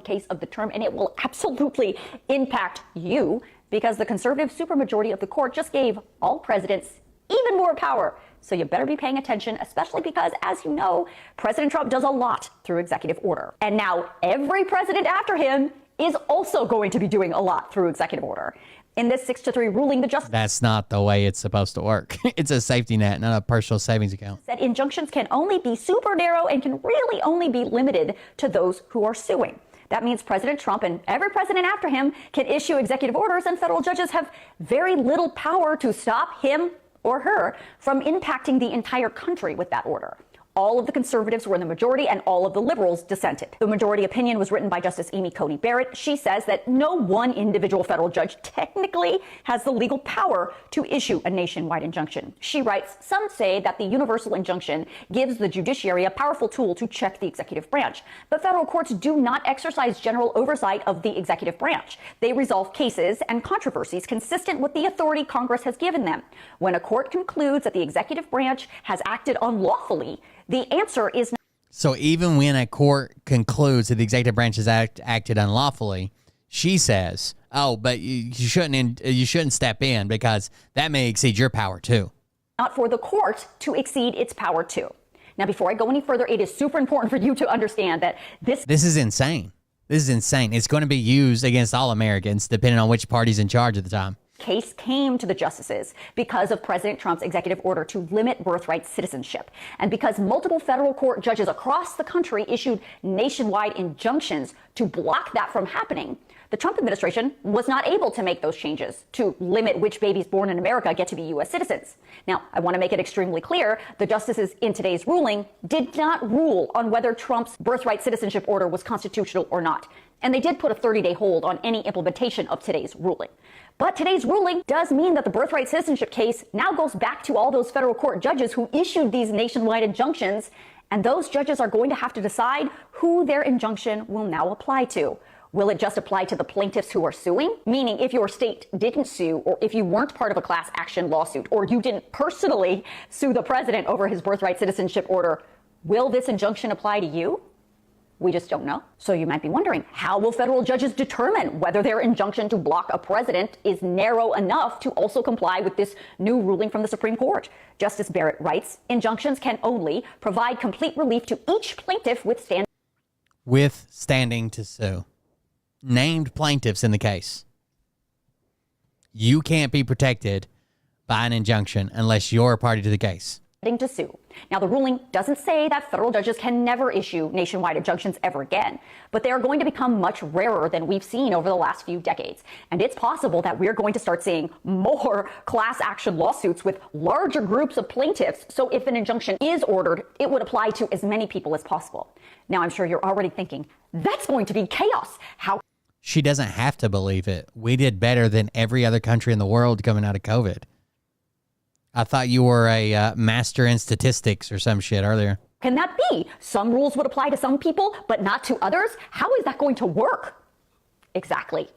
Case of the term, and it will absolutely impact you because the conservative supermajority of the court just gave all presidents even more power. So you better be paying attention, especially because, as you know, President Trump does a lot through executive order. And now every president after him is also going to be doing a lot through executive order. In this 6-3 ruling, the justice That's not the way it's supposed to work. It's a safety net, not a personal savings account. said injunctions can only be super narrow and can really only be limited to those who are suing. That means President Trump and every president after him can issue executive orders, and federal judges have very little power to stop him or her from impacting the entire country with that order. All of the conservatives were in the majority and all of the liberals dissented. The majority opinion was written by Justice Amy Coney Barrett. She says that no one individual federal judge technically has the legal power to issue a nationwide injunction. She writes, some say that the universal injunction gives the judiciary a powerful tool to check the executive branch. But federal courts do not exercise general oversight of the executive branch. They resolve cases and controversies consistent with the authority Congress has given them. When a court concludes that the executive branch has acted unlawfully, the answer is not. So even when a court concludes that the executive branch has acted unlawfully, she says, "Oh, but you shouldn't step in because that may exceed your power too." Not for the court to exceed its power too. Now, before I go any further, it is super important for you to understand that this is insane. This is insane. It's going to be used against all Americans, depending on which party's in charge at the time. Case came to the justices because of President Trump's executive order to limit birthright citizenship, and because multiple federal court judges across the country issued nationwide injunctions to block that from happening. The Trump administration was not able to make those changes to limit which babies born in America get to be U.S. citizens. Now, I want to make it extremely clear, the justices in today's ruling did not rule on whether Trump's birthright citizenship order was constitutional or not. And they did put a 30-day hold on any implementation of today's ruling. But today's ruling does mean that the birthright citizenship case now goes back to all those federal court judges who issued these nationwide injunctions, and those judges are going to have to decide who their injunction will now apply to. Will it just apply to the plaintiffs who are suing? Meaning if your state didn't sue, or if you weren't part of a class action lawsuit, or you didn't personally sue the president over his birthright citizenship order, will this injunction apply to you? We just don't know. So you might be wondering, how will federal judges determine whether their injunction to block a president is narrow enough to also comply with this new ruling from the Supreme Court? Justice Barrett writes, injunctions can only provide complete relief to each plaintiff standing to sue. Named plaintiffs in the case. You can't be protected by an injunction unless you're a party to the case. to sue. Now, the ruling doesn't say that federal judges can never issue nationwide injunctions ever again, but they are going to become much rarer than we've seen over the last few decades. And it's possible that we're going to start seeing more class action lawsuits with larger groups of plaintiffs. So if an injunction is ordered, it would apply to as many people as possible. Now, I'm sure you're already thinking, that's going to be chaos. How? She doesn't have to believe it. We did better than every other country in the world coming out of COVID. I thought you were a master in statistics or some shit earlier. Can that be? Some rules would apply to some people, but not to others? How is that going to work? Exactly.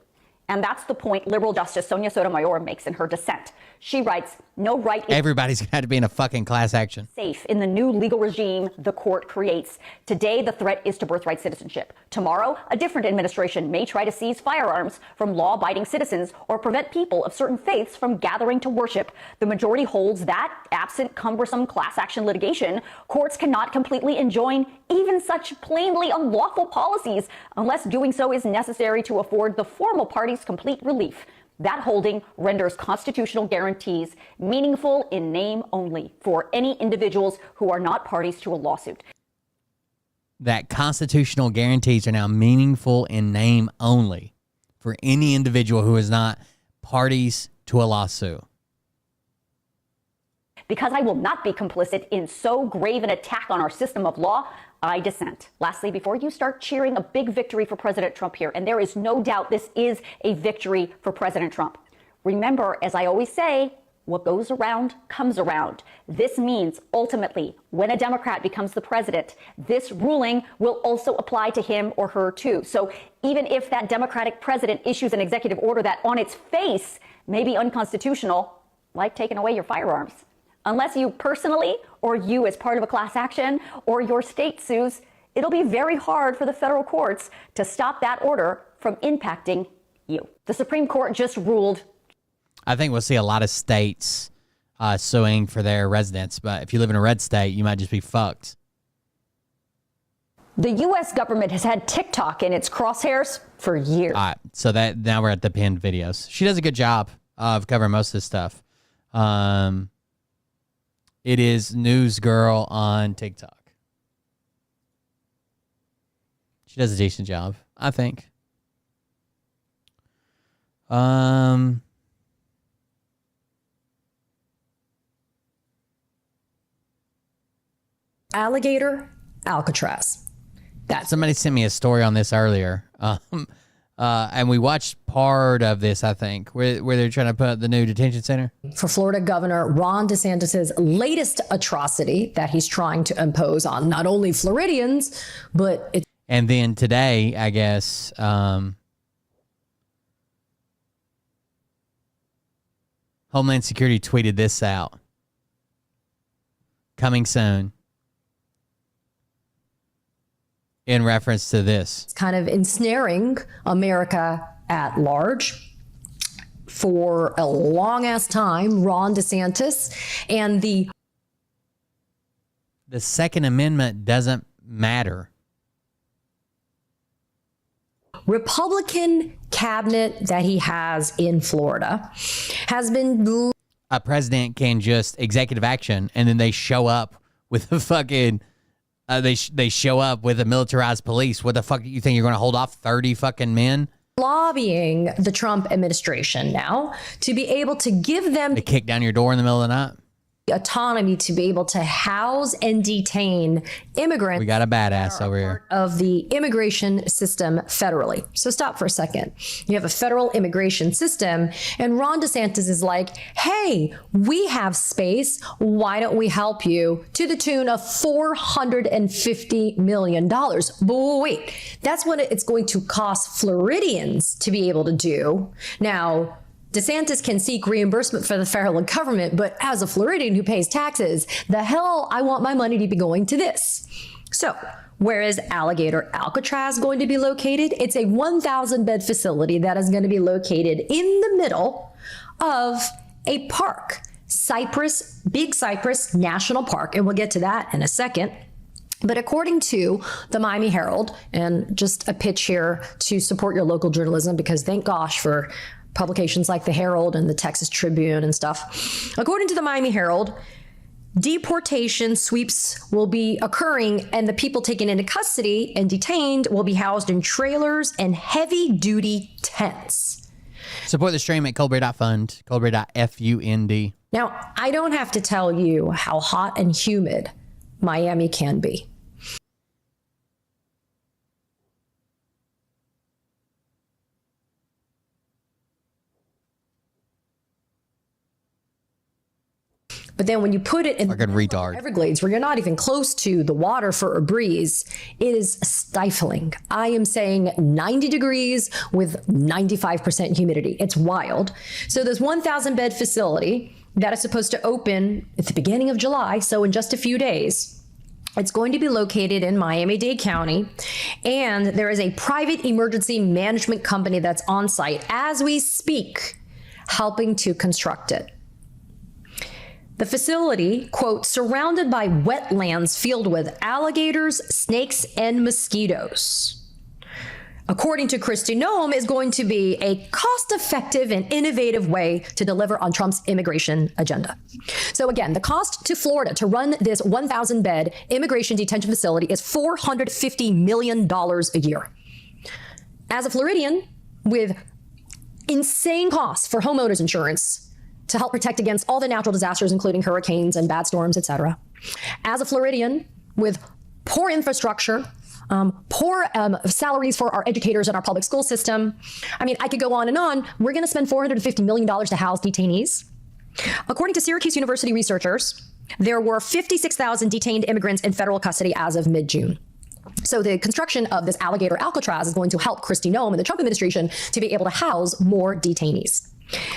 And that's the point liberal Justice Sonia Sotomayor makes in her dissent. She writes, no right is Everybody's got to be in a fucking class action. safe in the new legal regime the court creates. Today, the threat is to birthright citizenship. Tomorrow, a different administration may try to seize firearms from law-abiding citizens or prevent people of certain faiths from gathering to worship. The majority holds that, absent cumbersome class action litigation, courts cannot completely enjoin even such plainly unlawful policies unless doing so is necessary to afford the formal parties complete relief. That holding renders constitutional guarantees meaningful in name only for any individuals who are not parties to a lawsuit. That constitutional guarantees are now meaningful in name only for any individual who is not parties to a lawsuit. Because I will not be complicit in so grave an attack on our system of law, I dissent. Lastly, before you start cheering a big victory for President Trump here, and there is no doubt this is a victory for President Trump, remember, as I always say, what goes around comes around. This means ultimately, when a Democrat becomes the president, this ruling will also apply to him or her too. So even if that Democratic president issues an executive order that on its face may be unconstitutional, like taking away your firearms, unless you personally or you as part of a class action or your state sues, it'll be very hard for the federal courts to stop that order from impacting you. The Supreme Court just ruled. I think we'll see a lot of states suing for their residents, but if you live in a red state, you might just be fucked. The U.S. government has had TikTok in its crosshairs for years. All right, so that now we're at the pinned videos. She does a good job of covering most of this stuff. It is News Girl on TikTok. She does a decent job, I think. Alligator, Alcatraz. Somebody sent me a story on this earlier. And we watched part of this, I think, where they're trying to put up the new detention center. For Florida Governor Ron DeSantis' latest atrocity that he's trying to impose on not only Floridians, but it's. And then today, I guess, Homeland Security tweeted this out. Coming soon. In reference to this. It's kind of ensnaring America at large. For a long ass time, Ron DeSantis and the Second Amendment doesn't matter. Republican cabinet that he has in Florida has been. A president can just executive action and then they show up with a fucking. They show up with a militarized police. What the fuck do you think? You're going to hold off 30 fucking men? Lobbying the Trump administration now to be able to give them. They kick down your door in the middle of the night? Autonomy to be able to house and detain immigrants. We got a badass over here. Of the immigration system federally. So stop for a second. You have a federal immigration system and Ron DeSantis is like, hey, we have space. Why don't we help you to the tune of $450 million? But wait, that's what it's going to cost Floridians to be able to do. Now, DeSantis can seek reimbursement for the federal government, but as a Floridian who pays taxes, the hell, I want my money to be going to this. So, where is Alligator Alcatraz going to be located? It's a 1,000-bed facility that is going to be located in the middle of a park, Big Cypress National Park, and we'll get to that in a second. But according to the Miami Herald, and just a pitch here to support your local journalism, because thank gosh for publications like the Herald and the Texas Tribune and stuff. According to the Miami Herald, deportation sweeps will be occurring, and the people taken into custody and detained will be housed in trailers and heavy-duty tents. Support the stream at Coldberry.fund, Coldberry.fund. Now, I don't have to tell you how hot and humid Miami can be. But then when you put it in like a retard. Everglades, where you're not even close to the water for a breeze, it is stifling. I am saying 90 degrees with 95% humidity. It's wild. So this 1,000 bed facility that is supposed to open at the beginning of July, so in just a few days, it's going to be located in Miami-Dade County, and there is a private emergency management company that's on site as we speak, helping to construct it. The facility, quote, surrounded by wetlands filled with alligators, snakes, and mosquitoes, according to Kristi Noem, is going to be a cost-effective and innovative way to deliver on Trump's immigration agenda. So again, the cost to Florida to run this 1,000-bed immigration detention facility is $450 million a year. As a Floridian, with insane costs for homeowners insurance to help protect against all the natural disasters, including hurricanes and bad storms, etc. As a Floridian with poor infrastructure, poor salaries for our educators in our public school system, I mean, I could go on and on. We're going to spend $450 million to house detainees. According to Syracuse University researchers, there were 56,000 detained immigrants in federal custody as of mid-June. So the construction of this alligator Alcatraz is going to help Kristi Noem and the Trump administration to be able to house more detainees.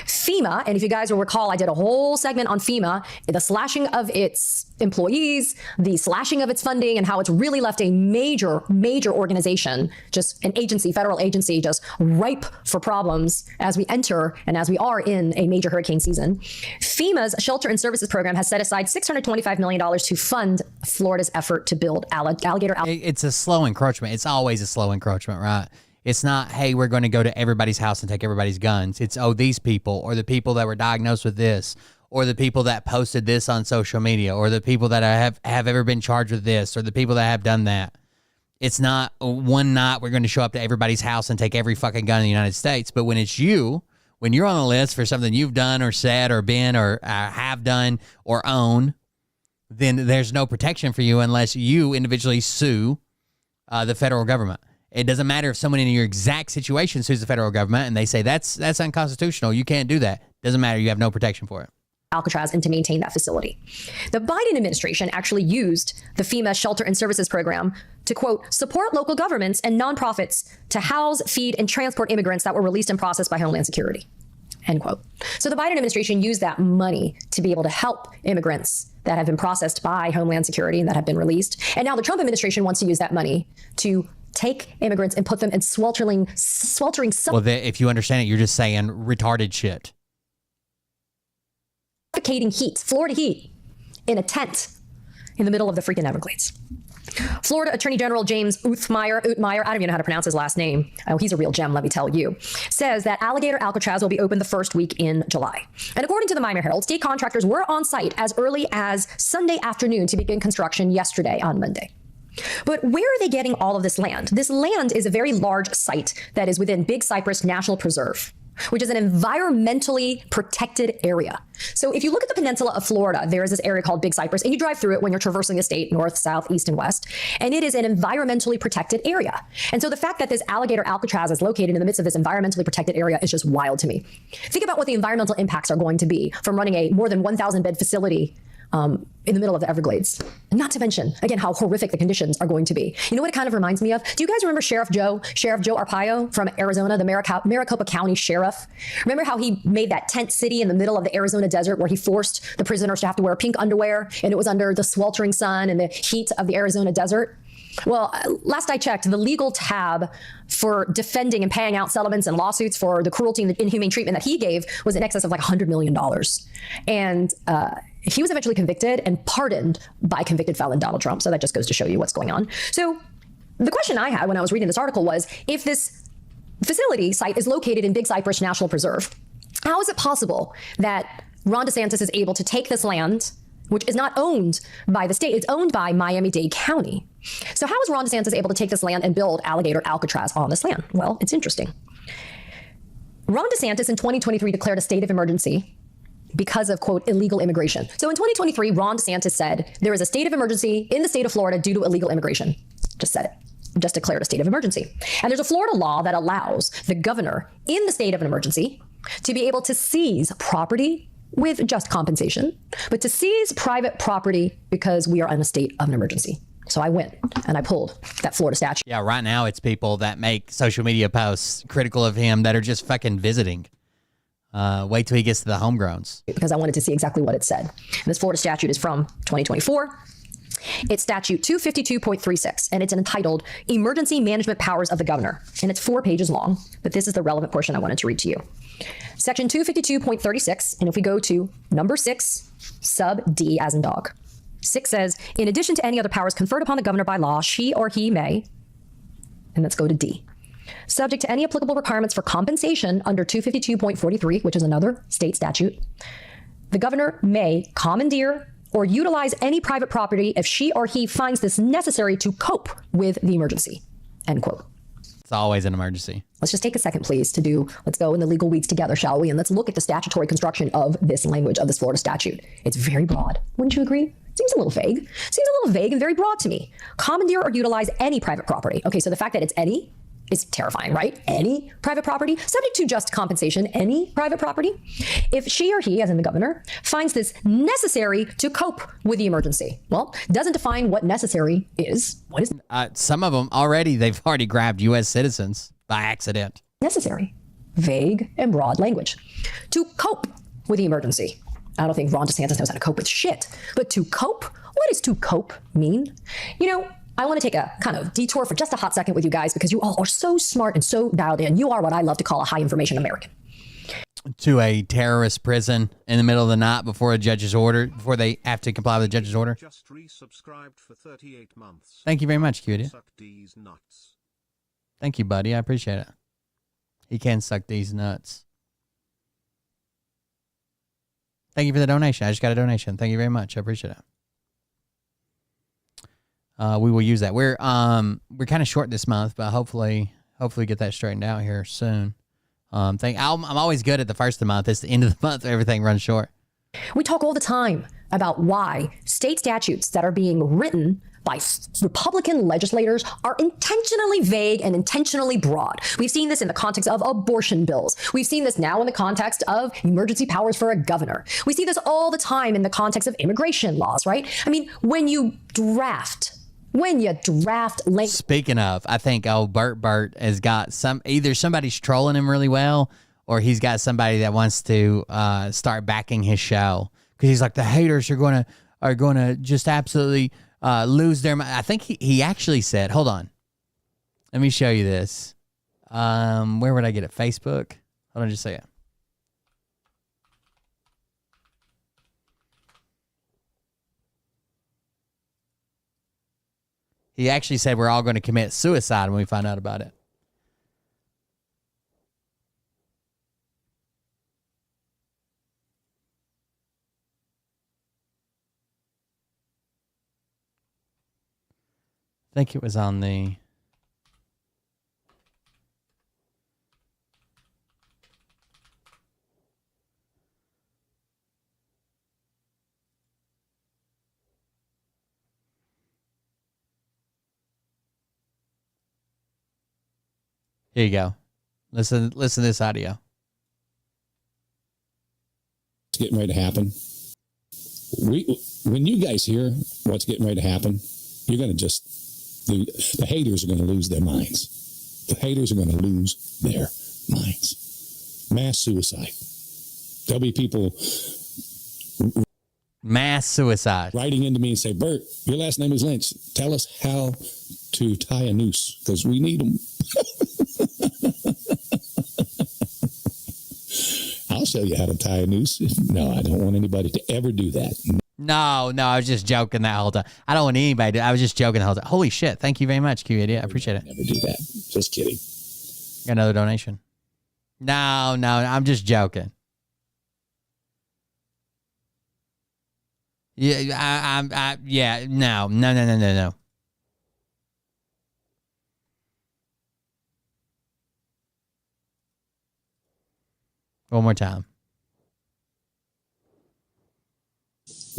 FEMA, and if you guys will recall, I did a whole segment on FEMA, the slashing of its employees, the slashing of its funding, and how it's really left a major organization, just an agency, federal agency, just ripe for problems as we enter and as we are in a major hurricane season. FEMA's Shelter and Services Program has set aside $625 million to fund Florida's effort to build alligator. It's a slow encroachment. It's always a slow encroachment, right? It's not, hey, we're going to go to everybody's house and take everybody's guns. It's, oh, these people, or the people that were diagnosed with this, or the people that posted this on social media, or the people that have ever been charged with this, or the people that have done that. It's not one night we're going to show up to everybody's house and take every fucking gun in the United States. But when it's you, when you're on the list for something you've done or said or been or have done or own, then there's no protection for you unless you individually sue the federal government. It doesn't matter if someone in your exact situation sues the federal government and they say that's unconstitutional. You can't do that. Doesn't matter. You have no protection for it. Alcatraz and to maintain that facility. The Biden administration actually used the FEMA Shelter and Services Program to, quote, support local governments and nonprofits to house, feed, and transport immigrants that were released and processed by Homeland Security, end quote. So the Biden administration used that money to be able to help immigrants that have been processed by Homeland Security and that have been released. And now the Trump administration wants to use that money to take immigrants and put them in sweltering well, if you understand it, you're just saying retarded shit. Suffocating heat, Florida heat, in a tent in the middle of the freaking Everglades. Florida Attorney General James Uthmeyer, I don't even know how to pronounce his last name. Oh, he's a real gem, let me tell you. Says that alligator Alcatraz will be open the first week in July. And according to the Miami Herald, state contractors were on site as early as Sunday afternoon to begin construction yesterday on Monday. But where are they getting all of this land? This land is a very large site that is within Big Cypress National Preserve, which is an environmentally protected area. So if you look at the peninsula of Florida, there is this area called Big Cypress, and you drive through it when you're traversing the state, north, south, east, and west, and it is an environmentally protected area. And so the fact that this alligator Alcatraz is located in the midst of this environmentally protected area is just wild to me. Think about what the environmental impacts are going to be from running a more than 1,000 bed facility in the middle of the Everglades. Not to mention, again, how horrific the conditions are going to be. You know what it kind of reminds me of? Do you guys remember Sheriff Joe Arpaio from Arizona, the Maricopa County Sheriff? Remember how he made that tent city in the middle of the Arizona desert where he forced the prisoners to have to wear pink underwear, and it was under the sweltering sun and the heat of the Arizona desert? Well, last I checked, the legal tab for defending and paying out settlements and lawsuits for the cruelty and the inhumane treatment that he gave was in excess of like $100 million. And he was eventually convicted and pardoned by convicted felon Donald Trump. So that just goes to show you what's going on. So the question I had when I was reading this article was, if this facility site is located in Big Cypress National Preserve, how is it possible that Ron DeSantis is able to take this land which is not owned by the state. It's owned by Miami-Dade County. So how is Ron DeSantis able to take this land and build Alligator Alcatraz on this land? Well, it's interesting. Ron DeSantis in 2023 declared a state of emergency because of, quote, illegal immigration. So in 2023, Ron DeSantis said there is a state of emergency in the state of Florida due to illegal immigration. Just said it. Just declared a state of emergency. And there's a Florida law that allows the governor in the state of an emergency to be able to seize property with just compensation, but to seize private property because we are in a state of an emergency. So I went and I pulled that Florida statute. Yeah, right now it's people that make social media posts critical of him that are just fucking visiting. Wait till he gets to the homegrowns. Because I wanted to see exactly what it said. And this Florida statute is from 2024. It's statute 252.36, and it's entitled Emergency Management Powers of the Governor. And it's 4 pages long, but this is the relevant portion I wanted to read to you. Section 252.36, and if we go to number 6, sub D as in dog. 6 says, in addition to any other powers conferred upon the governor by law, she or he may, and let's go to D. Subject to any applicable requirements for compensation under 252.43, which is another state statute, the governor may commandeer or utilize any private property if she or he finds this necessary to cope with the emergency, end quote. It's always an emergency. Let's just take a second, please, let's go in the legal weeds together, shall we? And let's look at the statutory construction of this language, of this Florida statute. It's very broad. Wouldn't you agree? Seems a little vague. Seems a little vague and very broad to me. Commandeer or utilize any private property. Okay, so the fact that it's any is terrifying, right? Any private property, subject to just compensation, any private property. If she or he, as in the governor, finds this necessary to cope with the emergency. Well, doesn't define what necessary is. What is some of them they've already grabbed U.S. citizens by accident. Necessary. Vague and broad language. To cope with the emergency. I don't think Ron DeSantis knows how to cope with shit. But to cope? What does to cope mean? You know, I want to take a kind of detour for just a hot second with you guys because you all are so smart and so dialed in. You are what I love to call a high information American. To a terrorist prison in the middle of the night before a judge's order, before they have to comply with the judge's order. Just resubscribed for 38 months. Thank you very much, Cutie. Suck these nuts. Thank you, buddy. I appreciate it. He can suck these nuts. Thank you for the donation. I just got a donation. Thank you very much. I appreciate it. We will use that. We're kind of short this month, but hopefully get that straightened out here soon. I'm always good at the first of the month. It's the end of the month. Everything runs short. We talk all the time about why state statutes that are being written by Republican legislators are intentionally vague and intentionally broad. We've seen this in the context of abortion bills. We've seen this now in the context of emergency powers for a governor. We see this all the time in the context of immigration laws, right? I mean, when you draft Speaking of, I think Bert has got either somebody's trolling him really well, or he's got somebody that wants to start backing his show because he's like, the haters are gonna just absolutely lose their mind. I think he actually said, hold on, let me show you this. Where would I get it? Facebook. Hold on, just a second. He actually said we're all going to commit suicide when we find out about it. I think it was on the... Here you go. Listen to this audio. It's getting ready to happen. When you guys hear what's getting ready to happen, you're going to the haters are going to lose their minds. The haters are going to lose their minds. Mass suicide. There'll be people... Mass suicide. Writing into me and say, Bert, your last name is Lynch. Tell us how to tie a noose because we need them. I'll show you how to tie a noose. No, I don't want anybody to ever do that. No, I was just joking that whole time. I don't want anybody to. I was just joking the whole time. Holy shit. Thank you very much, Q Idiot. I appreciate it. Never do that. Just kidding. Got another donation. No, I'm just joking. Yeah, no. One more time.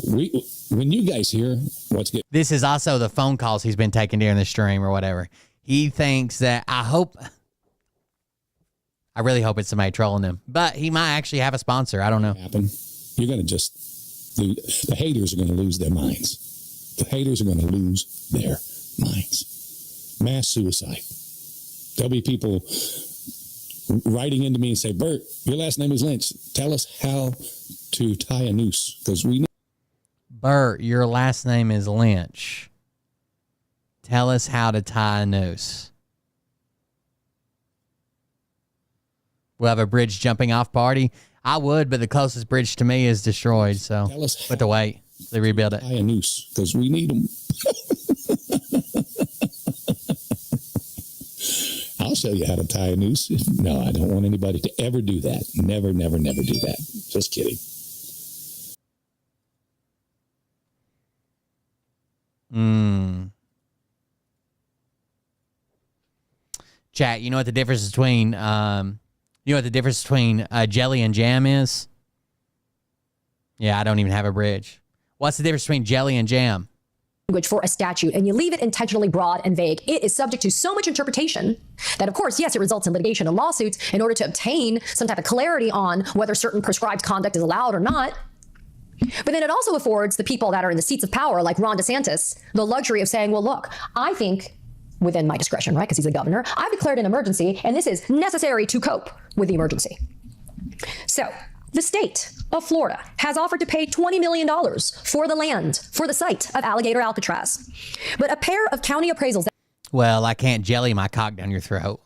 When you guys hear what's getting... This is also the phone calls he's been taking during the stream or whatever. He thinks that, I really hope it's somebody trolling him, but he might actually have a sponsor. I don't know. You're going to just... The haters are going to lose their minds. The haters are going to lose their minds. Mass suicide. There'll be people writing into me and say, Bert, your last name is Lynch. Tell us how to tie a noose, because we need... Bert, your last name is Lynch. Tell us how to tie a noose. We'll have a bridge jumping off party. I would, but the closest bridge to me is destroyed, so but to wait. They rebuild it. Tie a noose, because we need them. I'll show you how to tie a noose. No, I don't want anybody to ever do that. Never do that. Just kidding. Chat, you know what the difference between jelly and jam is? Yeah, I don't even have a bridge. What's the difference between jelly and jam? Language for a statute, and you leave it intentionally broad and vague, it is subject to so much interpretation that, of course, yes, it results in litigation and lawsuits in order to obtain some type of clarity on whether certain prescribed conduct is allowed or not. But then it also affords the people that are in the seats of power, like Ron DeSantis, the luxury of saying, well, look, I think within my discretion, right, because he's the governor, I've declared an emergency, and this is necessary to cope with the emergency. So the state of Florida has offered to pay $20 million for the land, for the site of Alligator Alcatraz. But a pair of county appraisals... Well, I can't jelly my cock down your throat.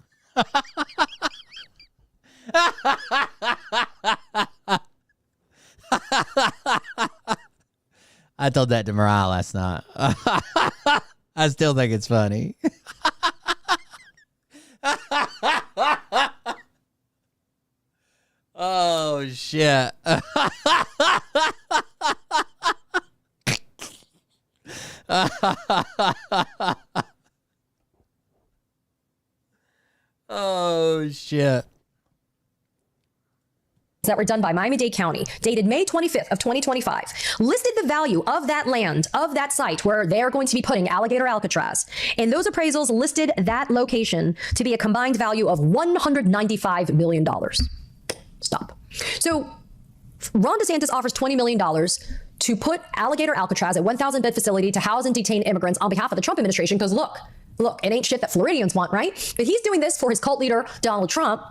I told that to Mariah last night. I still think it's funny. Oh, shit. Oh, shit. That were done by Miami-Dade County, dated May 25th of 2025, listed the value of that land, of that site where they're going to be putting Alligator Alcatraz. And those appraisals listed that location to be a combined value of $195 million. Stop. So Ron DeSantis offers $20 million to put Alligator Alcatraz, a 1,000 bed facility to house and detain immigrants on behalf of the Trump administration. Because look, it ain't shit that Floridians want, right? But he's doing this for his cult leader, Donald Trump.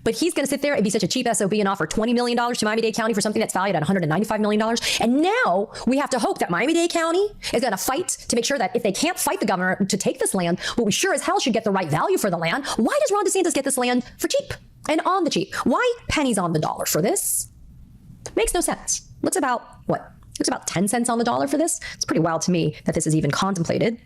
But he's going to sit there and be such a cheap SOB and offer $20 million to Miami-Dade County for something that's valued at $195 million. And now we have to hope that Miami-Dade County is going to fight to make sure that if they can't fight the governor to take this land, well, we sure as hell should get the right value for the land. Why does Ron DeSantis get this land for cheap and on the cheap? Why pennies on the dollar for this? Makes no sense. Looks about 10 cents on the dollar for this. It's pretty wild to me that this is even contemplated.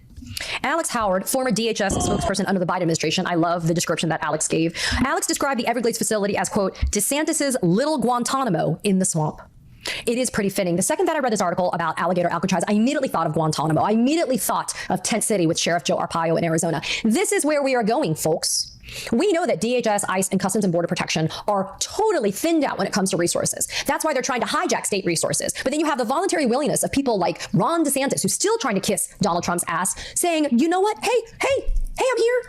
Alex Howard, former DHS spokesperson under the Biden administration. I love the description that Alex gave. Alex described the Everglades facility as, quote, DeSantis's little Guantanamo in the swamp. It is pretty fitting. The second that I read this article about Alligator Alcatraz, I immediately thought of Guantanamo. I immediately thought of Tent City with Sheriff Joe Arpaio in Arizona. This is where we are going, folks. We know that DHS, ICE, and Customs and Border Protection are totally thinned out when it comes to resources. That's why they're trying to hijack state resources. But then you have the voluntary willingness of people like Ron DeSantis, who's still trying to kiss Donald Trump's ass, saying, you know what? Hey,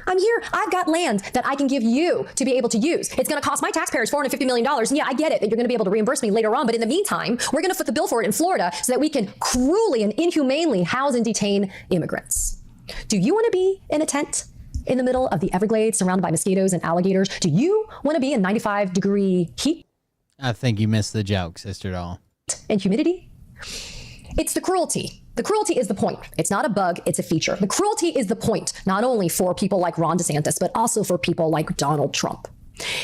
I'm here. I've got land that I can give you to be able to use. It's going to cost my taxpayers $450 million. And yeah, I get it that you're going to be able to reimburse me later on. But in the meantime, we're going to foot the bill for it in Florida so that we can cruelly and inhumanely house and detain immigrants. Do you want to be in a tent in the middle of the Everglades surrounded by mosquitoes and alligators? Do you want to be in 95-degree heat? I think you missed the joke, Sister Doll. And humidity? It's the cruelty. The cruelty is the point. It's not a bug, it's a feature. The cruelty is the point, not only for people like Ron DeSantis, but also for people like Donald Trump.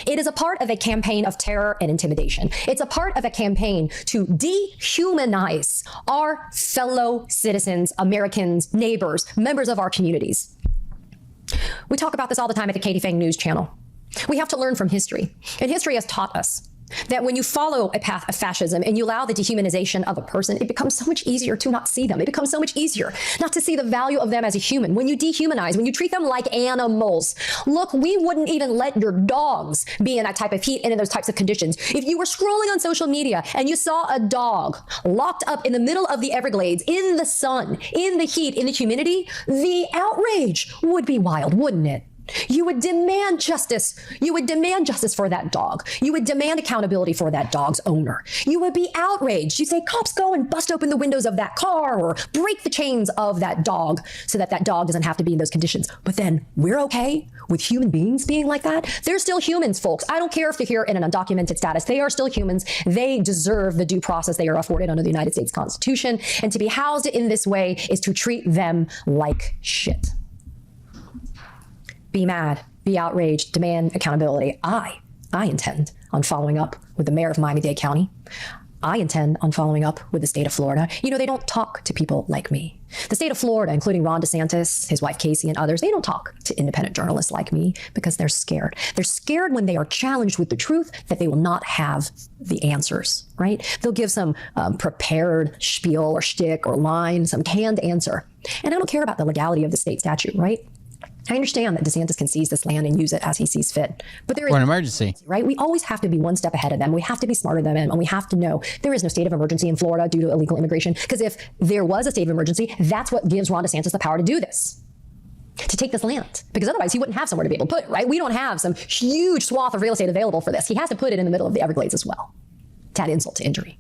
It is a part of a campaign of terror and intimidation. It's a part of a campaign to dehumanize our fellow citizens, Americans, neighbors, members of our communities. We talk about this all the time at the Katie Fang News Channel. We have to learn from history. And history has taught us That when you follow a path of fascism and you allow the dehumanization of a person, it becomes so much easier to not see them. It becomes so much easier not to see the value of them as a human. When you dehumanize, when you treat them like animals, look, we wouldn't even let your dogs be in that type of heat and in those types of conditions. If you were scrolling on social media and you saw a dog locked up in the middle of the Everglades, in the sun, in the heat, in the humidity, the outrage would be wild, wouldn't it? You would demand justice. You would demand justice for that dog. You would demand accountability for that dog's owner. You would be outraged. You'd say, cops, go and bust open the windows of that car or break the chains of that dog so that that dog doesn't have to be in those conditions. But then we're okay with human beings being like that? They're still humans, folks. I don't care if they're here in an undocumented status. They are still humans. They deserve the due process they are afforded under the United States Constitution. And to be housed in this way is to treat them like shit. Be mad, be outraged, demand accountability. I intend on following up with the mayor of Miami-Dade County. I intend on following up with the state of Florida. You know, they don't talk to people like me. The state of Florida, including Ron DeSantis, his wife Casey, and others, they don't talk to independent journalists like me because they're scared. They're scared when they are challenged with the truth that they will not have the answers, right? They'll give some prepared spiel or shtick or line, some canned answer. And I don't care about the legality of the state statute, right? I understand that DeSantis can seize this land and use it as he sees fit, but there is an emergency, right? We always have to be one step ahead of them. We have to be smarter than them, and we have to know there is no state of emergency in Florida due to illegal immigration. Because if there was a state of emergency, that's what gives Ron DeSantis the power to do this, to take this land. Because otherwise, he wouldn't have somewhere to be able to put it, right? We don't have some huge swath of real estate available for this. He has to put it in the middle of the Everglades as well, to add insult to injury.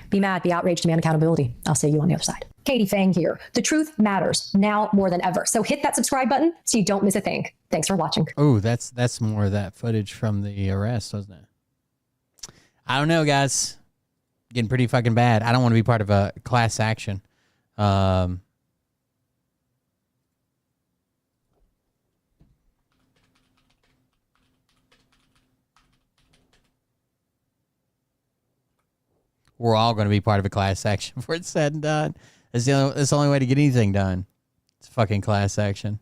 Be mad, be outraged, demand accountability. I'll see you on the other side. Katie Fang here. The truth matters now more than ever. So hit that subscribe button so you don't miss a thing. Thanks for watching. Oh, that's more of that footage from the arrest, wasn't it? I don't know, guys. Getting pretty fucking bad. I don't want to be part of a class action. We're all going to be part of a class action before it's said and done. That's the only way to get anything done. It's fucking class action.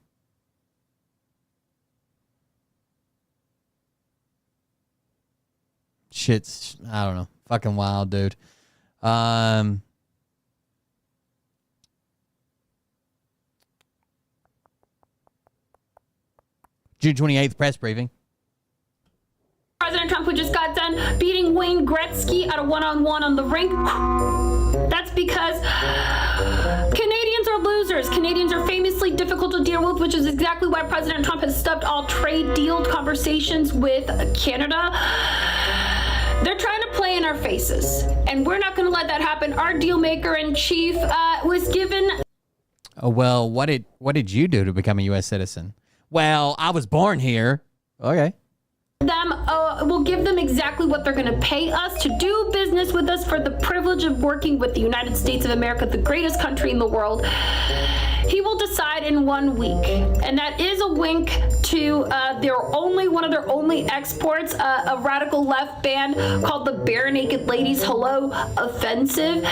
Shit's, I don't know, fucking wild, dude. June 28th press briefing. President Trump, who just got done beating Wayne Gretzky at a one-on-one on the rink. That's because Canadians are losers. Canadians are famously difficult to deal with, which is exactly why President Trump has stopped all trade deal conversations with Canada. They're trying to play in our faces, and we're not going to let that happen. Our deal maker in chief was given. Oh, well, what did you do to become a U.S. citizen? Well, I was born here. Okay. We'll give them exactly what they're going to pay us to do business with us for the privilege of working with the United States of America, the greatest country in the world. He will decide in 1 week, and that is a wink to one of their only exports, a radical left band called the Bare Naked Ladies Hello Offensive.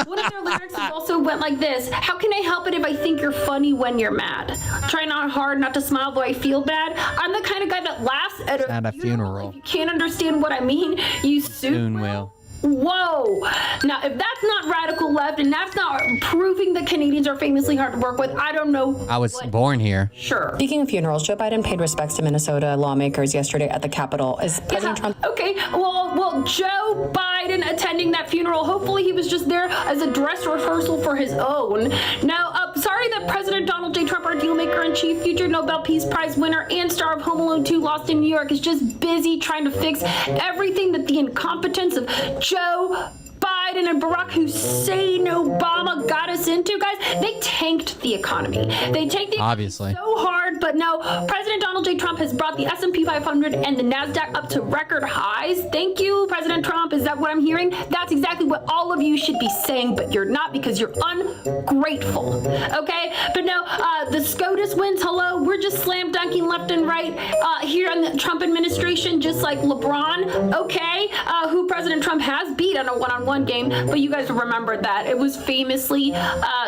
One of their lyrics also went like this: "How can I help it if I think you're funny when you're mad? Try not hard not to smile though I feel bad. I'm the kind of guy that laughs at a funeral. If you can't understand what I mean, you soon will." Whoa. Now, if that's not radical left and that's not proving that Canadians are famously hard to work with, I don't know. I was born here. Sure. Speaking of funerals, Joe Biden paid respects to Minnesota lawmakers yesterday at the Capitol. Is President Trump... Okay, well, Joe Biden attending that funeral, hopefully he was just there as a dress rehearsal for his own. Now, sorry that President Donald J. Trump, our dealmaker-in-chief, future Nobel Peace Prize winner, and star of Home Alone 2 Lost in New York, is just busy trying to fix everything that the incompetence of Joe Biden and Barack Hussein Obama got us into. Guys, they tanked the economy. They tanked the economy so hard, but no, President Donald J. Trump has brought the S&P 500 and the NASDAQ up to record highs. Thank you, President Trump. Is that what I'm hearing? That's exactly what all of you should be saying, but you're not because you're ungrateful. Okay? But no, the SCOTUS wins, hello. We're just slam dunking left and right here in the Trump administration, just like LeBron, okay, who President Trump has beat on a one-on-one game, but you guys remember that. It was famously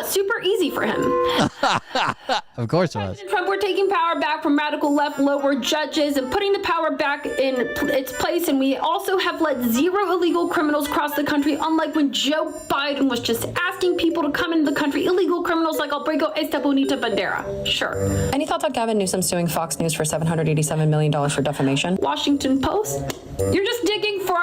super easy for him. Of course it was. Trump, we're taking power back from radical left lower judges and putting the power back in its place. And we also have let 0 illegal criminals cross the country, unlike when Joe Biden was just asking people to come into the country. Illegal criminals like Albrego Esta Bonita Bandera. Sure. Any thoughts on Gavin Newsom suing Fox News for $787 million for defamation? Washington Post. You're just digging for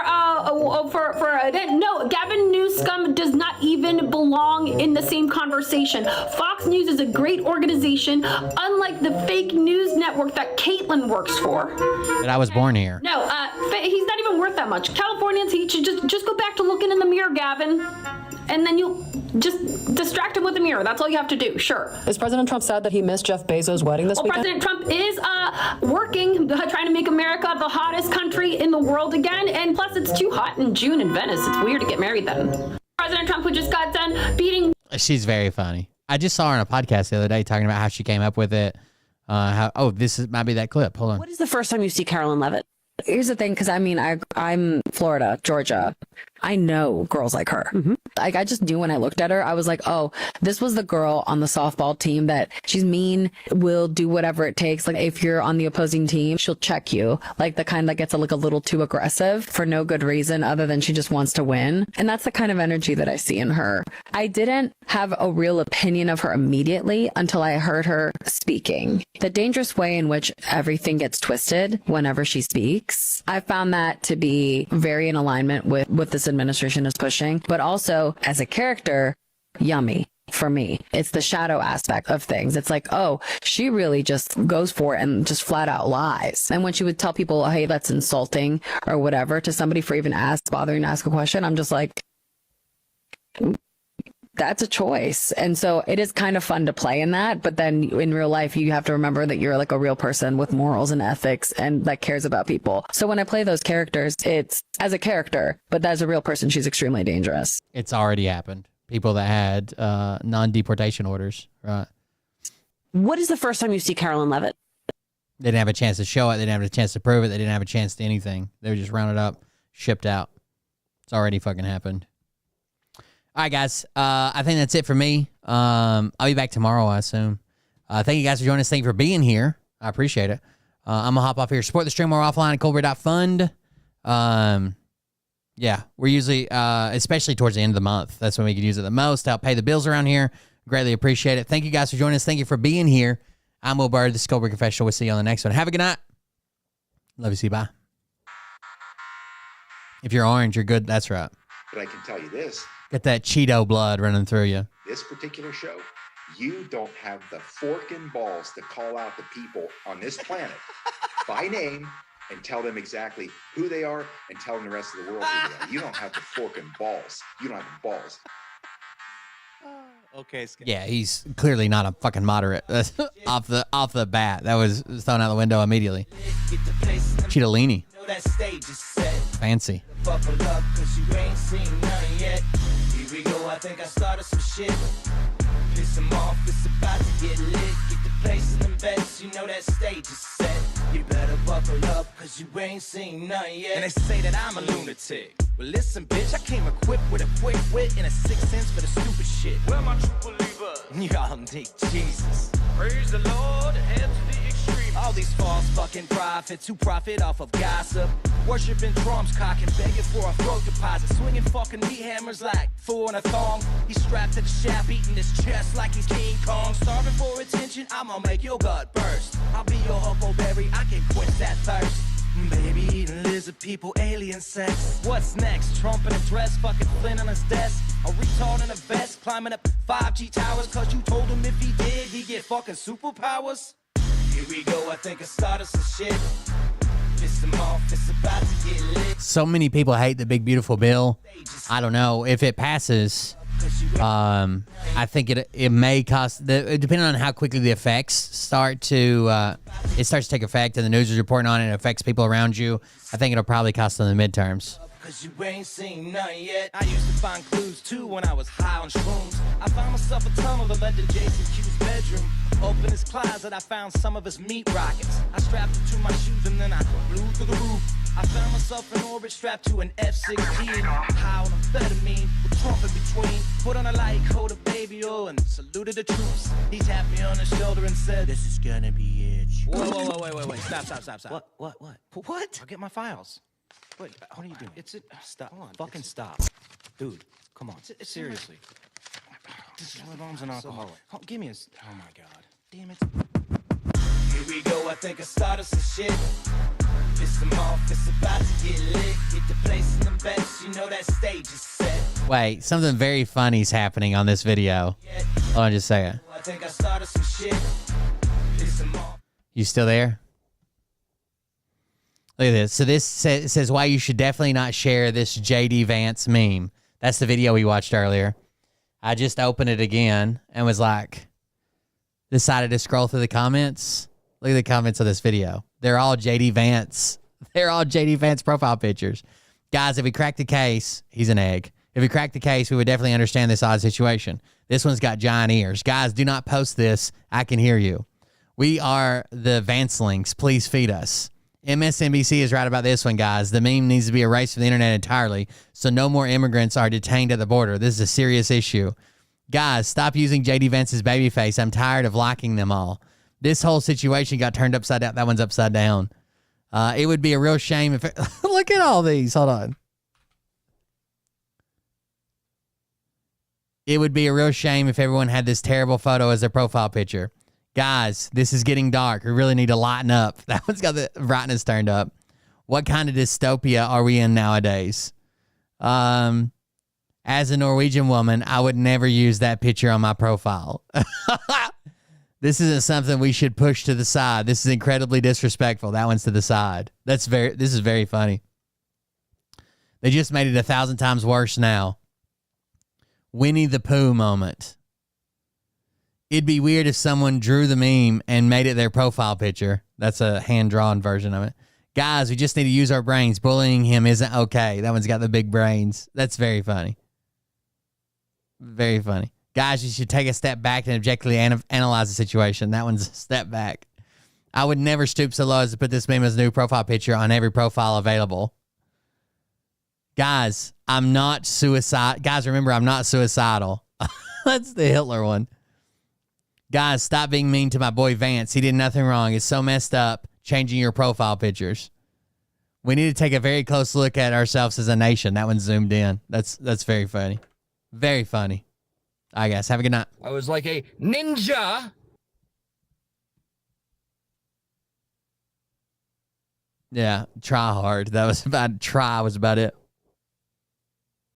no, Gavin Newsom does not even belong in the same conversation. Fox News is a great organization, unlike the fake news network that Caitlyn works for. But I was born here. No, he's not even worth that much. Californians, he should just go back to looking in the mirror, Gavin. And then you just distract him with the mirror. That's all you have to do. Sure. Is President Trump sad that he missed Jeff Bezos' wedding this weekend? President Trump is working, trying to make America the hottest country in the world again. And plus, it's too hot in June in Venice. It's weird to get married then. President Trump, who just got done beating. She's very funny. I just saw her on a podcast the other day talking about how she came up with it. Might be that clip. Hold on. What is the first time you see Carolyn Levitt? Here's the thing, because I mean, I'm Florida, Georgia. I know girls like her. Like, I just knew when I looked at her, I was like, oh, this was the girl on the softball team that she's mean, will do whatever it takes. Like, if you're on the opposing team, she'll check you. Like, the kind that gets a little too aggressive for no good reason other than she just wants to win. And that's the kind of energy that I see in her. I didn't have a real opinion of her immediately until I heard her speaking. The dangerous way in which everything gets twisted whenever she speaks, I found that to be very in alignment with what this administration is pushing, but also as a character, yummy for me. It's the shadow aspect of things. It's like, oh, she really just goes for it and just flat out lies. And when she would tell people, hey, that's insulting or whatever to somebody for even bothering to ask a question, I'm just like, that's a choice. And so it is kind of fun to play in that. But then in real life, you have to remember that you're like a real person with morals and ethics and that cares about people. So when I play those characters, it's as a character, but as a real person, she's extremely dangerous. It's already happened. People that had non-deportation orders, right? What is the first time you see Carolyn Levitt? They didn't have a chance to show it. They didn't have a chance to prove it. They didn't have a chance to anything. They were just rounded up, shipped out. It's already fucking happened. All right, guys. I think that's it for me. I'll be back tomorrow, I assume. Thank you guys for joining us. Thank you for being here. I appreciate it. I'm going to hop off here. Support the stream more offline at Colbert.fund. Yeah, we're usually, especially towards the end of the month, that's when we can use it the most to help pay the bills around here. Greatly appreciate it. Thank you guys for joining us. Thank you for being here. I'm Will Bird. This is Colbert Confessional. We'll see you on the next one. Have a good night. Love you. See you. Bye. If you're orange, you're good. That's right. But I can tell you this. Get that Cheeto blood running through you. This particular show, you don't have the fork and balls to call out the people on this planet by name and tell them exactly who they are and tell them the rest of the world who they are. You don't have the fork and balls. You don't have the balls. Okay. Yeah, he's clearly not a fucking moderate. off the bat. That was thrown out the window immediately. Cheetolini. Fancy. I think I started some shit. Piss them off, it's about to get lit. Get the place in the best, you know that stage is set. You better buckle up, cause you ain't seen nothing yet. And they say that I'm a lunatic. Well listen, bitch, I came equipped with a quick wit and a 6th sense for the stupid shit. Where my true believers? Y'all need Jesus. Praise the Lord, head to the extreme. All these false fucking prophets who profit off of gossip. Worshipping drums, cocking, begging for a throat deposit. Swinging fucking meat hammers like fool in a thong. He's strapped to the shaft, eating his chest like he's King Kong. Starving for attention, I'ma make your gut burst. I'll be your huckleberry, I can quench that thirst. Baby eating lizard people, alien sex. What's next? Trump in a dress, fucking Flynn on his desk. A retard in a vest, climbing up 5G towers. Cause you told him if he did, he'd get fucking superpowers. Here we go, I think I started some shit. So many people hate the big beautiful bill. I don't know if it passes. I think it may cost, depending on how quickly the effects start to it starts to take effect and the news is reporting on it, it affects people around you. I think it'll probably cost them the midterms. Cause you ain't seen nothing yet. I used to find clues too when I was high on shrooms. I found myself a tunnel that led to Jason Q's bedroom. Open his closet, I found some of his meat rockets. I strapped it to my shoes and then I flew through the roof. I found myself in orbit strapped to an F-16. High on amphetamine with Trump in between. Put on a light coat of baby oil and saluted the troops. He tapped me on the shoulder and said, "This is gonna be it." Wait. Stop. What? I'll get my files. What are you doing? Stop. Hold on. Fucking stop. Dude, come on. Seriously. My mom's an alcoholic. Give me oh my God. Damn it. Here we go. I think I started some shit. Piss them off. It's about to get lit. Get the place in the best. You know that stage is set. Wait, something very funny is happening on this video. Hold on just a second. I think I started some shit. Piss them off. You still there? Look at this. So this says why you should definitely not share this JD Vance meme. That's the video we watched earlier. I just opened it again and was like, decided to scroll through the comments. Look at the comments of this video. They're all JD Vance. They're all JD Vance profile pictures. Guys, if we crack the case, he's an egg. If we crack the case, we would definitely understand this odd situation. This one's got giant ears. Guys, do not post this. I can hear you. We are the Vancelings. Please feed us. MSNBC is right about this one, guys. The meme needs to be erased from the internet entirely, so no more immigrants are detained at the border. This is a serious issue. Guys, stop using JD Vance's baby face. I'm tired of liking them all. This whole situation got turned upside down. That one's upside down. It would be a real shame if... Look at all these. Hold on. It would be a real shame if everyone had this terrible photo as their profile picture. Guys, this is getting dark. We really need to lighten up. That one's got the brightness turned up. What kind of dystopia are we in nowadays? As a Norwegian woman, I would never use that picture on my profile. This isn't something we should push to the side. This is incredibly disrespectful. That one's to the side. This is very funny. They just made it 1,000 times worse now. Winnie the Pooh moment. It'd be weird if someone drew the meme and made it their profile picture. That's a hand-drawn version of it. Guys, we just need to use our brains. Bullying him isn't okay. That one's got the big brains. That's very funny. Very funny. Guys, you should take a step back and objectively analyze the situation. That one's a step back. I would never stoop so low as to put this meme as a new profile picture on every profile available. Guys, I'm not suicidal. Guys, remember, I'm not suicidal. That's the Hitler one. Guys, stop being mean to my boy Vance. He did nothing wrong. It's so messed up changing your profile pictures. We need to take a very close look at ourselves as a nation. That one's zoomed in. That's very funny. Very funny. All right, guys. Have a good night. I was like a ninja. Yeah, try hard. That was about it.